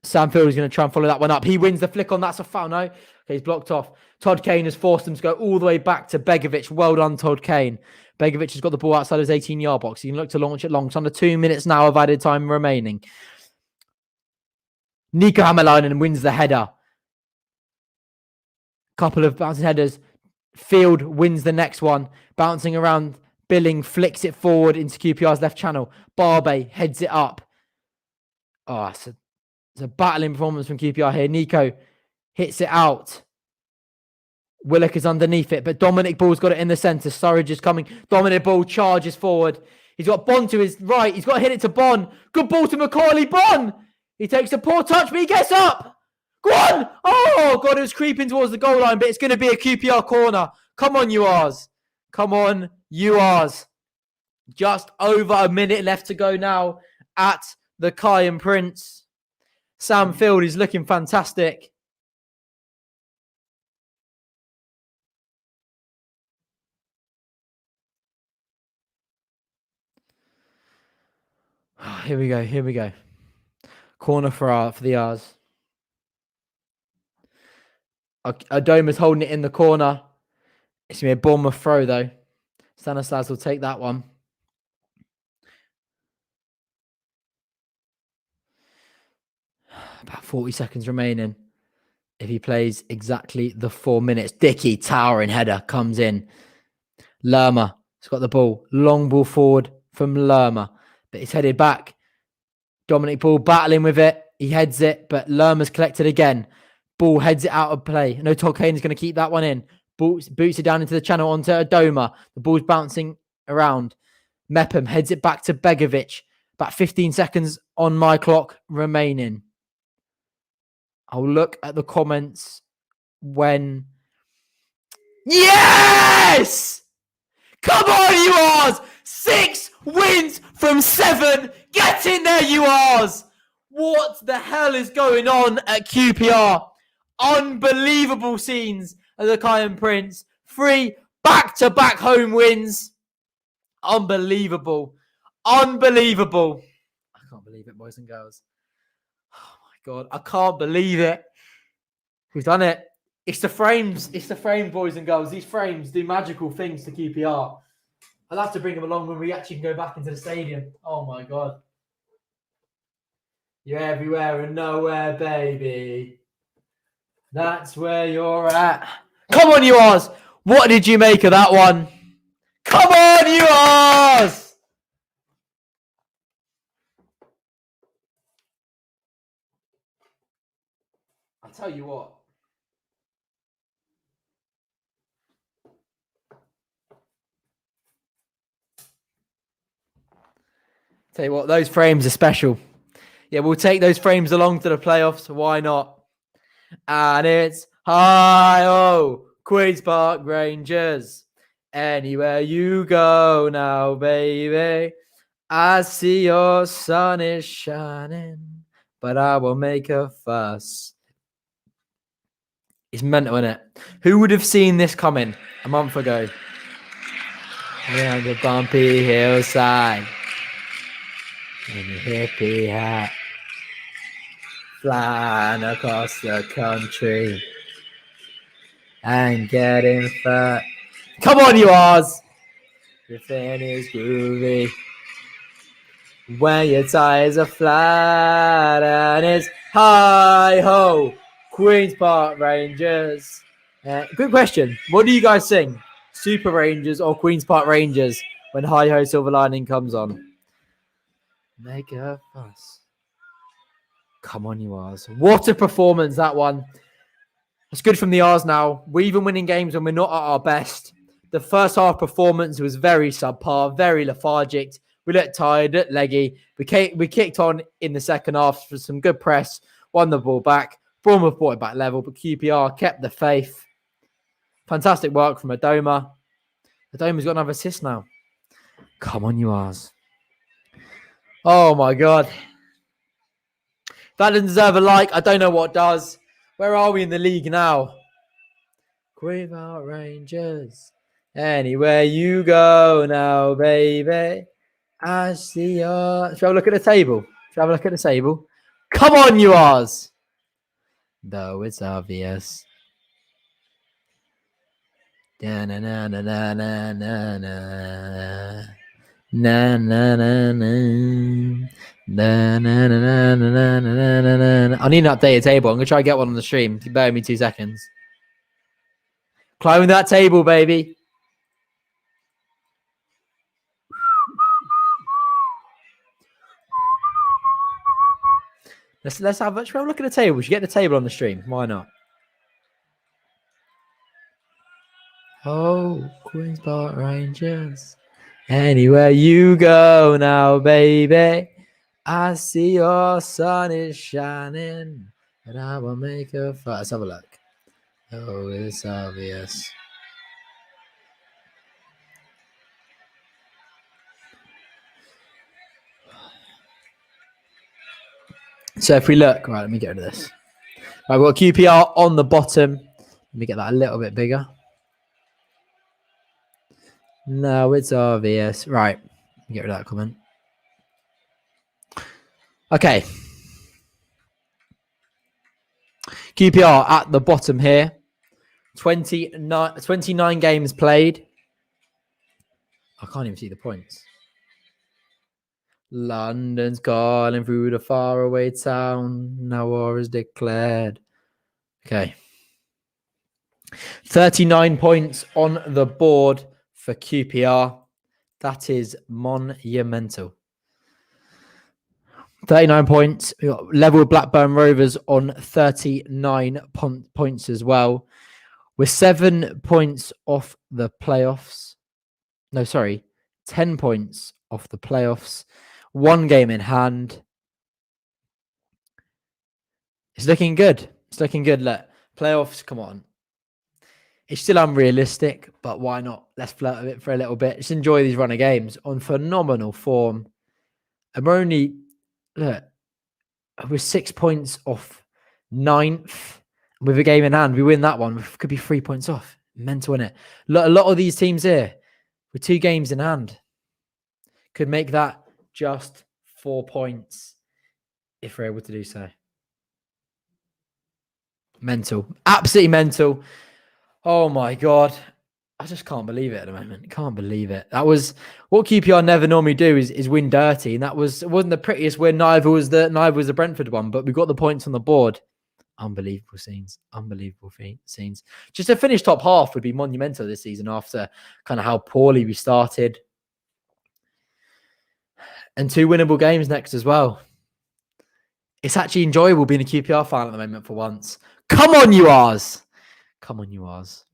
S1: Sam Field is going to try and follow that one up. He wins the flick on. That's a foul. No. Okay, he's blocked off. Todd Kane has forced him to go all the way back to Begovic. Well done, Todd Kane. Begovic has got the ball outside his 18-yard box. He can look to launch it long. It's under 2 minutes now of added time remaining. Nico Hammerleinen wins the header. Couple of bouncing headers. Field wins the next one. Bouncing around. Billing flicks it forward into QPR's left channel. Barbe heads it up. Oh, it's a battling performance from QPR here. Nico hits it out. Willock is underneath it, but Dominic Ball's got it in the centre. Surridge is coming. Dominic Ball charges forward. He's got Bond to his right. He's got to hit it to Bond. Good ball to Macaulay. Bond! He takes a poor touch, but he gets up. Go on! Oh, God, it was creeping towards the goal line, but it's going to be a QPR corner. Come on, you Rs. Come on, you Rs. Just over a minute left to go now at the Kiyan Prince. Sam Field is looking fantastic. Here we go. Here we go. Corner for the R's. Adoma's holding it in the corner. It's going to be a Bournemouth throw, though. Stanislas will take that one. About 40 seconds remaining. If he plays exactly the 4 minutes. Dickey, towering header, comes in. Lerma has got the ball. Long ball forward from Lerma. But it's headed back. Dominic Ball battling with it. He heads it, but Lerma's collected again. Ball heads it out of play. No, Todd Kane is going to keep that one in. Boots it down into the channel onto Adoma. The ball's bouncing around. Mepham heads it back to Begovic. About 15 seconds on my clock remaining. I'll look at the comments when... Yes! Come on, you Rs! 6 wins from 7. Get in there, you Rs! What the hell is going on at QPR? Unbelievable scenes at the Kiyan Prince. 3 back-to-back home wins. Unbelievable. Unbelievable. I can't believe it, boys and girls. Oh my God. I can't believe it. We've done it. It's the frames. It's the frame, boys and girls. These frames do magical things to QPR. I'll have to bring them along when we actually can go back into the stadium. Oh my God. You're everywhere and nowhere, baby. That's where you're at. Come on, you Rs. What did you make of that one? Come on, you Rs. I'll tell you what. Tell you what, those frames are special. Yeah, we'll take those frames along to the playoffs. Why not? And it's hi-oh, Queen's Park Rangers. Anywhere you go now, baby. I see your sun is shining, but I will make a fuss. It's mental, isn't it? Who would have seen this coming a month ago? We're on the bumpy hillside. In a hippie hat. Flying across the country. And getting fat. Come on, you Rs. Everything is groovy. When your tires are flat and it's hi-ho, Queen's Park Rangers. Good question. What do you guys sing? Super Rangers or Queen's Park Rangers when hi-ho Silver Lining comes on? Make a fuss. Come on, you Rs. What a performance, that one. It's good from the Rs now. We're even winning games when we're not at our best. The first half performance was very subpar, very lethargic. We looked tired, looked leggy. We kicked on in the second half for some good press, won the ball back. Bournemouth brought it back level, but QPR kept the faith. Fantastic work from Adoma. Adoma's got another assist now. Come on, you Rs. Oh, my God. If that doesn't deserve a like, I don't know what does. Where are we in the league now? Queen Park Rangers. Anywhere you go now, baby. I see your. Shall we have a look at the table? Shall we have a look at the table? Come on, you R's. Though it's obvious. Na na na na na na na na. Na na na na. Na, na, na, na, na, na, na, na, na. I need an updated table. I'm gonna try and get one on the stream. Bear with me 2 seconds. Climbing that table, baby. Let's have a look at the table. We should get the table on the stream. Why not? Oh, Queen's Park Rangers. Anywhere you go now, baby. I see your sun is shining, and I will make a fight. Let's have a look. Oh, it's obvious. So if we look, right, let me get rid of this. Right, we've got QPR on the bottom. Let me get that a little bit bigger. No, it's obvious. Right, let me get rid of that comment. Okay. QPR at the bottom here. 29 games played. I can't even see the points. London's calling through the faraway town. Now war is declared. Okay. 39 points on the board for QPR. That is monumental. 39 points. We got level with Blackburn Rovers on 39 points as well. We're 7 points off the playoffs. No, sorry. 10 points off the playoffs. 1 game in hand. It's looking good. It's looking good. Look, playoffs, come on. It's still unrealistic, but why not? Let's flirt with it for a little bit. Just enjoy these run of games on phenomenal form. And we're only, look, we're 6 points off 9th with a game in hand. We win that one. We could be 3 points off. Mental, innit? A lot of these teams here with 2 games in hand could make that just 4 points if we're able to do so. Mental. Absolutely mental. Oh my God. I just can't believe it at the moment. Can't believe it. That was what QPR never normally do is win dirty. And it wasn't the prettiest win. Neither was the Brentford one, but we got the points on the board. Unbelievable scenes. Unbelievable scenes. Just to finish top half would be monumental this season after kind of how poorly we started. And 2 winnable games next as well. It's actually enjoyable being a QPR fan at the moment for once. Come on, you R's. Come on, you R's.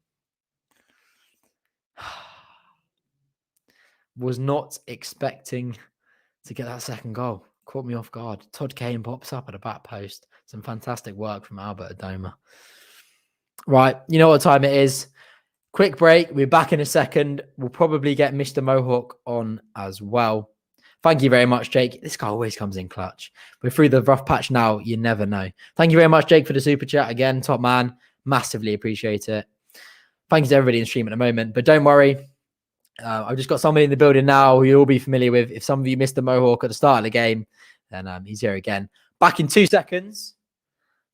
S1: Was not expecting to get that second goal. Caught me off guard. Todd Kane pops up at a back post. Some fantastic work from Albert Adoma. Right, you know what time it is. Quick break. We're back in a second. We'll probably get Mr. Mohawk on as well. Thank you very much, Jake. This guy always comes in clutch. We're through the rough patch now. You never know. Thank you very much, Jake, for the super chat. Again, top man. Massively appreciate it. Thank you to everybody in the stream at the moment. But don't worry. I've just got somebody in the building now who you'll be familiar with. If some of you missed the Mohawk at the start of the game, then he's here again. Back in 2 seconds.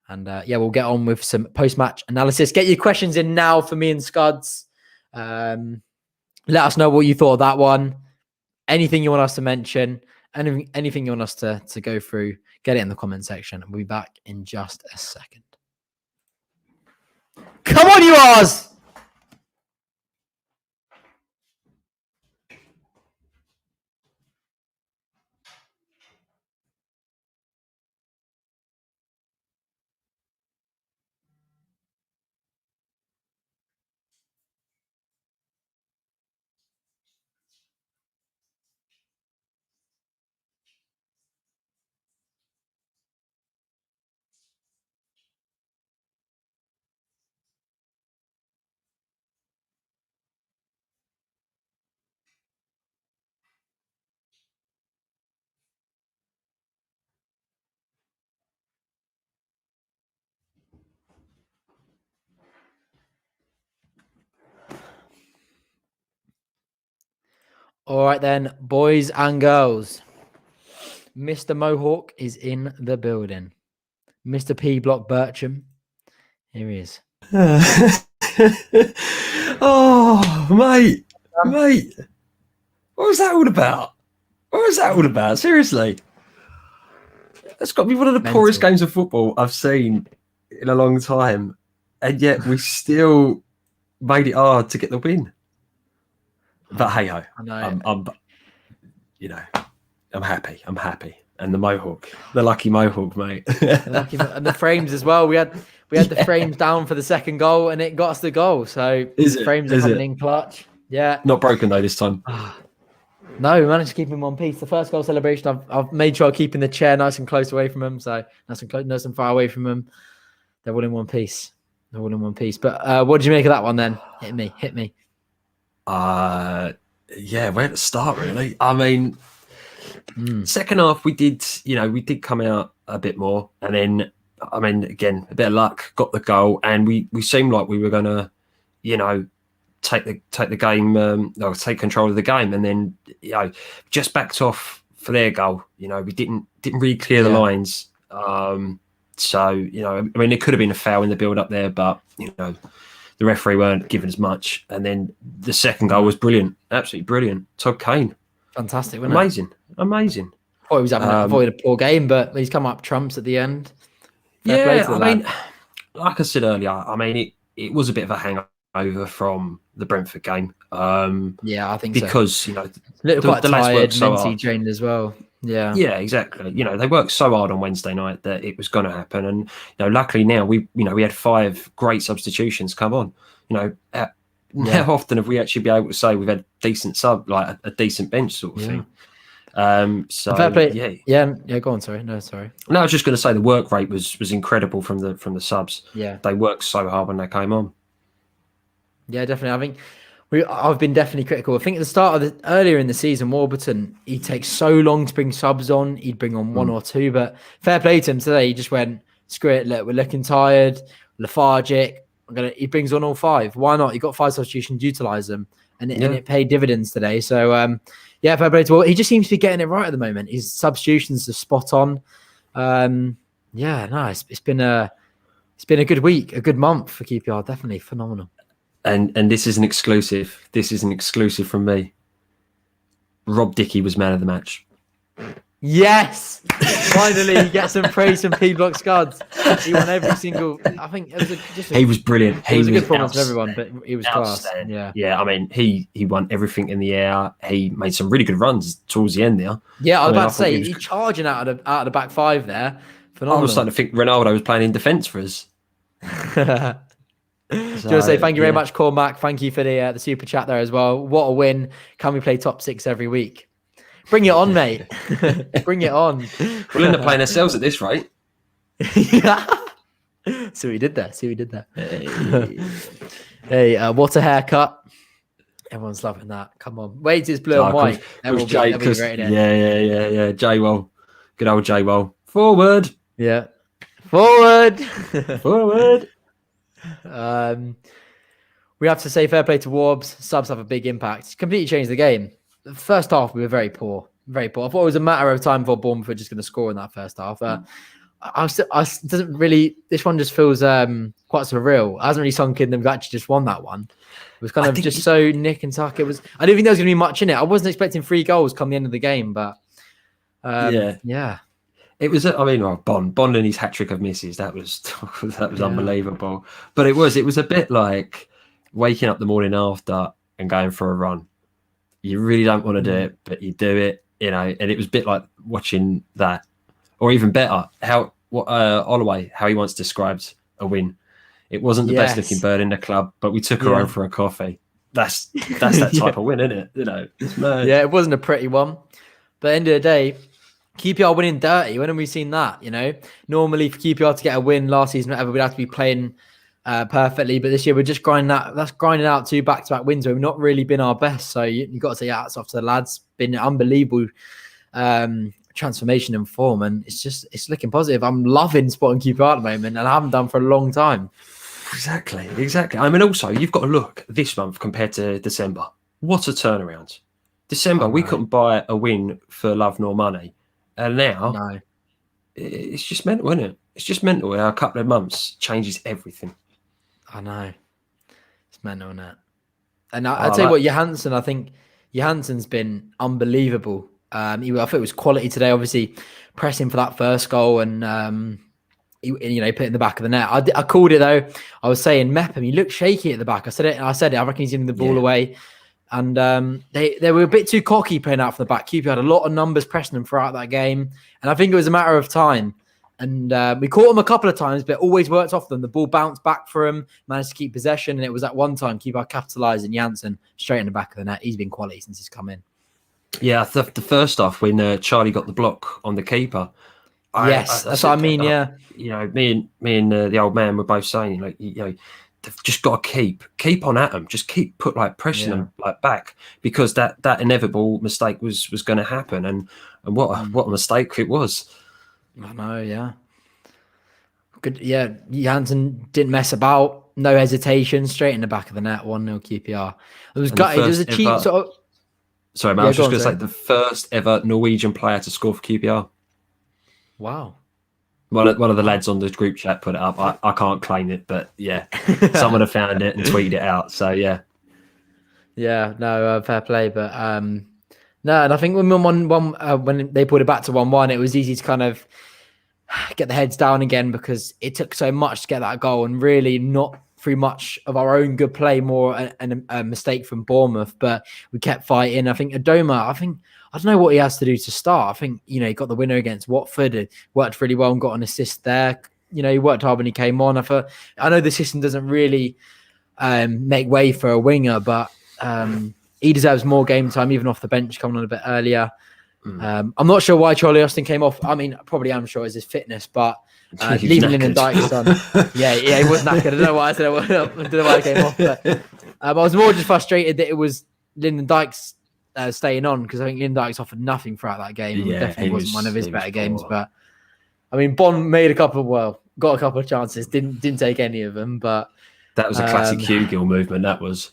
S1: And yeah, we'll get on with some post-match analysis. Get your questions in now for me and Scuds. Let us know what you thought of that one. Anything you want us to mention, anything you want us to go through, get it in the comment section. We'll be back in just a second. Come on, you R's! All right then, boys and girls. Mr. Mohawk is in the building. Mr. P Block Bircham. Here he is.
S5: Oh, mate. What was that all about? Seriously. That's got to be one of the poorest games of football I've seen in a long time. And yet we still made it hard to get the win. But hey-ho.
S1: I know.
S5: I'm happy. And the Mohawk, the lucky Mohawk, mate.
S1: And the frames as well. We had the frames down for the second goal, and it got us the goal. So frames are coming in clutch. Yeah.
S5: Not broken though this time.
S1: No, we managed to keep him in one piece. The first goal celebration, I've made sure I'm keeping the chair nice and close away from him. So nice and far away from him. They're all in one piece. But what did you make of that one then? Hit me.
S5: Yeah, where to start really? I mean, second half we did come out a bit more, and then again a bit of luck, got the goal, and we seemed like we were gonna, take the game, or take control of the game, and then just backed off for their goal. We didn't really clear the lines. So it could have been a foul in the build up there, but the referee weren't given as much. And then the second goal was brilliant, absolutely brilliant. Todd Kane,
S1: fantastic, wasn't it?
S5: Amazing.
S1: I thought he was having avoided a poor game, but he's come up trumps at the end.
S5: Like I said earlier, it was a bit of a hangover from the Brentford game.
S1: I think
S5: because
S1: so. Quite tired, mentally drained as well. Yeah,
S5: exactly. They worked so hard on Wednesday night that it was going to happen, and luckily now we had 5 great substitutions come on. How often have we actually been able to say we've had decent like a decent bench sort of thing? So
S1: fair play. Yeah. Go on. Sorry. No,
S5: I was just going to say the work rate was incredible from the subs.
S1: Yeah,
S5: they worked so hard when they came on.
S1: Yeah, definitely. I think I've been definitely critical. I think at the start of earlier in the season, Warburton, he'd take so long to bring subs on. He'd bring on 1 or 2, but fair play to him today. He just went, screw it. Look, we're looking tired, lethargic. He brings on all 5. Why not? He got 5 substitutions, utilize them, and it paid dividends today. So fair play to. He just seems to be getting it right at the moment. His substitutions are spot on. It's been a good week, a good month for QPR. Definitely phenomenal.
S5: And this is an exclusive. This is an exclusive from me. Rob Dickey was man of the match.
S1: Yes, finally he gets some praise from P Block Scuds. He won every single. I think it was he was
S5: brilliant.
S1: He was a good performance from everyone, but he was class.
S5: Yeah. He won everything in the air. He made some really good runs towards the end there.
S1: Yeah, I was about to say he's charging out of the back 5 there. Phenomenal.
S5: I was starting to think Ronaldo was playing in defence for us.
S1: Do you want to say thank you very much, Cormac? Thank you for the super chat there as well. What a win. Can we play top 6 every week? Bring it on, mate. Bring it on.
S5: We'll end up playing ourselves at this rate.
S1: Yeah. See what he did there. Hey, what a haircut. Everyone's loving that. Come on. Wait, it's blue and white.
S5: Yeah. J-Wall. Good old J-Wall. Forward.
S1: Yeah. Forward. We have to say fair play to Warbs. Subs have a big impact. It's completely changed the game. The first half, we were very poor. I thought it was a matter of time before Bournemouth were just going to score in that first half. This one just feels quite surreal. It hasn't really sunk in. They've actually just won that one. It was kind of just so nick and tuck. I didn't think there was going to be much in it. I wasn't expecting 3 goals come the end of the game, but yeah.
S5: It was, Bond and his hat trick of misses. That was unbelievable. But it was a bit like waking up the morning after and going for a run. You really don't want to do it, but you do it, And it was a bit like watching that, or even better, Holloway, how he once described a win. It wasn't the best looking bird in the club, but we took her home for a coffee. That's that type of win, isn't it? It's mad.
S1: Yeah, it wasn't a pretty one, but at the end of the day, QPR winning dirty. When have we seen that? Normally for QPR to get a win last season, whatever, we'd have to be playing perfectly. But this year we're just grinding out 2 back-to-back wins where we've not really been our best. So you got to say hats off to the lads. Been unbelievable transformation in form, and it's looking positive. I'm loving spotting QPR at the moment, and I haven't done for a long time.
S5: Exactly. Also, you've got to look this month compared to December. What a turnaround. December, we couldn't buy a win for love nor money. And now
S1: No.
S5: it's just mental, isn't it? It's just mental how a couple of months changes everything.
S1: I know. It's mental, isn't it? And I'd say what, Johansson, I think Johansson's been unbelievable. I thought it was quality today, obviously pressing for that first goal and, he put it in the back of the net. I called it though. I was saying, Mepham, he looked shaky at the back. I said it. I reckon he's giving the ball away. And they were a bit too cocky playing out from the back. QPR had a lot of numbers pressing them throughout that game. And I think it was a matter of time. And we caught them a couple of times, but it always worked off them. The ball bounced back for him, managed to keep possession. And it was that one time QPR capitalised and Janssen straight in the back of the net. He's been quality since he's come in.
S5: Yeah, the first off, when Charlie got the block on the keeper.
S1: That's what I mean, yeah.
S5: Me and the old man were both saying, they've just got to keep on at them, just keep pressing them back, because that inevitable mistake was going to happen, and what a mistake it was.
S1: I know, yeah. Good, yeah. Janssen didn't mess about, no hesitation, straight in the back of the net, 1-0 QPR. It was gutted. It was a cheap sort of.
S5: Sorry, man. I was just going to say the first ever Norwegian player to score for QPR.
S1: Wow.
S5: One of the lads on the group chat put it up. I can't claim it, but yeah, someone have found it and tweeted it out. So yeah.
S1: Yeah, no, fair play. But no, and I think when they put it back to 1-1, it was easy to kind of get the heads down again, because it took so much to get that goal, and really not through much of our own good play, more a mistake from Bournemouth. But we kept fighting. I think Adoma, I don't know what he has to do to start. I think, he got the winner against Watford. It worked really well and got an assist there. He worked hard when he came on. I know the system doesn't really make way for a winger, but he deserves more game time, even off the bench, coming on a bit earlier. I'm not sure why Charlie Austin came off. I mean, probably I'm sure it's his fitness, but leaving Lyndon Dykes on. Yeah, he wasn't knackered. I don't know why I said I don't know why I came off. But I was more just frustrated that it was Lyndon Dykes staying on, because I think Lyndon Dykes offered nothing throughout that game.
S5: Yeah,
S1: it definitely wasn't one of his better games. But I mean, Bond got a couple of chances, didn't take any of them. But
S5: that was a classic Hugh Gill movement. That was.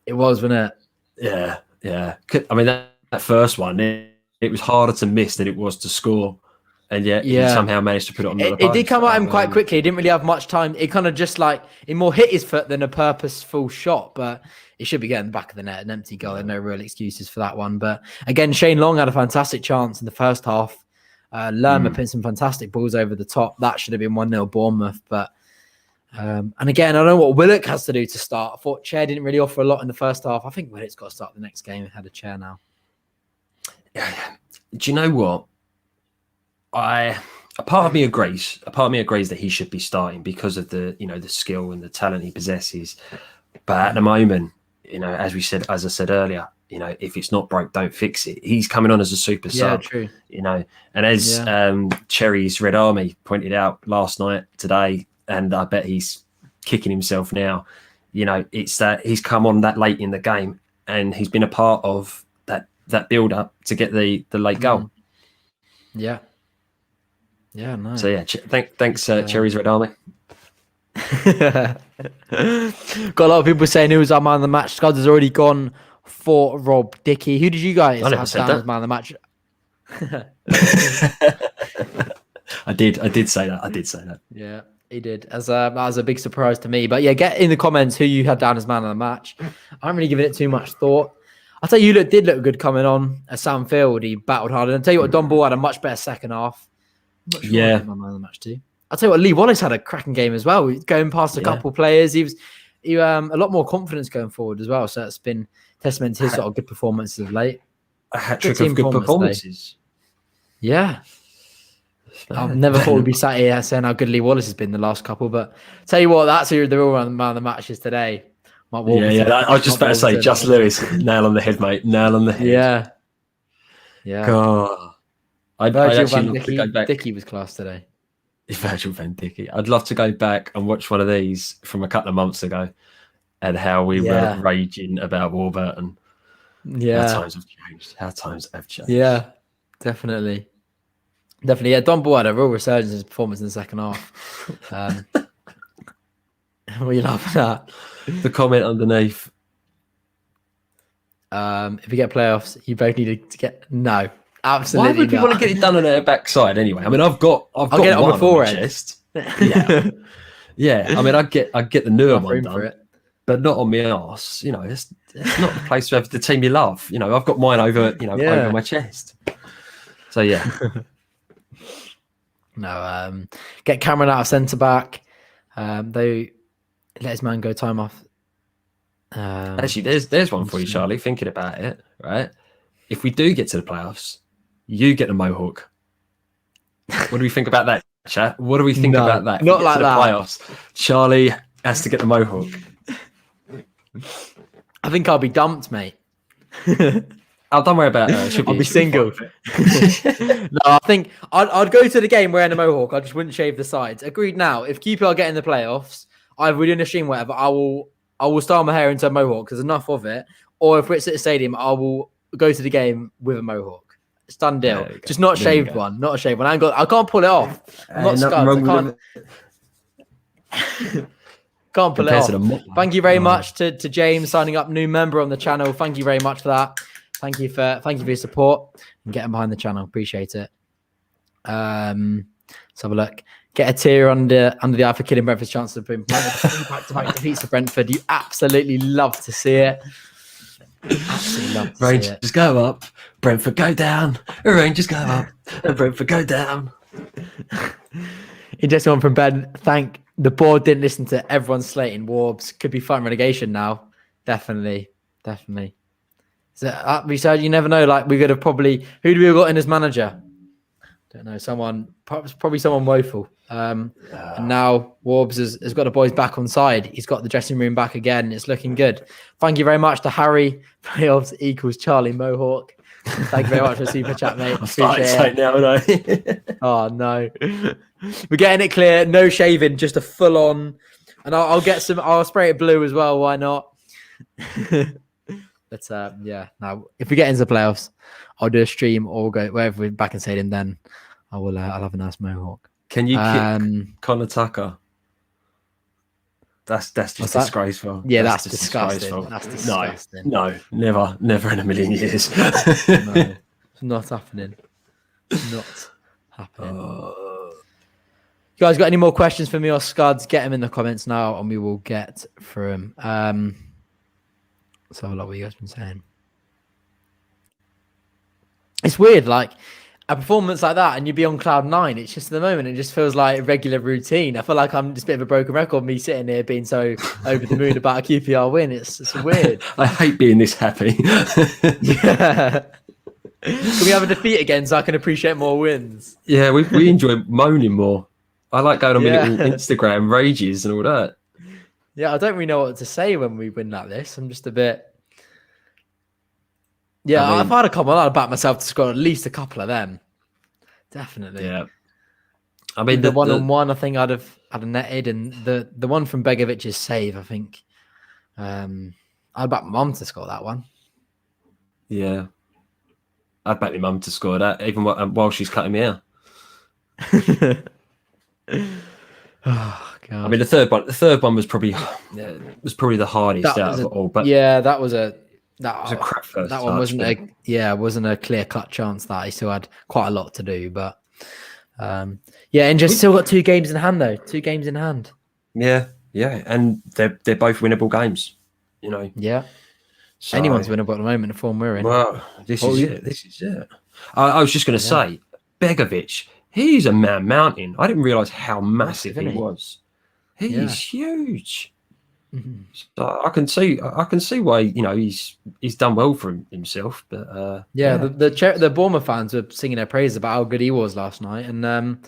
S1: It was, wasn't it?
S5: Yeah. I mean, that first one, it was harder to miss than it was to score. And yet he somehow managed to put it on the post.
S1: It did come at him quite quickly. He didn't really have much time. It kind of just it more hit his foot than a purposeful shot, but it should be getting the back of the net, an empty goal. There are no real excuses for that one. But again, Shane Long had a fantastic chance in the first half. Lerma put some fantastic balls over the top. That should have been 1-0 Bournemouth. But and again, I don't know what Willock has to do to start. I thought Chair didn't really offer a lot in the first half. I think Willock's got to start the next game. He had a Chair now.
S5: Do you know what? A part of me agrees that he should be starting because of the skill and the talent he possesses. But at the moment, as I said earlier, if it's not broke, don't fix it. He's coming on as a super sub.
S1: True.
S5: And as Cherry's Red Army pointed out last night, today, and I bet he's kicking himself now. It's that he's come on that late in the game, and he's been a part of that build up to get the late goal.
S1: Yeah. Yeah, no.
S5: So yeah, thanks, Cherry's Red Army.
S1: Got a lot of people saying who was our man of the match. Scuds has already gone for Rob Dickey. Who did you guys have down as man of the match?
S5: I did say that.
S1: Yeah, he did. That was a big surprise to me. But yeah, get in the comments who you had down as man of the match. I haven't really given it too much thought. I'll tell you, did look good coming on at Sam Field. He battled hard. And I'll tell you what, Don Ball had a much better second half. I'm not sure I had my man of the match too. I'll tell you what, Lee Wallace had a cracking game as well. Going past a couple players. He a lot more confidence going forward as well. So it's been testament to his sort of good performances of late.
S5: A hat-trick of good performances.
S1: Yeah. I've never thought we'd be sat here saying how good Lee Wallace has been the last couple. But tell you what, that's who the real man of the match is today.
S5: I was just about to say, Just Lewis, nail on the head, mate. Nail on the head.
S1: Yeah.
S5: God. I actually love to go back.
S1: Dickey was class today.
S5: Virgil van Dijk. I'd love to go back and watch one of these from a couple of months ago, and how we were raging about Warburton.
S1: Yeah,
S5: How times have changed.
S1: Yeah, definitely. Yeah, Don Ball had a real resurgence in his performance in the second half. What are you laughing at?
S5: The comment underneath.
S1: If we get playoffs, you both need to get no. Absolutely.
S5: Why would we
S1: not.
S5: want to get it done on her backside anyway? I mean, I'll get
S1: get it on
S5: one
S1: the forehead.
S5: my chest. Yeah, yeah. I mean, I get the newer
S1: Enough
S5: one
S1: room for
S5: done,
S1: it.
S5: but not on my arse. You know, it's not the place to have the team you love. You know, I've got mine over over my chest. So yeah.
S1: No, get Cameron out of centre back. They let his man go time off.
S5: Actually, there's one for you, Charlie. Thinking about it, right? If we do get to the playoffs, you get the mohawk. What do we think about that, chat? What do we think about that?
S1: Not like that.
S5: Playoffs. Charlie has to get the mohawk.
S1: I think I'll be dumped, mate.
S5: Oh, don't worry about it.
S1: I'll be single. No, I think I'd go to the game wearing a mohawk. I just wouldn't shave the sides. Agreed. Now, if QPR get in the playoffs, either we're doing a stream, whatever. I will style my hair into a mohawk because enough of it. Or if it's at the stadium, I will go to the game with a mohawk. It's done deal. Just not shaved one. Not a shaved one. I can't pull it off. I'm not scuds. Can't pull it off. Thank you very much to James signing up, new member on the channel. Thank you very much for that. Thank you for your support and getting behind the channel. Appreciate it. Let's have a look. Get a tier under the eye for killing Brentford's chance of being back-to-back defeats for Brentford. You absolutely love to see it. Absolutely love to see it.
S5: Rangers go up, Brentford go down. Rangers go up, and Brentford go down.
S1: Interesting one from Ben. Thank the board didn't listen to everyone slating Warbs. Could be fighting relegation now. Definitely. So we said you never know. Like we could have probably who do we have got in as manager? Don't know. Probably someone woeful. And now Warbs has got the boys back on side. He's got the dressing room back again. It's looking good. Thank you very much to Harry. Playoffs equals Charlie Mohawk. Thank you very much for the super chat, mate. Appreciate it.
S5: Now,
S1: Oh no, we're getting it clear. No shaving, just a full on. And I'll get some. I'll spray it blue as well. Why not? But yeah. Now, if we get into the playoffs, I'll do a stream or go wherever we're back in stadium. Then I will. I'll have a nice mohawk.
S5: Can you kick Connor Tucker? That's just disgraceful.
S1: Yeah, that's disgusting. That's disgusting.
S5: No, never in a million years.
S1: No, it's not happening. Not happening. You guys got any more questions for me or Scuds? Get them in the comments now, and we will get through them. So a lot what you guys been saying. It's weird, like a performance like that, and you'd be on cloud 9. It's just at the moment, it just feels like a regular routine. I feel like I'm just a bit of a broken record. Me sitting here being so over the moon about a QPR win. It's weird.
S5: I hate being this happy.
S1: Yeah. Can we have a defeat again so I can appreciate more wins?
S5: Yeah, we enjoy moaning more. I like going on my little Instagram rages and all that.
S1: Yeah, I don't really know what to say when we win like this. I'm just a bit. Yeah, I've had a couple. I'd back myself to score at least a couple of them. Definitely.
S5: Yeah. I mean,
S1: the one-on-one, I think I'd have netted, and the one from Begovic's save, I think. I'd back my mum to score that one.
S5: Yeah. I'd back my mum to score that, even while she's cutting me hair.
S1: Oh god!
S5: I mean, the third one was probably the hardest out of it all. But
S1: yeah, that was a
S5: crap first.
S1: That one wasn't a clear cut chance. That he still had quite a lot to do, but and just still got 2 games in hand though. 2 games in hand.
S5: Yeah, and they're both winnable games. You know.
S1: Yeah.
S5: So,
S1: anyone's winnable at the moment. The form we're in.
S5: Well, this is it. I was just going to say, Begovic. He's a man mountain. I didn't realise how massive he was. He's huge. Mm-hmm. So I can see why he's done well for himself. But
S1: the Bournemouth fans were singing their praises about how good he was last night, and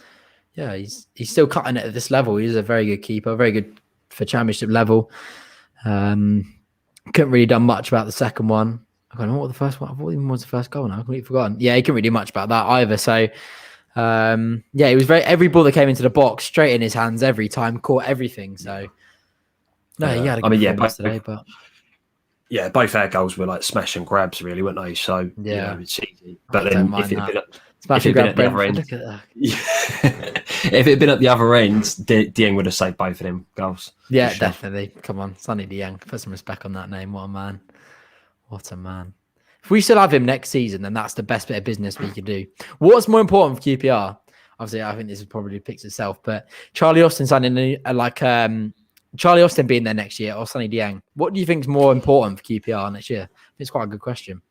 S1: he's still cutting it at this level. He's a very good keeper, very good for Championship level. Couldn't really done much about the second one. I don't know what the first one. I thought even was the first goal. Now I've completely forgotten. Yeah, he couldn't really do much about that either. So. It was every ball that came into the box straight in his hands every time, caught everything. So he had a good performance today, but
S5: both our goals were like smash and grabs, really, weren't they? So it's easy. But then if it had been at the other end, if it had been at the other end, Dieng would have saved both of them goals.
S1: Yeah, definitely. Come on, Sonny Dieng. Put some respect on that name. What a man! What a man. If we still have him next season, then that's the best bit of business we could do. What's more important for QPR? Obviously, I think this probably picks itself, but Charlie Austin signing Charlie Austin being there next year or Sonny Dieng. What do you think is more important for QPR next year? It's quite a good question.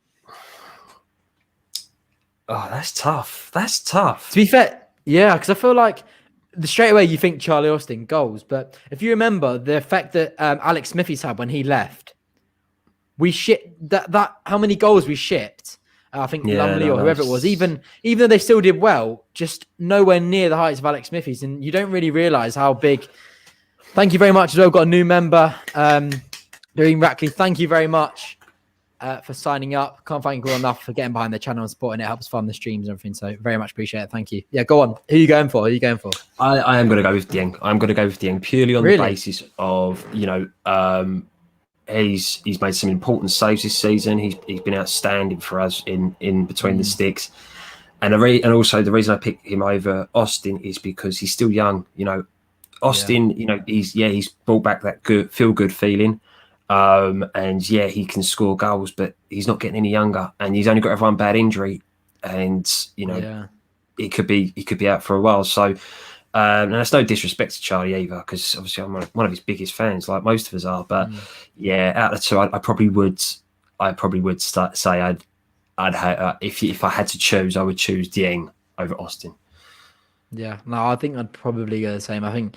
S5: Oh, that's tough. That's tough.
S1: To be fair, yeah, because I feel like straight away you think Charlie Austin goals, but if you remember the effect that Alex Smithies had when he left, we shipped that how many goals we shipped. I think Lumley or whoever it was, even though they still did well, just nowhere near the heights of Alex Smithies, and you don't really realise how big. Thank you very much as well. Got a new member, Doreen Rackley. Thank you very much for signing up. Can't thank you all enough for getting behind the channel and supporting it. Helps fund the streams and everything. So very much appreciate it. Thank you. Yeah, go on. Who are you going for?
S5: I am going to go with Dieng. I'm going to go with Dieng purely on the basis of, he's made some important saves this season. He's been outstanding for us in between the sticks. And also the reason I picked him over Austin is because he's still young. Austin, he's brought back that feel good feeling. And he can score goals, but he's not getting any younger, and he's only got one bad injury, and he could be out for a while. So, and that's no disrespect to Charlie either, because obviously I'm one of his biggest fans, like most of us are. But out of the two, I probably would say I'd if I had to choose, I would choose Dieng over Austin.
S1: Yeah, no, I think I'd probably go the same. I think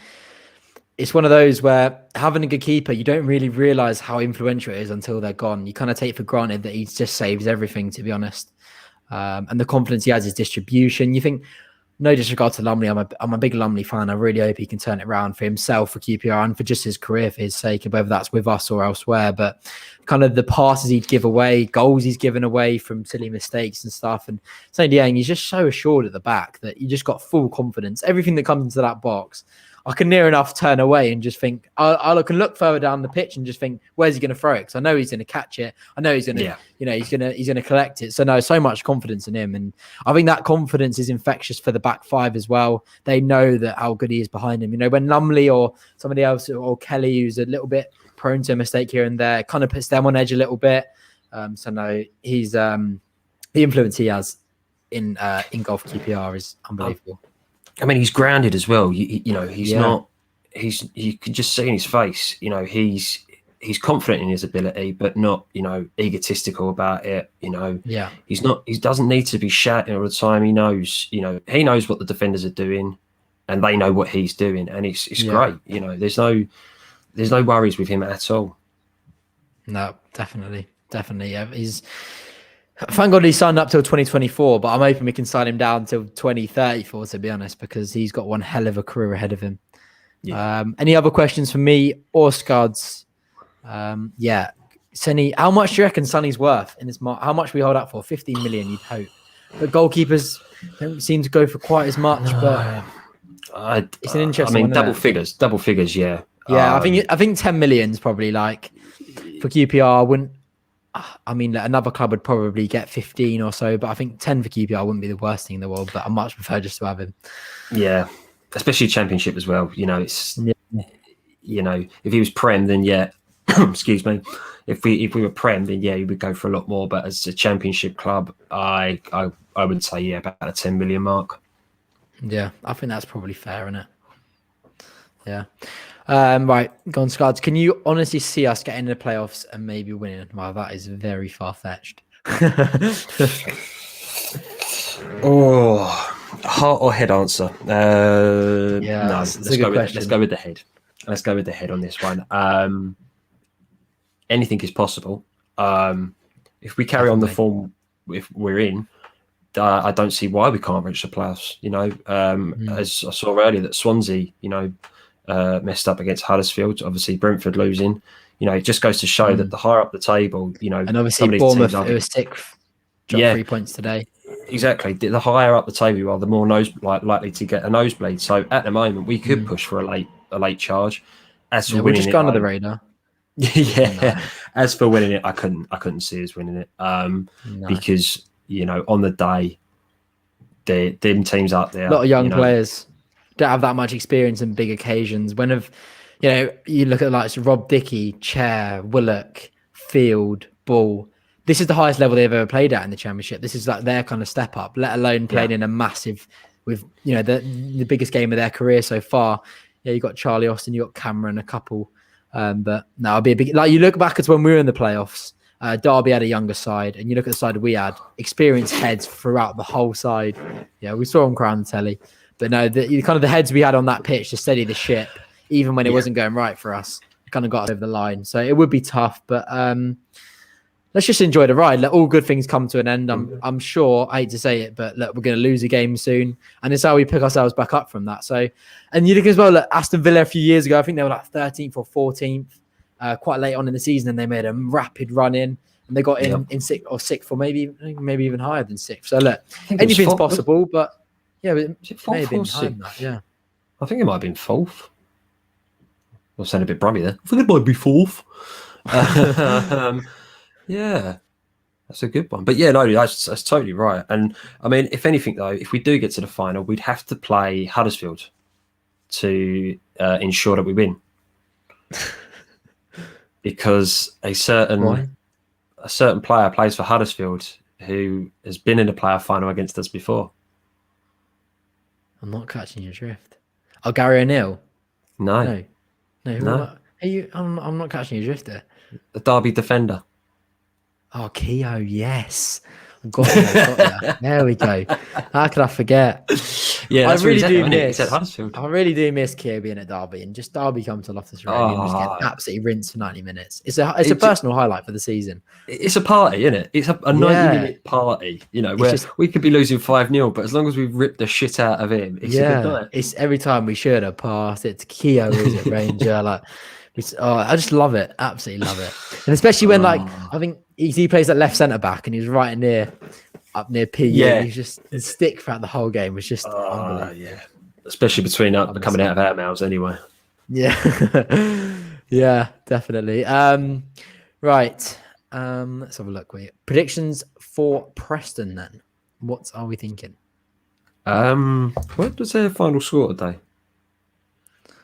S1: it's one of those where having a good keeper, you don't really realise how influential it is until they're gone. You kind of take for granted that he just saves everything, to be honest. And the confidence he has, his distribution. You think, no disregard to Lumley, I'm a big Lumley fan. I really hope he can turn it around for himself, for QPR, and for just his career, for his sake, whether that's with us or elsewhere. But kind of the passes he'd give away, goals he's given away from silly mistakes and stuff. And Sonny Dieng, he's just so assured at the back that you just got full confidence. Everything that comes into that box, I can near enough turn away and just think, I can look further down the pitch and just think, where's he going to throw it? Because I know he's going to catch it. I know he's going to, he's going to collect it. So no, so much confidence in him. And I think that confidence is infectious for the back five as well. They know that how good he is behind him. When Lumley or somebody else or Kelly, who's a little bit prone to a mistake here and there, kind of puts them on edge a little bit. So no, he's the influence he has in golf QPR is unbelievable.
S5: I mean, he's grounded as well. He's not. You can just see in his face. He's confident in his ability, but not egotistical about it. He's not. He doesn't need to be shouting all the time. He knows. He knows what the defenders are doing, and they know what he's doing, and it's great. There's no worries with him at all.
S1: No, definitely. Yeah, thank God he signed up till 2024, but I'm hoping we can sign him down till 2034, to be honest, because he's got one hell of a career ahead of him. Yeah. Any other questions for me or Scuds? Sonny, how much do you reckon Sonny's worth in this market? How much we hold up for? 15 million, you'd hope. But goalkeepers don't seem to go for quite as much, but it's an interesting one.
S5: Double figures, yeah.
S1: Yeah, I think 10 million is probably for QPR. Another club would probably get 15 or so, but I think 10 for QPR wouldn't be the worst thing in the world, but I much prefer just to have him.
S5: Yeah, especially Championship as well. It's, if he was Prem, then excuse me. If we were Prem, then he would go for a lot more. But as a Championship club, I would say, about a 10 million mark.
S1: Yeah, I think that's probably fair, isn't it? Yeah. Right, go on, Scards. Can you honestly see us getting into the playoffs and maybe winning? Wow, that is very far-fetched.
S5: Heart or head answer? No, let's go with the head. Let's go with the head on this one. Anything is possible. If we carry on the form if we're in, I don't see why we can't reach the playoffs. As I saw earlier, that Swansea, messed up against Huddersfield. Obviously, Brentford losing. It just goes to show that the higher up the table, and
S1: obviously Bournemouth, who was sixth, dropped 3 points today.
S5: Exactly. The higher up the table you are, the more likely to get a nosebleed. So at the moment, we could push for a late charge. As for
S1: we're just going under the radar.
S5: No. As for winning it, I couldn't see us winning it. Because on the day, them teams up there,
S1: a lot of young players don't have that much experience in big occasions. You look at the likes of Rob Dickey, Chair, Willock, Field, Ball. this is the highest level they've ever played at in the Championship. This is like their kind of step up, let alone playing in a massive, with the biggest game of their career so far. Yeah, you got Charlie Austin, you got Cameron, a couple, but no, it'll be a big. Like you look back at when we were in the playoffs, Derby had a younger side, and you look at the side we had, experienced heads throughout the whole side. Yeah, we saw them cry on the telly, but no, the kind of the heads we had on that pitch to steady the ship, even when it wasn't going right for us, kind of got us over the line. So it would be tough, but let's just enjoy the ride. Let all good things come to an end. I'm sure, I hate to say it, but look, we're going to lose a game soon. And it's how we pick ourselves back up from that. So, and you look as well, look, Aston Villa a few years ago, I think they were like 13th or 14th, quite late on in the season, and they made a rapid run in. And they got in sixth or maybe even higher than sixth. So look, anything's possible, but yeah, it may have been higher than that, yeah.
S5: I think it might have been fourth. I'll sound a bit brummy there. I think it might be fourth. Yeah, that's a good one. But yeah, no, that's totally right. And I mean, if anything, though, if we do get to the final, we'd have to play Huddersfield to ensure that we win. Because a certain player plays for Huddersfield who has been in a playoff final against us before.
S1: I'm not catching your drift. Oh, Gary O'Neill?
S5: No.
S1: I'm not catching your drift there.
S5: The Derby defender.
S1: Oh, Keogh, yes. Got ya. There we go. How could I forget?
S5: Yeah,
S1: I really do miss.
S5: Huddersfield.
S1: I really do miss Keogh being at Derby, and just Derby come to Loftus Road and just get absolutely rinsed for 90 minutes. It's a personal highlight for the season.
S5: It's a party, isn't it? It's a 90-minute party. Where we could be losing 5-0, but as long as we rip the shit out of him, it's a good night. It's
S1: every time we should have passed it to Keogh, is it Ranger? I just love it. Absolutely love it. And especially when I think he plays at left centre back and he's right up near P. Yeah. He's just his stick throughout the whole game was just unbelievable.
S5: Yeah. Especially between coming out of our mouths anyway.
S1: Yeah. Yeah, definitely. Right. Let's have a look. Predictions for Preston then. What are we thinking?
S5: What was their final score today?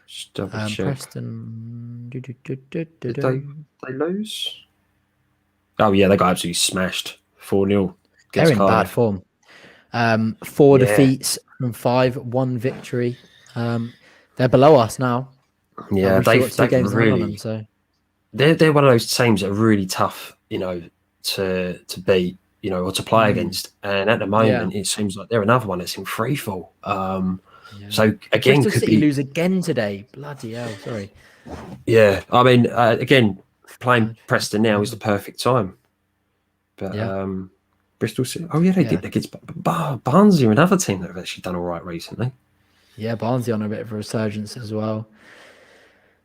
S5: Just double check.
S1: Preston.
S5: Did they lose? Oh yeah, they got absolutely smashed. 4-0.
S1: They're in bad form. 4 defeats from 5, 1 victory. They're below us now.
S5: Yeah, they've really.
S1: Them, so
S5: they're one of those teams that are really tough, to beat, or to play against. And at the moment, it seems like they're another one that's in free fall. So again,
S1: Bristol City lose again today. Bloody hell! Sorry.
S5: Yeah, I mean, again, playing Preston now is the perfect time. But Bristol City. Oh yeah, they did against Barnsley, another team that have actually done all right recently.
S1: Yeah, Barnsley on a bit of a resurgence as well.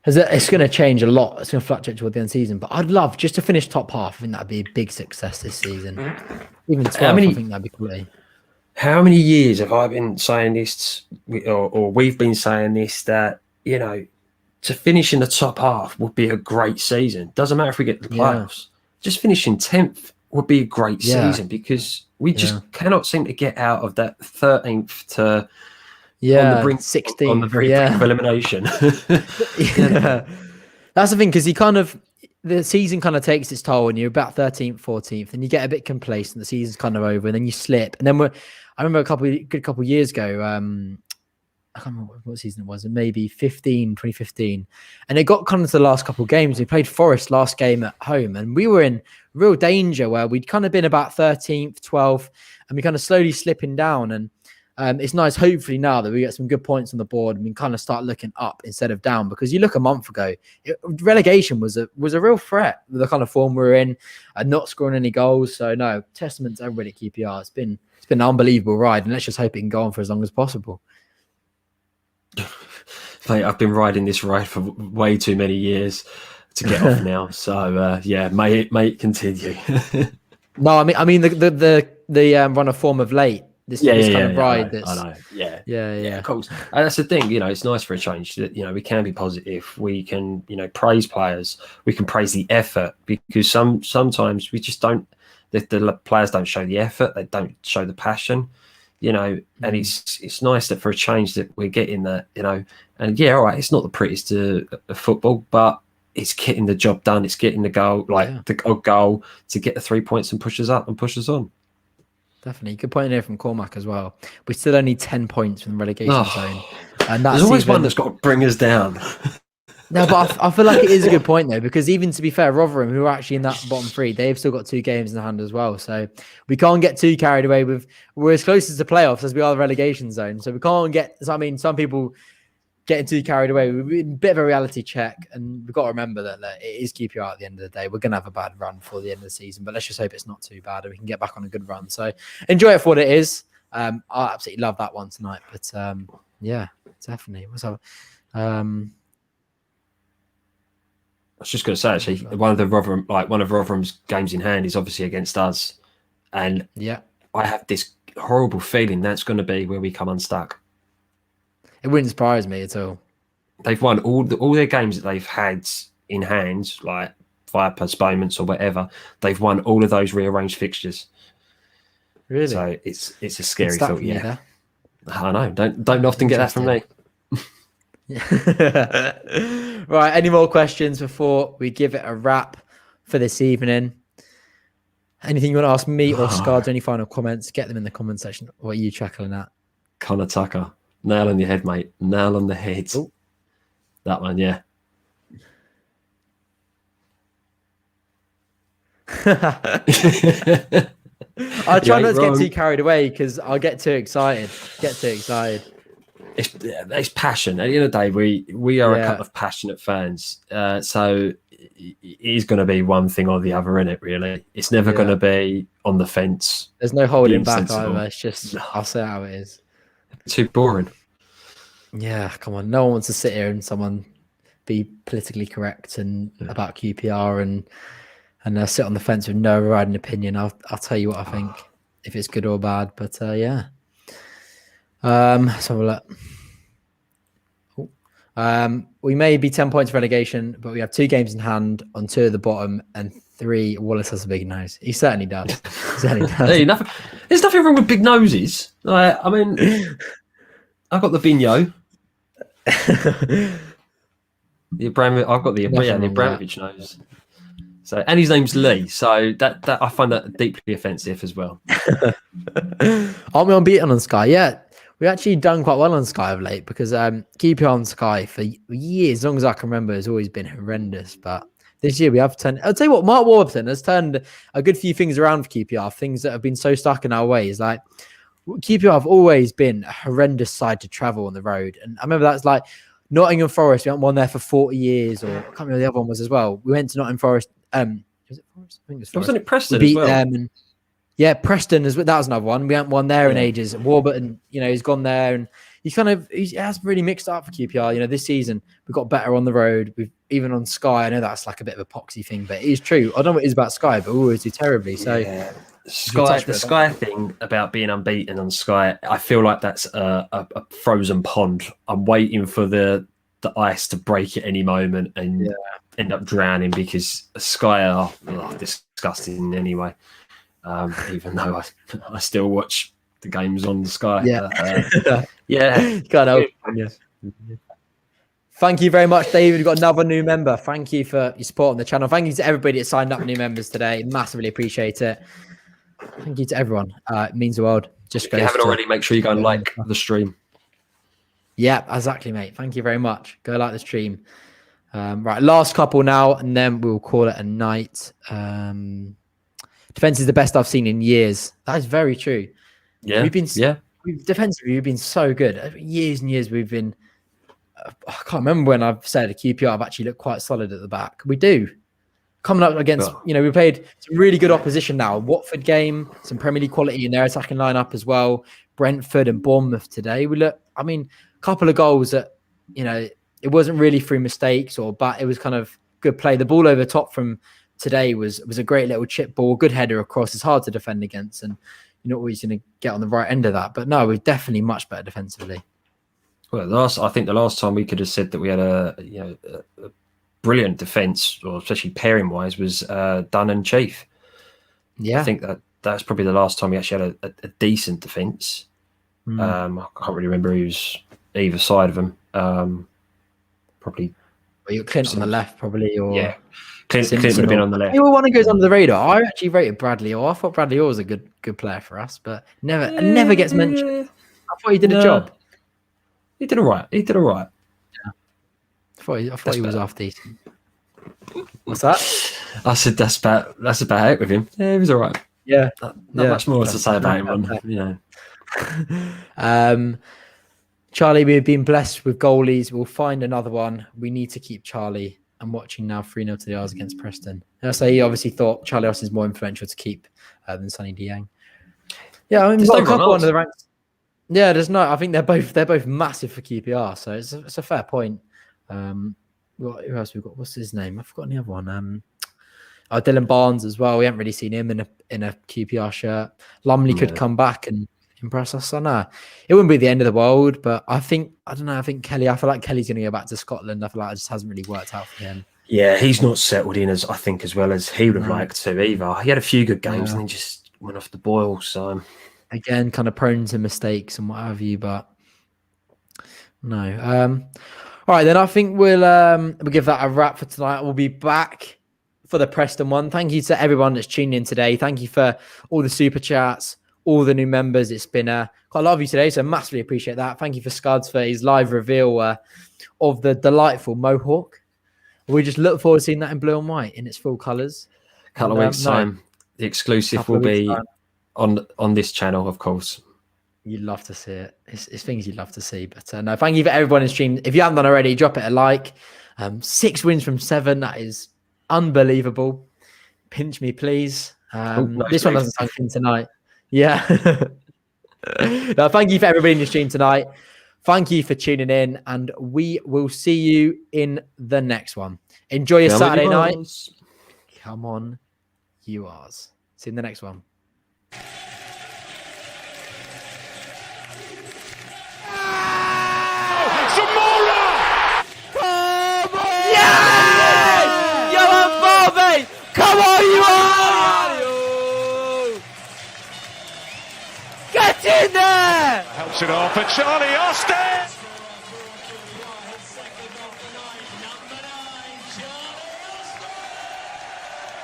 S1: It's going to change a lot. It's going to fluctuate toward the end of the season. But I'd love just to finish top half. I think that'd be a big success this season. Even 12, I think that'd be great.
S5: How many years have I been saying this, or we've been saying this, that, to finish in the top half would be a great season. Doesn't matter if we get the playoffs. Just finishing 10th would be a great season because we just cannot seem to get out of that 13th to on the brink, 16th, on the brink of elimination.
S1: That's the thing, because the season kind of takes its toll and you're about 13th, 14th, and you get a bit complacent. The season's kind of over, and then you slip. And then I remember a couple of years ago, I can't remember what season it was, maybe 2015. And it got kind of to the last couple of games. We played Forest last game at home, and we were in real danger where we'd kind of been about 13th, 12th, and we kind of slowly slipping down. And it's nice, hopefully, now that we get some good points on the board and we kind of start looking up instead of down. Because you look a month ago, relegation was a real threat with the kind of form we're in, and not scoring any goals. So no, testament to everybody at QPR. It's been an unbelievable ride, and let's just hope it can go on for as long as possible.
S5: Mate, I've been riding this ride for way too many years to get off now. So may it continue.
S1: No, I mean the run of form of late. This kind of ride.
S5: I know. Yeah, of course. And that's the thing. It's nice for a change. That we can be positive. We can praise players. We can praise the effort, because sometimes we just don't. The players don't show the effort. They don't show the passion. And it's nice that for a change that we're getting that. And all right, it's not the prettiest of football, but it's getting the job done. It's getting the goal, the goal to get the 3 points and push us up and push us on.
S1: Definitely. Good point in here from Cormac as well. We still only 10 points from the relegation zone. And that's
S5: there's always one that's got to bring us down.
S1: No, but I feel like it is a good point, though, because even to be fair, Rotherham, who are actually in that bottom three, they've still got 2 games in hand as well. So we can't get too carried away with, we're as close as the playoffs as we are the relegation zone. So we can't get, I mean, some people getting too carried away. We're a bit of a reality check, and we've got to remember that it is QPR at the end of the day. We're going to have a bad run for the end of the season, but let's just hope it's not too bad and we can get back on a good run. So enjoy it for what it is. I absolutely love that one tonight, but yeah, definitely. What's up?
S5: I was just going to say, actually, one of Rotherham's games in hand is obviously against us, and I have this horrible feeling that's going to be where we come unstuck.
S1: It wouldn't surprise me at all.
S5: They've won all their games that they've had in hand, like via postponements or whatever. They've won all of those rearranged fixtures.
S1: Really?
S5: So it's a scary thought.
S1: Yeah,
S5: I know. Don't often get that from me.
S1: Right, any more questions before we give it a wrap for this evening? Anything you want to ask me or Scars? Any final comments? Get them in the comment section. What are you chuckling at?
S5: Connor Tucker, nail on your head, mate. Nail on the head. Ooh. That one, yeah.
S1: I try not to get too carried away because I'll get too excited.
S5: It's passion. At the end of the day, we are a couple of passionate fans. So it is going to be one thing or the other in it, really. It's never going to be on the fence.
S1: There's no holding back either. It's just, I'll say how it is.
S5: Too boring.
S1: Yeah, come on. No one wants to sit here and someone be politically correct and about QPR and sit on the fence with no overriding opinion. I'll tell you what I think, if it's good or bad. But yeah. So we may be 10 points relegation, but we have 2 games in hand on 2 at the bottom and 3. Wallace has a big nose. He certainly does.
S5: Hey, there's nothing wrong with big noses. I mean, I've got the Binho. I've got the Abramovich nose. So, and his name's Lee. So that I find that deeply offensive as well.
S1: Aren't we unbeaten on Sky? Yeah. We've actually done quite well on Sky of late because QPR on Sky for years, as long as I can remember, has always been horrendous. But this year we have turned. I'll tell you what, Mark Warburton has turned a good few things around for QPR. Things that have been so stuck in our ways. Like QPR have always been a horrendous side to travel on the road, and I remember that's like Nottingham Forest. We haven't won there for 40 years, or I can't remember the other one was as well. We went to Nottingham Forest. Was it Forest? I think it was Forest.
S5: Wasn't it Preston
S1: we beat
S5: as well?
S1: them. Yeah, Preston as well. That was another one. We haven't won there in ages. Warburton, he's gone there, and he has really mixed up for QPR. This season we've got better on the road. We've even on Sky. I know that's like a bit of a poxy thing, but it is true. I don't know what it is about Sky, but we always do terribly. So
S5: the Sky thing about being unbeaten on Sky, I feel like that's a frozen pond. I'm waiting for the ice to break at any moment and end up drowning because Sky are disgusting anyway. Even though I still watch the games on the Sky.
S1: Can't help. Thank you very much, David. We've got another new member. Thank you for your support on the channel. Thank you to everybody that signed up, new members today. Massively appreciate it. Thank you to everyone. It means the world. Just
S5: if you haven't already, make sure you go and like the stream. Yeah,
S1: exactly, mate. Thank you very much. Go like the stream. Right, last couple now, and then we'll call it a night. Defense is the best I've seen in years. That is very true.
S5: Yeah,
S1: defensively, we've been so good. Years and years we've been. I can't remember when I've said a QPR have actually looked quite solid at the back. We do. Coming up against, we played some really good opposition now. Watford game, some Premier League quality in their attacking lineup as well. Brentford and Bournemouth today. A couple of goals that, it wasn't really through mistakes but it was kind of good play. The ball over top from today was a great little chip ball, good header across. It's hard to defend against, and you're not always going to get on the right end of that. But no, we're definitely much better defensively.
S5: Well, I think the last time we could have said that we had a brilliant defence, or especially pairing wise, was Dunn and Chief. Yeah, I think that's probably the last time we actually had a decent defence. I can't really remember who's either side of them. Probably
S1: Well, you got Clint on the left, probably, or
S5: Yeah, Clint would
S1: Simpson
S5: have been
S1: or-
S5: on the left.
S1: Anyone who goes under the radar. I actually rated Bradley Orr. I thought Bradley Orr was a good player for us, but never gets mentioned. I thought he did a job.
S5: He did all right. He did all right.
S1: I thought he was
S5: better.
S1: half decent. What's that?
S5: I said that's about it with him. Yeah, he was all right.
S1: Yeah,
S5: Not much more to say about him.
S1: Charlie, we've been blessed with goalies. We'll find another one. We need to keep Charlie. I'm watching now 3-0 to the Isles against Preston. And so he obviously thought Charlie Austin's more influential to keep than Sonny Dieng. Yeah, I mean, we've got a couple under the ranks. Yeah, there's no. I think they're both massive for QPR, so it's a fair point. Who else we've got? What's his name? I've forgotten the other one. Dylan Barnes as well. We haven't really seen him in a QPR shirt. Lumley could come back and impress us. I know it wouldn't be the end of the world, but I don't know. I think Kelly. I feel like Kelly's going to go back to Scotland. I feel like it just hasn't really worked out for him.
S5: Yeah, he's not settled in as well as he would have liked to either. He had a few good games and then just went off the boil. So
S1: again, kind of prone to mistakes and what have you, but no. All right, then I think we'll give that a wrap for tonight. We'll be back for the Preston one. Thank you to everyone that's tuned in today. Thank you for all the super chats, all the new members. It's been quite a lot of you today, so massively appreciate that. Thank you for Scuds for his live reveal of the delightful Mohawk. We just look forward to seeing that in blue and white in its full colours.
S5: Couple of weeks' time, the exclusive will be on this channel, of course.
S1: You'd love to see it. It's things you'd love to see. But no, thank you for everyone in stream. If you haven't done already, drop it a like. 6 wins from 7. That is unbelievable. Pinch me, please. This one doesn't sink in tonight. Yeah. No, thank you for everybody in the stream tonight. Thank you for tuning in, and we will see you in the next one. Enjoy your Saturday night. Come on, you ours. See you in the next one. Come on, you are! Get in there!
S2: Helps it off for Charlie Austin!